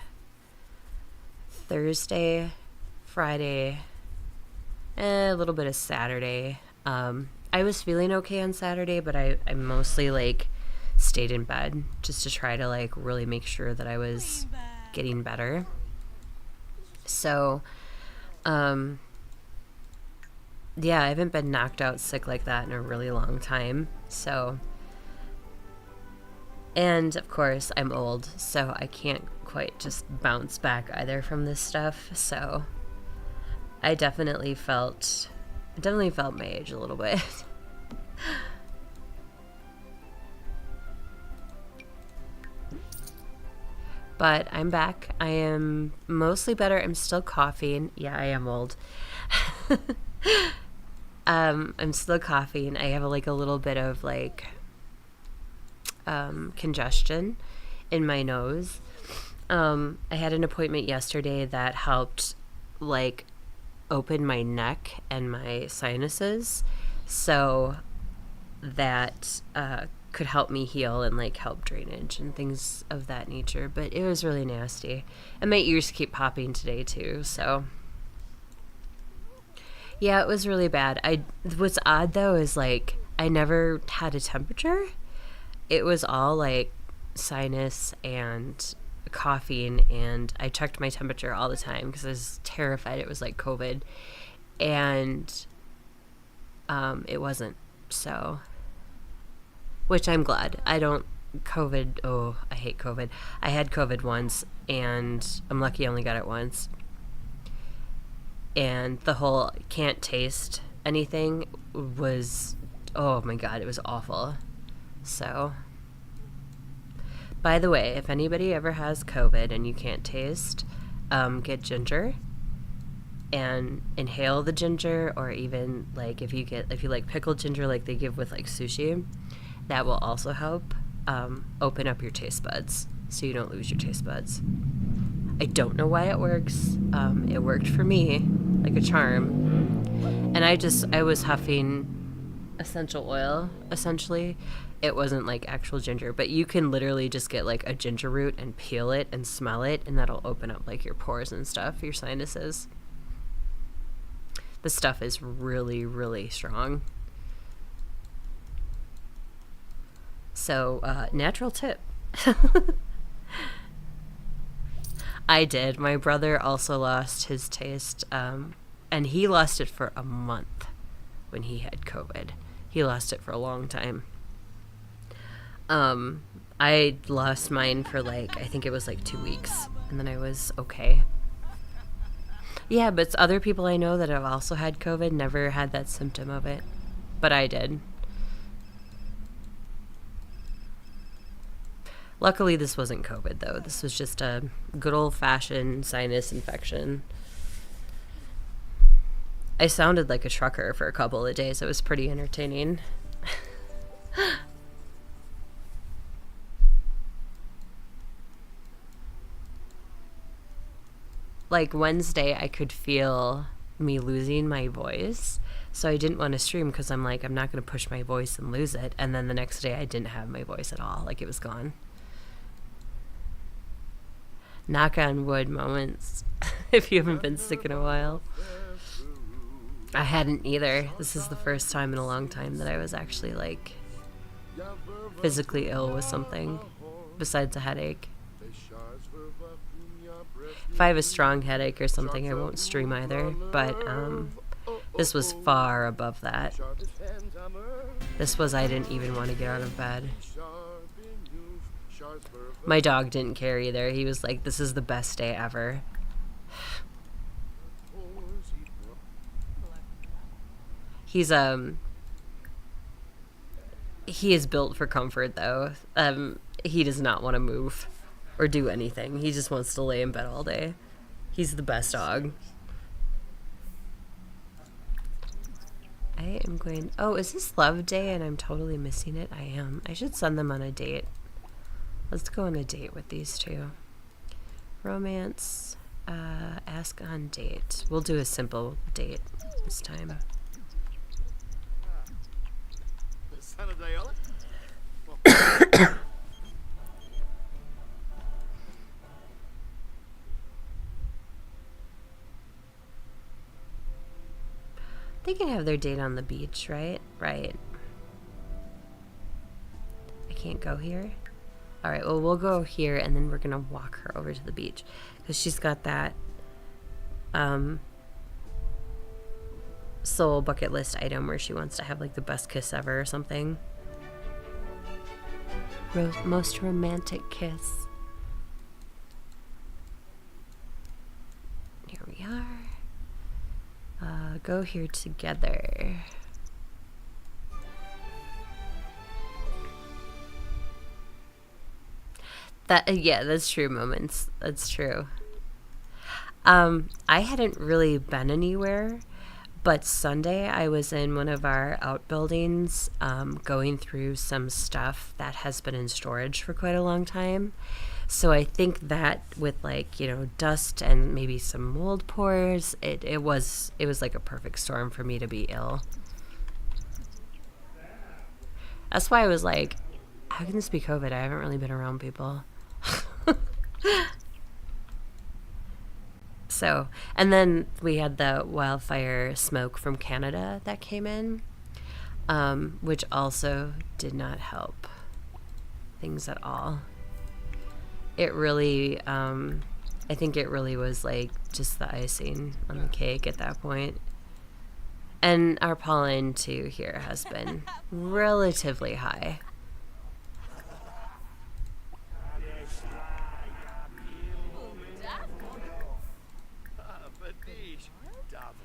Thursday, Friday, a little bit of Saturday. I was feeling okay on Saturday, but I mostly like stayed in bed just to try to like really make sure that I was getting better. So yeah, I haven't been knocked out sick like that in a really long time. So, and of course I'm old, so I can't quite just bounce back either from this stuff. So I definitely felt my age a little bit. But I'm back. I am mostly better. I'm still coughing. Yeah, I am old. I'm still coughing. I have like a little bit of like congestion in my nose. I had an appointment yesterday that helped like open my neck and my sinuses, so that could help me heal and like help drainage and things of that nature. But it was really nasty, and my ears keep popping today too, so yeah, it was really bad. What's odd though is like I never had a temperature. It was all like sinus and coughing, and I checked my temperature all the time because I was terrified it was like COVID, and it wasn't. So, which I'm glad. I don't COVID. Oh, I hate COVID. I had COVID once, and I'm lucky I only got it once. And the whole can't taste anything was, oh my god, it was awful. So, by the way, if anybody ever has COVID and you can't taste, get ginger and inhale the ginger, or even like if you like pickled ginger like they give with like sushi, that will also help open up your taste buds so you don't lose your taste buds. I don't know why it works. It worked for me like a charm. And I was huffing essential oil, essentially. It wasn't like actual ginger, but you can literally just get like a ginger root and peel it and smell it, and that'll open up like your pores and stuff, your sinuses. The stuff is really, really strong. So, natural tip. I did. My brother also lost his taste, and he lost it for a month when he had COVID. He lost it for a long time. I lost mine for like, I think it was like 2 weeks, and then I was okay. Yeah, but other people I know that have also had COVID never had that symptom of it, but I did. Luckily, this wasn't COVID, though. This was just a good old-fashioned sinus infection. I sounded like a trucker for a couple of days. It was pretty entertaining. Like Wednesday, I could feel me losing my voice. So I didn't want to stream because I'm like, I'm not going to push my voice and lose it. And then the next day, I didn't have my voice at all. Like, it was gone. Knock on wood moments if you haven't been sick in a while. I hadn't either. This is the first time in a long time that I was actually like physically ill with something besides a headache. If I have a strong headache or something, I won't stream either, but this was far above that. This was I didn't even want to get out of bed. My dog didn't care either. He was like, this is the best day ever. He's he is built for comfort though. He does not want to move or do anything. He just wants to lay in bed all day. He's the best dog. I am going... Oh, is this Love Day and I'm totally missing it? I am. I should send them on a date. Let's go on a date with these two. Romance. Ask on date. We'll do a simple date this time. They can have their date on the beach, right? Right. I can't go here? Alright, well, we'll go here and then we're gonna walk her over to the beach. Because she's got that soul bucket list item where she wants to have like the best kiss ever or something. Most romantic kiss. Here we are. Go here together. That yeah, that's true. Moments. That's true. I hadn't really been anywhere, but Sunday I was in one of our outbuildings, going through some stuff that has been in storage for quite a long time. So I think that with like, you know, dust and maybe some mold pores, it was like a perfect storm for me to be ill. That's why I was like, how can this be COVID? I haven't really been around people. So, and then we had the wildfire smoke from Canada that came in, which also did not help things at all. It really, I think it really was like just the icing on the cake at that point. And our pollen too here has been relatively high.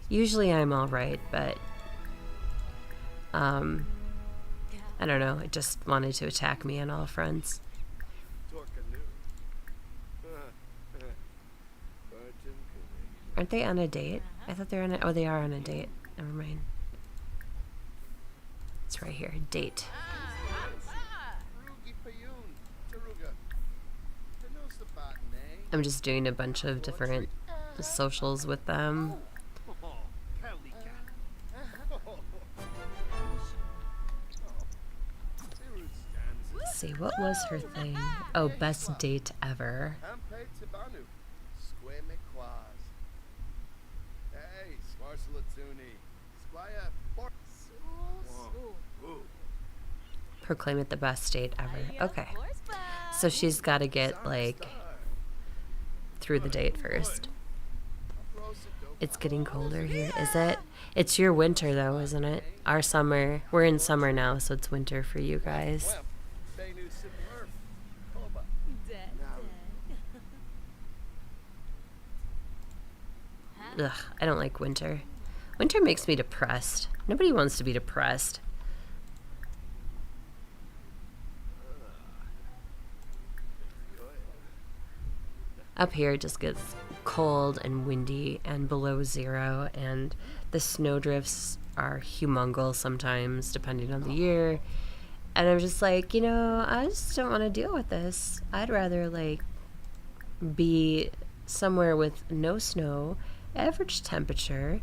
Usually I'm all right, but I don't know. It just wanted to attack me on all fronts. Aren't they on a date? I thought they were on a... Oh, they are on a date. Never mind. It's right here. Date. I'm just doing a bunch of different socials with them. Let's see, what was her thing? Oh, best date ever. Proclaim it the best date ever. Okay. So she's got to get, like, through the date first. It's getting colder here, is it? It's your winter, though, isn't it? Our summer. We're in summer now, so it's winter for you guys. Ugh, I don't like winter. Winter makes me depressed. Nobody wants to be depressed. Up here it just gets cold and windy and below zero, and the snowdrifts are humongous sometimes depending on the year. And I'm just like, you know, I just don't want to deal with this. I'd rather like be somewhere with no snow, average temperature.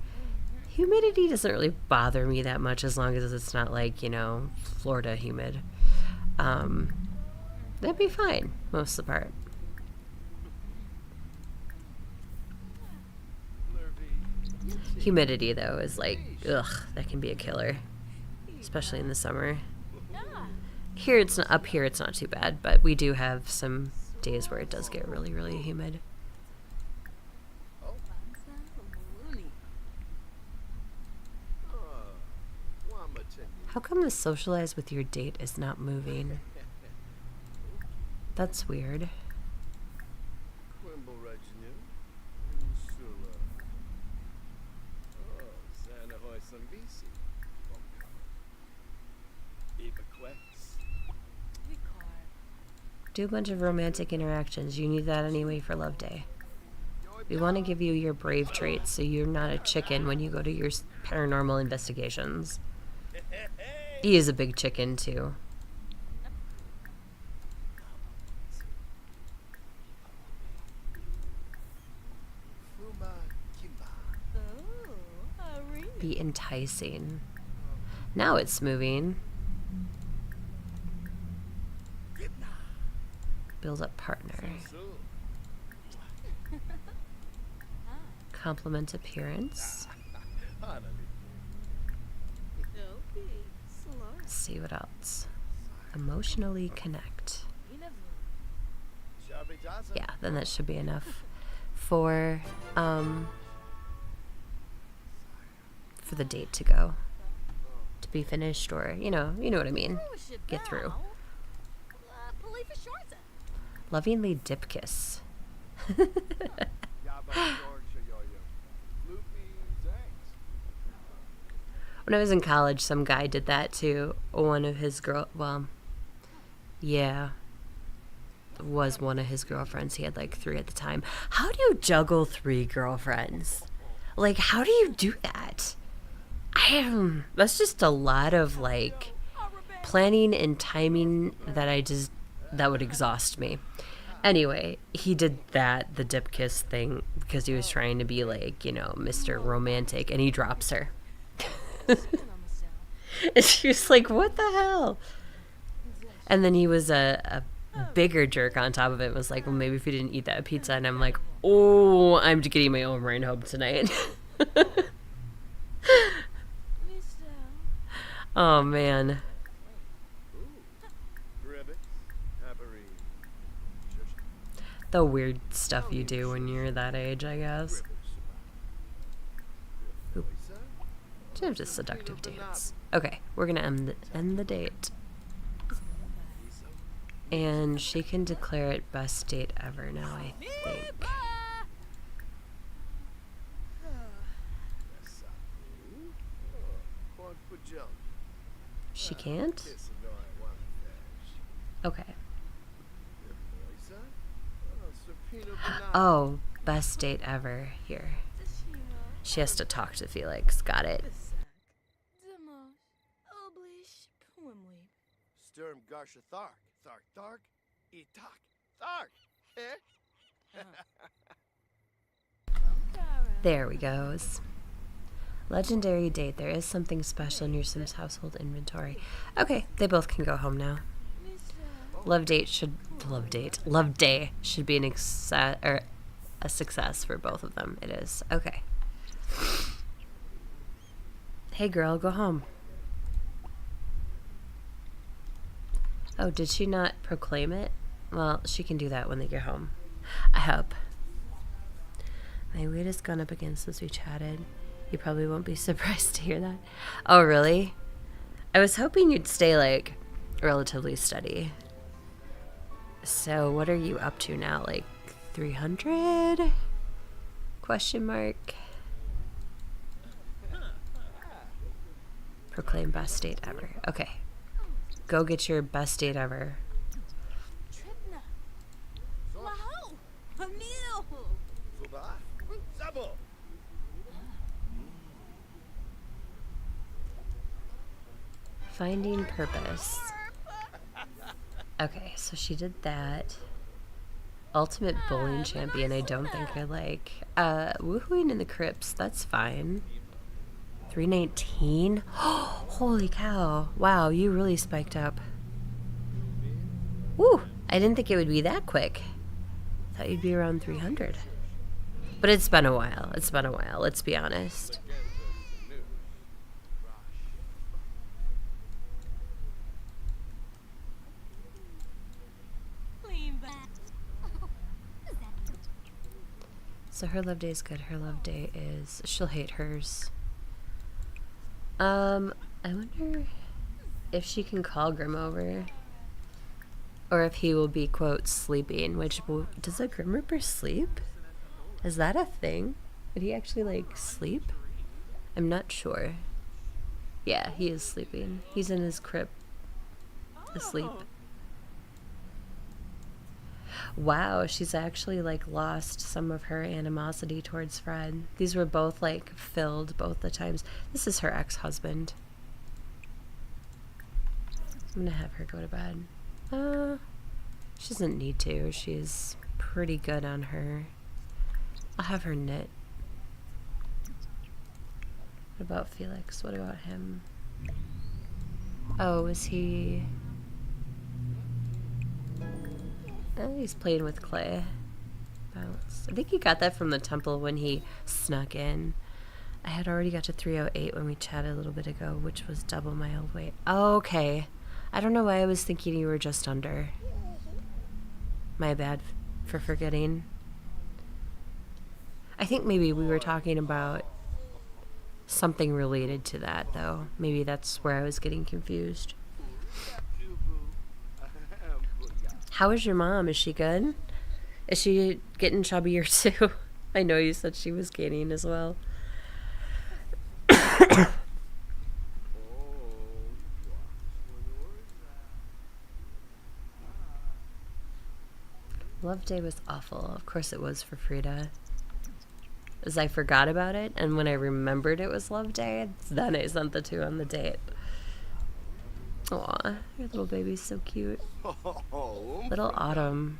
Humidity doesn't really bother me that much as long as it's not like, you know, Florida humid. That'd be fine most of the part. Humidity though is like, ugh, that can be a killer, especially in the summer. Here it's not, up here it's not too bad, but we do have some days where it does get really, really humid. How come the socialize with your date is not moving? That's weird. Do a bunch of romantic interactions. You need that anyway for Love Day. We want to give you your brave traits so you're not a chicken when you go to your paranormal investigations. He is a big chicken too. Be enticing. Now it's moving. Build up partner. Compliment appearance. Let's see what else. Emotionally connect. Yeah, then that should be enough for the date to go. To be finished, or you know what I mean. Get through. Lovingly dip kiss. When I was in college, some guy did that to one of his was one of his girlfriends. He had like 3 at the time. How do you juggle 3 girlfriends? Like, how do you do that? That's just a lot of like planning and timing that would exhaust me. Anyway, he did the dip kiss thing because he was trying to be like, you know, Mr. Romantic, and he drops her. And she was like, what the hell? And then he was a bigger jerk on top of it. Was like, well, maybe if you didn't eat that pizza. And I'm like, oh, I'm getting my own ride home tonight. Oh man. The weird stuff you do when you're that age, I guess. Oop. Just seductive dance. Okay, we're gonna end the date. And she can declare it best date ever now, I think. She can't? Okay. Oh, best date ever here. She has to talk to Felix. Got it. Sturm Garsha Thark. Thark. Etak. Thark. There we go. Legendary date. There is something special in your Sims household inventory. Okay, they both can go home now. Love Day should be a success for both of them. It is. Okay. Hey girl, go home. Oh, did she not proclaim it? Well, she can do that when they get home. I hope. My weight has gone up again since we chatted. You probably won't be surprised to hear that. Oh, really? I was hoping you'd stay, like, relatively steady. So, what are you up to now? Like, 300? Question mark. Proclaim best date ever. Okay. Go get your best date ever. Finding purpose. Okay, so she did that. Ultimate bowling champion, I don't think I like. Woohooing in the crypts, that's fine. 319? Holy cow. Wow, you really spiked up. Woo! I didn't think it would be that quick. Thought you'd be around 300. But it's been a while. It's been a while, let's be honest. Clean back. So her love day is good. Her love day is... she'll hate hers. I wonder if she can call Grim over. Or if he will be, quote, sleeping. Which, does a Grim Reaper sleep? Is that a thing? Would he actually, like, sleep? I'm not sure. Yeah, he is sleeping. He's in his crib. Asleep. Wow, she's actually, like, lost some of her animosity towards Fred. These were both, like, filled both the times. This is her ex-husband. I'm gonna have her go to bed. She doesn't need to. She's pretty good on her. I'll have her knit. What about Felix? What about him? Oh, is he... oh, he's playing with clay. Bounce. I think he got that from the temple when he snuck in. I had already got to 308 when we chatted a little bit ago, which was double my old weight. Oh, okay. I don't know why I was thinking you were just under. My bad for forgetting. I think maybe we were talking about something related to that, though. Maybe that's where I was getting confused. How is your mom? Is she good? Is she getting chubbier too? I know you said she was gaining as well. Love Day was awful. Of course it was for Frida. As I forgot about it, and when I remembered it was Love Day, then I sent the two on the date. Aw, your little baby's so cute. Little Autumn.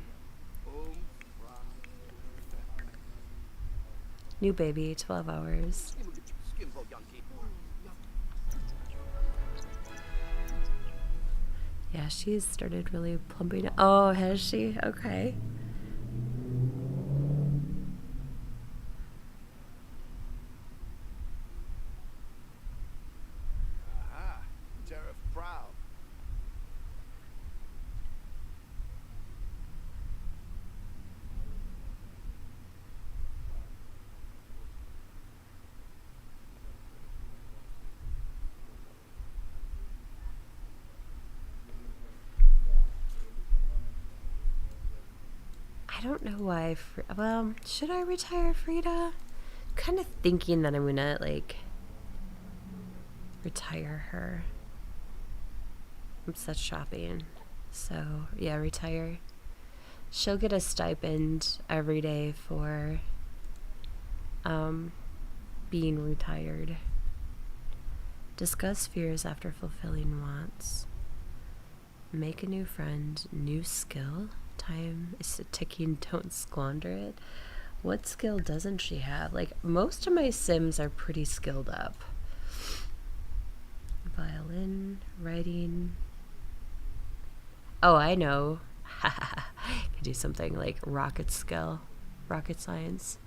New baby, 12 hours. Yeah, she's started really plumping. Oh, has she? Okay. Aha, Tariff proud. I don't know why. Well, should I retire Frida? Kind of thinking that I'm gonna, like, retire her. I'm such shopping. So, yeah, retire. She'll get a stipend every day for being retired. Discuss fears after fulfilling wants. Make a new friend. New skill. Time is ticking, don't squander it. What skill doesn't she have? Like, most of my Sims are pretty skilled up. Violin, writing. Oh, I know. Could do something like rocket skill, rocket science.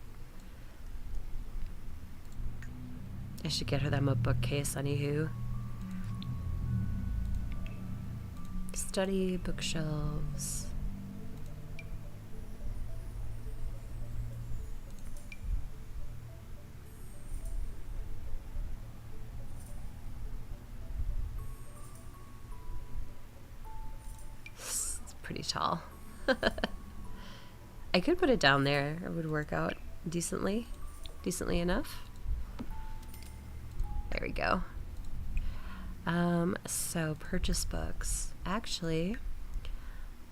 I should get her them a bookcase, anywho. Study, bookshelves. Pretty tall. I could put it down there. It would work out decently enough. There we go. So purchase books. Actually,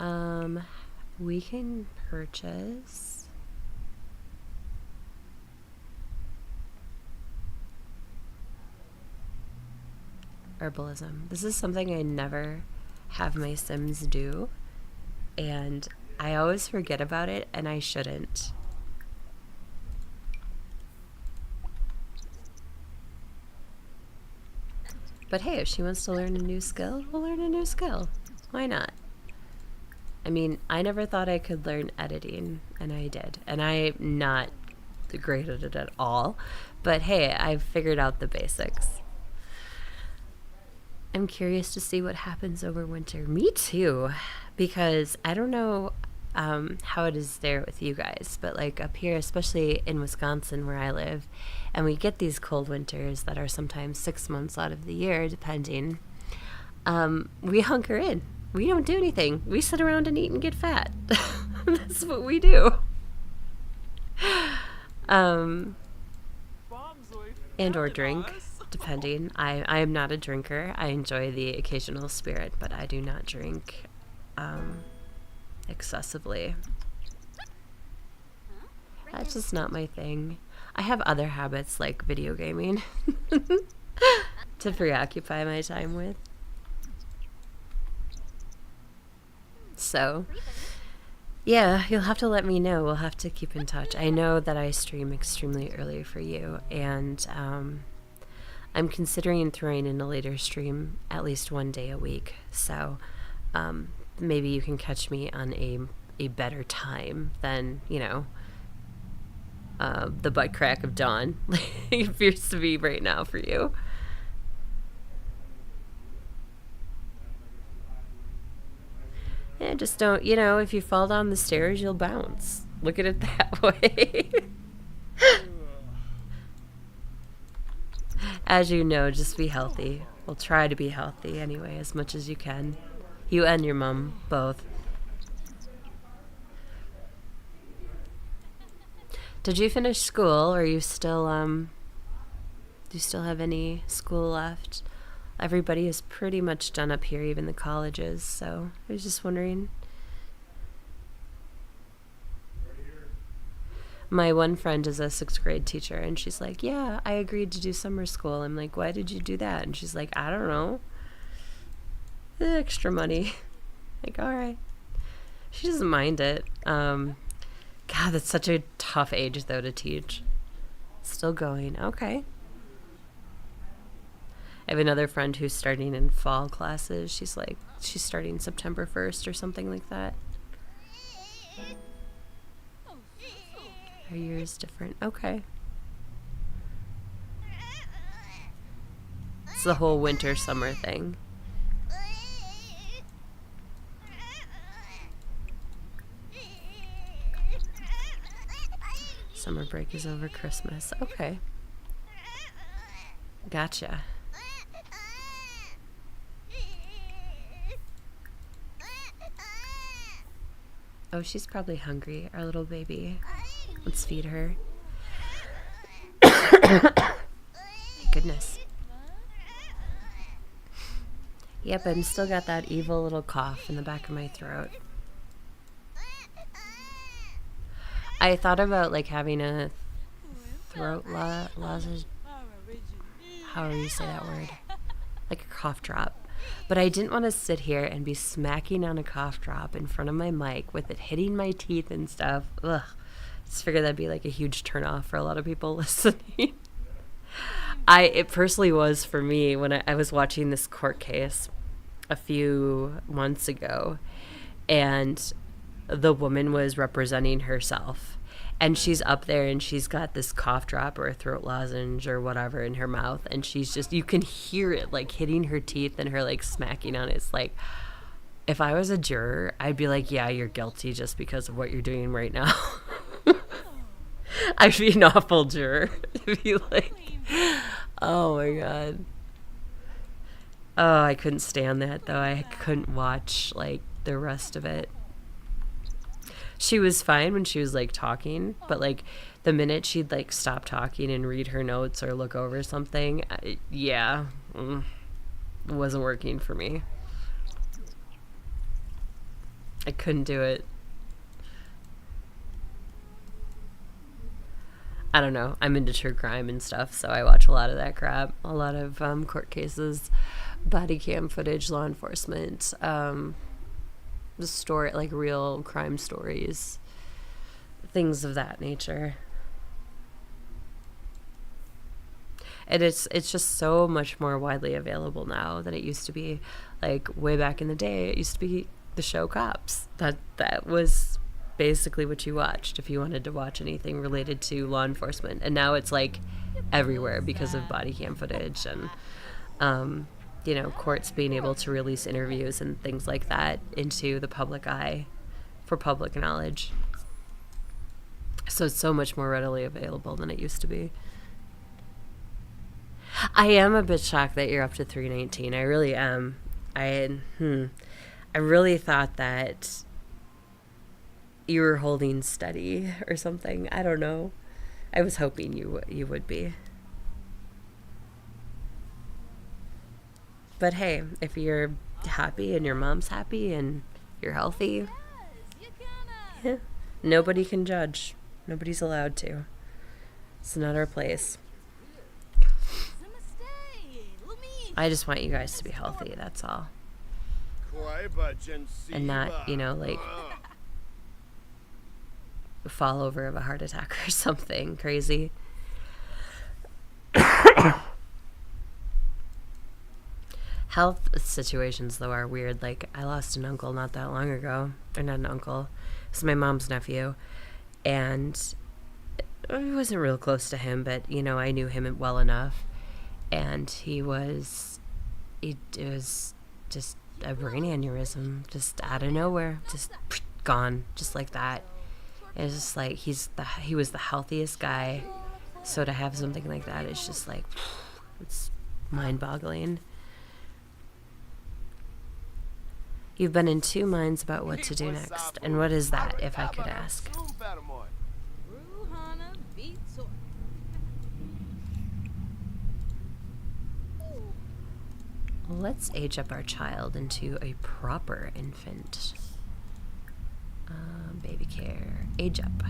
we can purchase herbalism. This is something I never have my Sims do, and I always forget about it, and I shouldn't. But hey, if she wants to learn a new skill, we'll learn a new skill. Why not? I mean, I never thought I could learn editing, and I did. And I'm not great at it at all. But hey, I've figured out the basics. I'm curious to see what happens over winter. Me too, because I don't know how it is there with you guys, but like up here, especially in Wisconsin where I live, and we get these cold winters that are sometimes 6 months out of the year, depending, we hunker in. We don't do anything. We sit around and eat and get fat. That's what we do. And or drink, depending. I am not a drinker. I enjoy the occasional spirit, but I do not drink excessively. That's just not my thing. I have other habits like video gaming to preoccupy my time with. So, yeah, you'll have to let me know. We'll have to keep in touch. I know that I stream extremely early for you, and I'm considering throwing in a later stream at least one day a week. So, maybe you can catch me on a better time than, you know, the butt crack of dawn it appears to be right now for you. Yeah, just don't, you know, if you fall down the stairs, you'll bounce. Look at it that way. As you know, just be healthy. We'll try to be healthy anyway, as much as you can. You and your mom, both. Did you finish school, or are you still, do you still have any school left? Everybody is pretty much done up here, even the colleges, so I was just wondering. My one friend is a 6th grade teacher, and she's like, yeah, I agreed to do summer school. I'm like, why did you do that? And she's like, I don't know. Extra money. Like, all right. She doesn't mind it. God, that's such a tough age, though, to teach. Still going. Okay. I have another friend who's starting in fall classes. She's starting September 1st or something like that. Are yours different? Okay. It's the whole winter summer thing. Summer break is over Christmas. Okay. Gotcha. Oh, she's probably hungry, our little baby. Let's feed her. Thank goodness. Yep, I'm still got that evil little cough in the back of my throat. I thought about like having a throat lozenge. However you say that word. Like a cough drop. But I didn't want to sit here and be smacking on a cough drop in front of my mic with it hitting my teeth and stuff. Ugh. Just figured that'd be like a huge turnoff for a lot of people listening. It personally was for me when I was watching this court case a few months ago, and the woman was representing herself. And she's up there and she's got this cough drop or a throat lozenge or whatever in her mouth. And she's just, you can hear it like hitting her teeth and her like smacking on it. It's like, if I was a juror, I'd be like, yeah, you're guilty just because of what you're doing right now. I'd be an awful juror. I'd be like, oh my God. Oh, I couldn't stand that though. I couldn't watch like the rest of it. She was fine when she was like talking, but like the minute she'd like stop talking and read her notes or look over something, it wasn't working for me. I couldn't do it. I don't know. I'm into true crime and stuff, so I watch a lot of that crap, a lot of court cases. body cam footage, law enforcement, the story, like real crime stories, things of that nature. And it's just so much more widely available now than it used to be. Like way back in the day, it used to be the show Cops. That was basically what you watched if you wanted to watch anything related to law enforcement. And now it's like everywhere because of body cam footage and courts being able to release interviews and things like that into the public eye for public knowledge. So it's so much more readily available than it used to be. I am a bit shocked that you're up to 319. I really am. I really thought that you were holding steady or something. I don't know. I was hoping you would be. But hey, if you're happy and your mom's happy and you're healthy, yeah, nobody can judge. Nobody's allowed to. It's not our place. I just want you guys to be healthy, that's all. And not, like fall over of a heart attack or something crazy. Health situations, though, are weird. Like, I lost an uncle not that long ago. Or not an uncle. It's my mom's nephew. And I wasn't real close to him, but, I knew him well enough. And it was just a brain aneurysm, just out of nowhere, just gone, just like that. It was just like, he was the healthiest guy, so to have something like that, it's just like, it's mind-boggling. You've been in two minds about what to do next, and what is that, if I could ask? Let's age up our child into a proper infant. Baby care. Age up.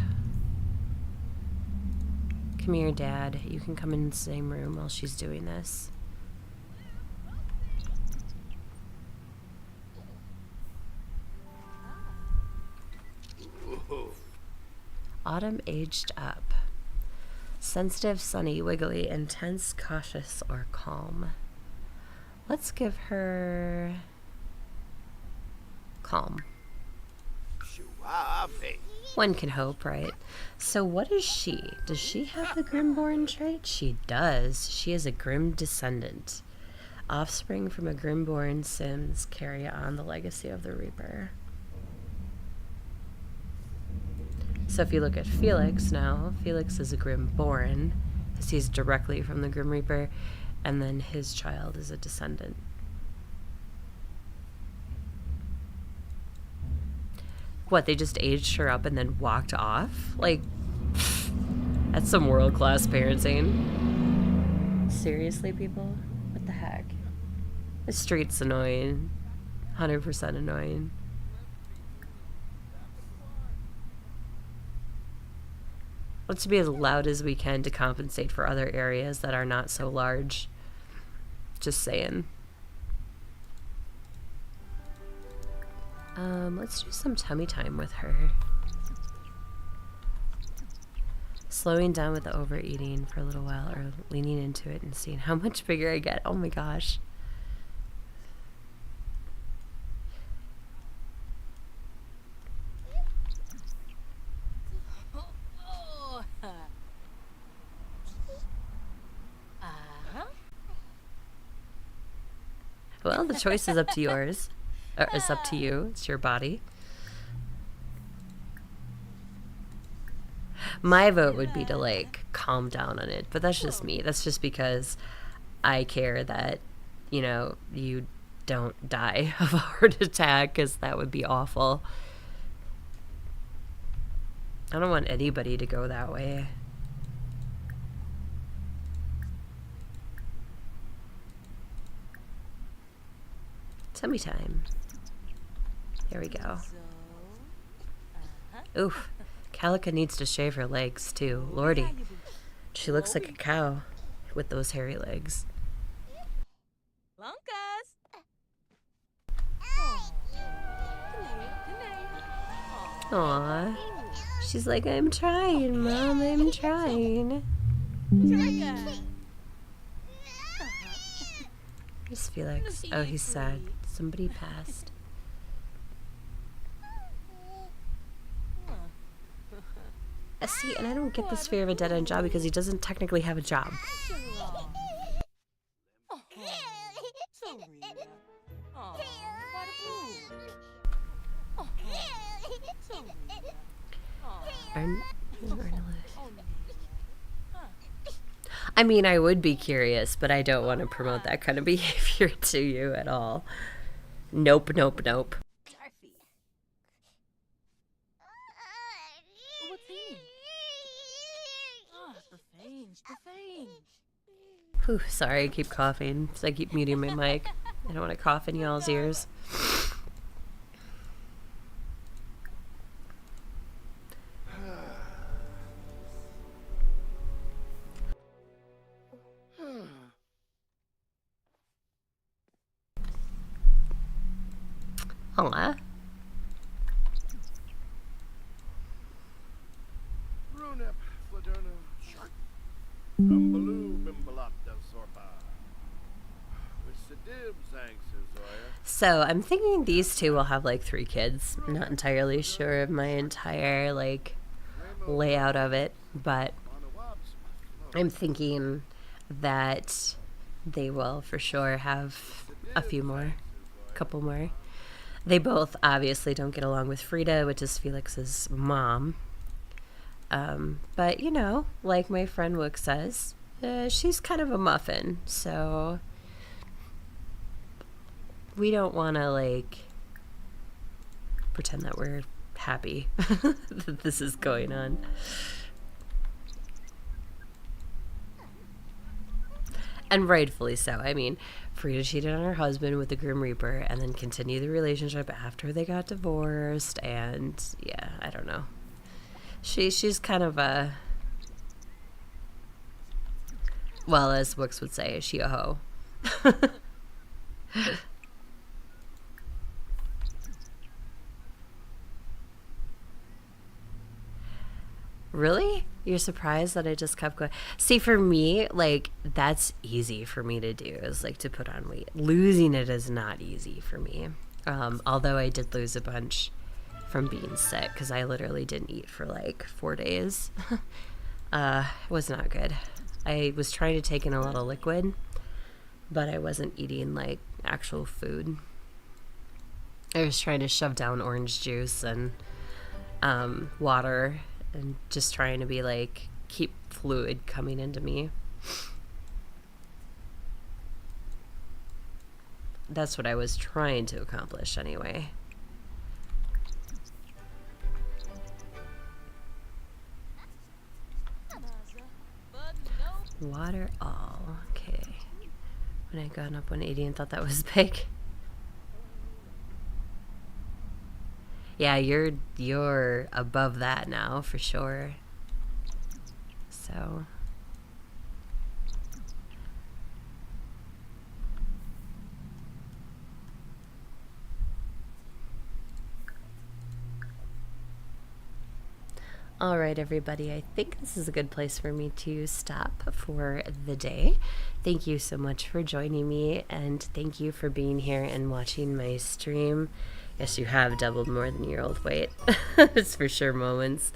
Come here, Dad. You can come in the same room while she's doing this. Autumn aged up. Sensitive, sunny, wiggly, intense, cautious, or calm. Let's give her calm. One can hope, right? So what is she? Does she have the Grimborn trait? She does. She is a Grim descendant. Offspring from a Grimborn Sims carry on the legacy of the Reaper. So if you look at Felix now, Felix is a Grimborn, because he's directly from the Grim Reaper, and then his child is a descendant. What, they just aged her up and then walked off? Like, that's some world-class parenting. Seriously, people? What the heck? The street's annoying. 100% annoying. Let's be as loud as we can to compensate for other areas that are not so large. Just saying. Let's do some tummy time with her. Slowing down with the overeating for a little while, or leaning into it and seeing how much bigger I get. Oh my gosh. Well, the choice is up to yours. Or it's up to you. It's your body. My vote would be to, like, calm down on it. But that's just me. That's just because I care that, you don't die of a heart attack, because that would be awful. I don't want anybody to go that way. Tummy time. There we go. Oof. Calica needs to shave her legs, too. Lordy. She looks like a cow with those hairy legs. Lunkas! Aw. She's like, I'm trying, Mom, I'm trying. Where's Felix? Oh, he's sad. Somebody passed. See, and I don't get this fear of a dead-end job because he doesn't technically have a job. I mean, I would be curious, but I don't want to promote that kind of behavior to you at all. Nope, nope, nope. Whew, sorry, I keep coughing, so I keep muting my mic. I don't want to cough in y'all's ears. Aw. Brunep, Fladerna, Shark. Umbaloo, Bimbalop, Del Sorpa. Wisadib, Zangsazoya. So I'm thinking these two will have like 3 kids. I'm not entirely sure of my entire like layout of it, but I'm thinking that they will for sure have a few more, couple more. They both obviously don't get along with Frida, which is Felix's mom. But you know, like my friend Wook says, she's kind of a muffin, so we don't want to like pretend that we're happy that this is going on. And rightfully so. I mean, Frida cheated on her husband with the Grim Reaper and then continued the relationship after they got divorced. And yeah, I don't know. She's kind of a, well, as Wooks would say, is she a hoe? Really? You're surprised that I just kept going? See, for me, like, that's easy for me to do, is like to put on weight. Losing it is not easy for me. Although I did lose a bunch from being sick, because I literally didn't eat for like 4 days. It was not good. I was trying to take in a lot of liquid, but I wasn't eating like actual food. I was trying to shove down orange juice and water, and just trying to be like, keep fluid coming into me. That's what I was trying to accomplish anyway. Water all. Okay. When I got up 180 and thought that was big. Yeah, you're above that now for sure. So all right, everybody, I think this is a good place for me to stop for the day. Thank you so much for joining me, and thank you for being here and watching my stream. Yes, you have doubled more than your old weight. It's for sure moments.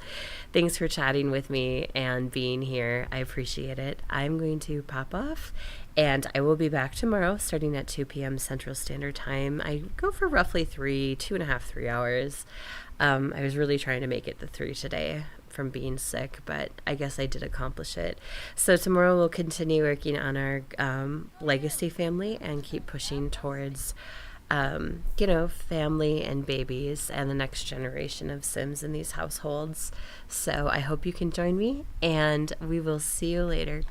Thanks for chatting with me and being here. I appreciate it. I'm going to pop off, and I will be back tomorrow starting at 2 p.m. Central Standard Time. I go for roughly 3 hours. I was really trying to make it to 3 today from being sick, but I guess I did accomplish it. So tomorrow we'll continue working on our legacy family and keep pushing towards you know, family and babies and the next generation of Sims in these households. So I hope you can join me, and we will see you later.